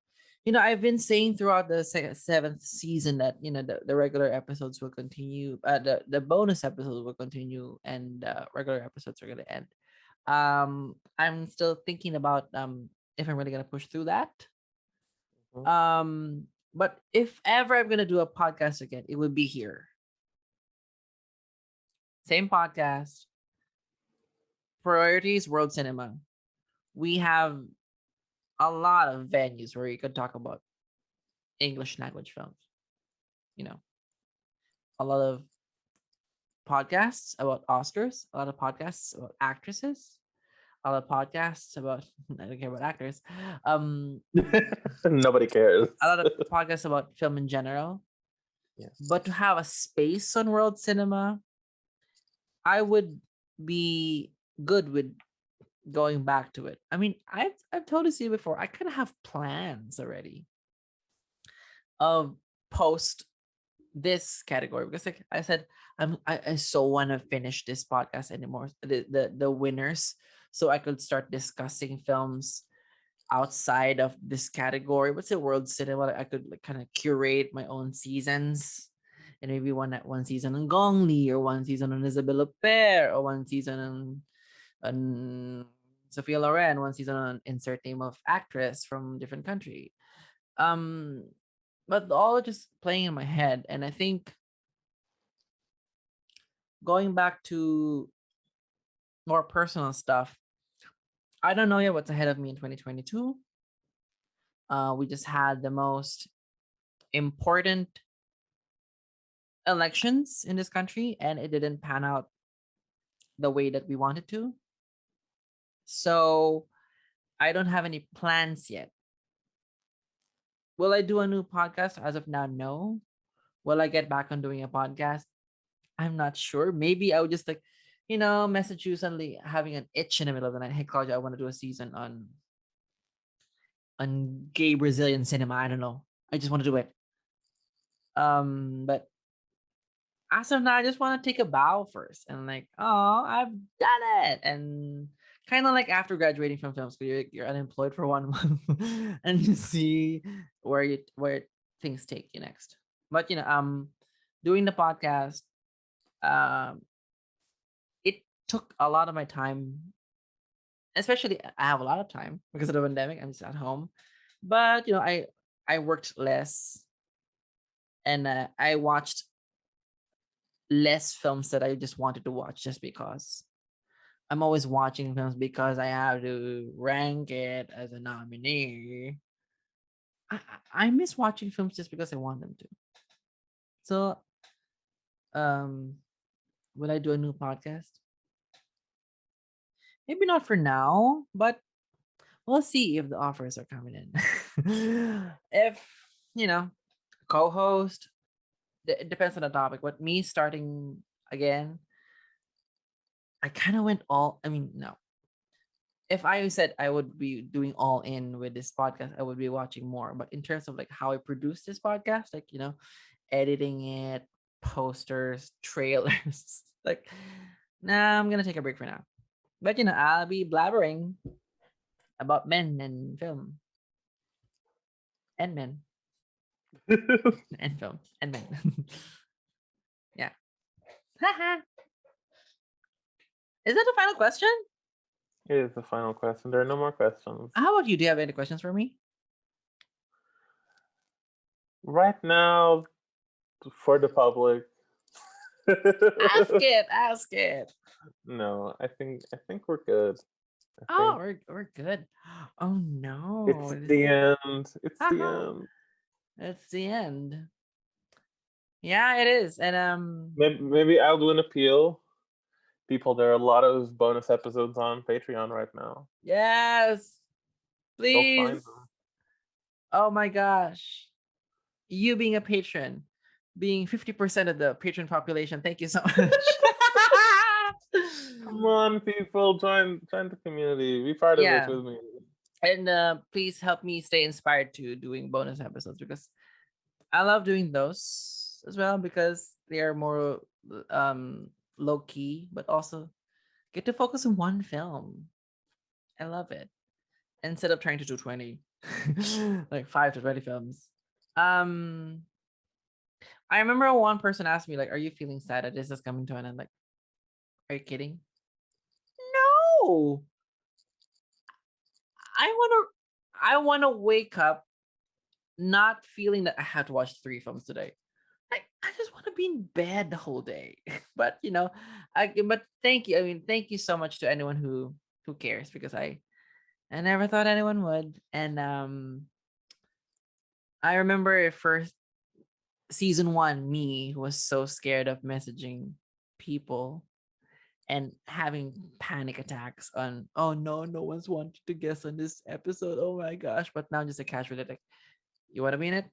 I've been saying throughout the seventh season that the regular episodes will continue, the bonus episodes will continue, and regular episodes are gonna end. I'm still thinking about if I'm really gonna push through that. Mhm. But if ever I'm gonna do a podcast again, it would be here. Same podcast, priorities, world cinema. We have a lot of venues where you could talk about English language films. You know, a lot of podcasts about Oscars, a lot of podcasts about actresses, a lot of podcasts about I don't care about actors. Um, Nobody cares. a lot of podcasts about film in general. Yeah. But to have a space on world cinema, I would be good with going back to it. I mean, I've told you before. I kind of have plans already of post this category because like I said, I so want to finish this podcast anymore. The winners, so I could start discussing films outside of this category. What's the world cinema? I could like kind of curate my own seasons. And maybe one season on Gong Li, or one season on Isabella Pear, or one season on Sophia Loren, one season on insert name of actress from different country. Um, but all just playing in my head, and I think going back to more personal stuff, I don't know yet what's ahead of me in 2022. We just had the most important elections in this country, and it didn't pan out the way that we wanted to. So I don't have any plans yet. Will I do a new podcast? As of now, no. Will I get back on doing a podcast? I'm not sure. Maybe I would just like, message you suddenly having an itch in the middle of the night. Hey, Claudia, I want to do a season on on gay Brazilian cinema. I don't know. I just want to do it. But as of now, I just want to take a bow first and like, oh, I've done it. And kind of like after graduating from film school, you're unemployed for 1 month and you see where things take you next. But doing the podcast, um, it took a lot of my time. Especially, I have a lot of time because of the pandemic. I'm just at home, but I worked less and I watched less films that I just wanted to watch just because. I'm always watching films because I have to rank it as a nominee. I miss watching films just because I want them to. So, um, will I do a new podcast? Maybe not for now, but we'll see if the offers are coming in. If you know, co-host, it depends on the topic. But me starting again, I kind of went all. I mean, no, if I said I would be doing all in with this podcast, I would be watching more. But in terms of like how I produce this podcast, like editing it, posters, trailers, like nah, I'm gonna take a break for now. But I'll be blabbering about men and film and men and film and men. Yeah. Is that the final question? It is the final question. There are no more questions. How about you? Do you have any questions for me? Right now, for the public. Ask it. Ask it. No, I think we're good. I Oh, think we're good. Oh it's no. the end. It's the Haha. end. It's the end. Yeah, it is. And Maybe I'll do an appeal. People, there are a lot of bonus episodes on Patreon right now. yes, Go find please. them. Oh my gosh. You being a patron, being 50% of the patron population. Thank you so much. Come on, people, join the community. Be part of it Yeah. with me. And please help me stay inspired to doing bonus episodes because I love doing those as well because they are more low key, but also get to focus on one film. I love it. Instead of trying to do 20, like 5 to 20 films. Um, I remember one person asked me, like, are you feeling sad that this is coming to an end? Like, are you kidding? No. I wanna wake up not feeling that I have to watch 3 films today. I just want to be in bed the whole day. But but thank you. I mean, thank you so much to anyone who cares because I never thought anyone would. And I remember first season 1, me was so scared of messaging people and having panic attacks on, oh no, no one's wanted to guest on this episode. Oh my gosh. But now I'm just a casual like, you want to be in it?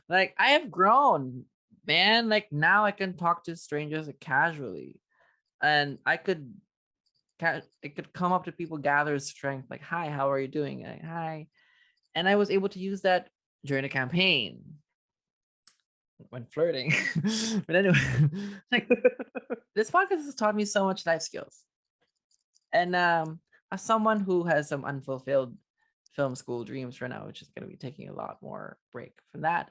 Like I have grown, man. Like now I can talk to strangers casually, and I could come up to people, gather strength, like, hi, how are you doing? Like, hi. And I was able to use that during the campaign when flirting. But anyway, like this podcast has taught me so much life skills. And as someone who has some unfulfilled film school dreams for now, which is going to be taking a lot more break from that,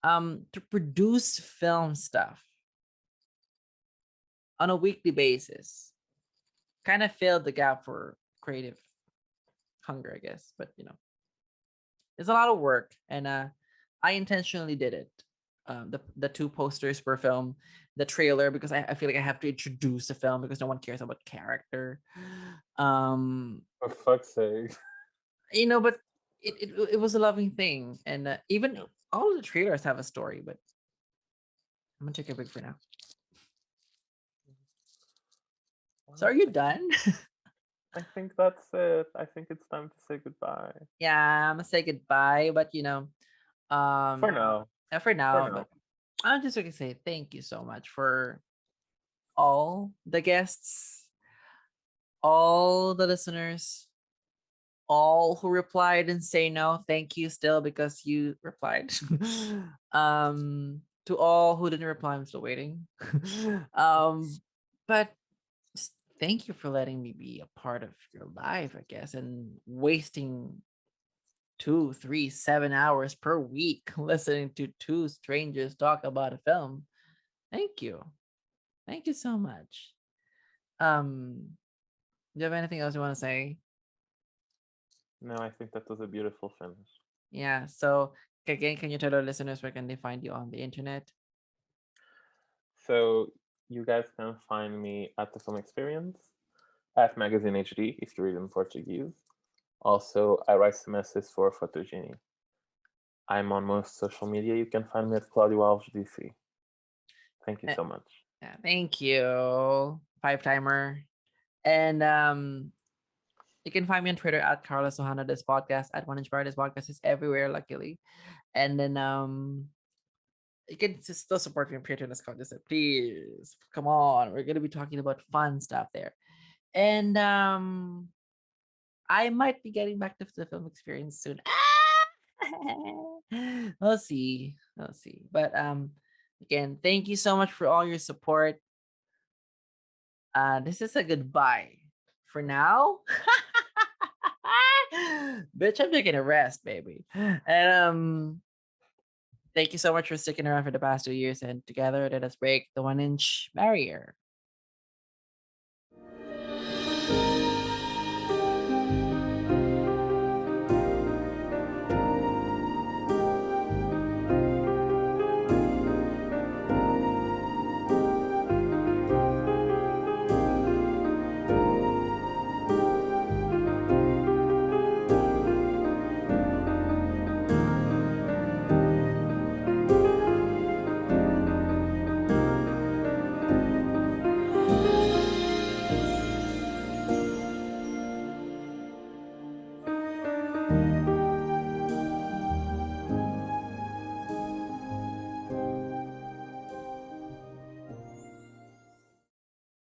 to produce film stuff on a weekly basis kind of filled the gap for creative hunger, I guess. But it's a lot of work, and I intentionally did it. The 2 posters per film, the trailer because I feel like I have to introduce the film because no one cares about character. For fuck's sake. But it was a loving thing, and even all of the trailers have a story. But I'm gonna take a break for now. So are you done? I think that's it. I think it's time to say goodbye. Yeah, I'm gonna say goodbye, but For um, now. for For now, now. but I'm just gonna say thank you so much for all the guests, all the listeners, all who replied and say no, thank you still because you replied. To all who didn't reply, I'm still waiting. um, but thank you for letting me be a part of your life, I guess, and wasting 2, 3, 7 hours per week listening to two strangers talk about a film. Thank you. Thank you so much. Do you have anything else you want to say? No, I think that was a beautiful finish. Yeah. So again, can you tell our listeners where can they find you on the internet? So you guys can find me at the Film Experience, at Magazine HD if you read in Portuguese. Also, I write semesters for Photogeny. I'm on most social media. You can find me at Cláudio Alves DC. Thank you Eh, so much. Yeah, thank you, 5 timer. And you can find me on Twitter at Carlos Ohana. This podcast at One Inch Bar. This podcast is everywhere, luckily. And then you can still support me on Patreon. As Scott just said, please come on. We're gonna be talking about fun stuff there. And I might be getting back to the film experience soon. We'll see. We'll see. But again, thank you so much for all your support. This is a goodbye for now. Bitch, I'm taking a rest, baby. And thank you so much for sticking around for the past 2 years. And together, let us break the 1 inch barrier.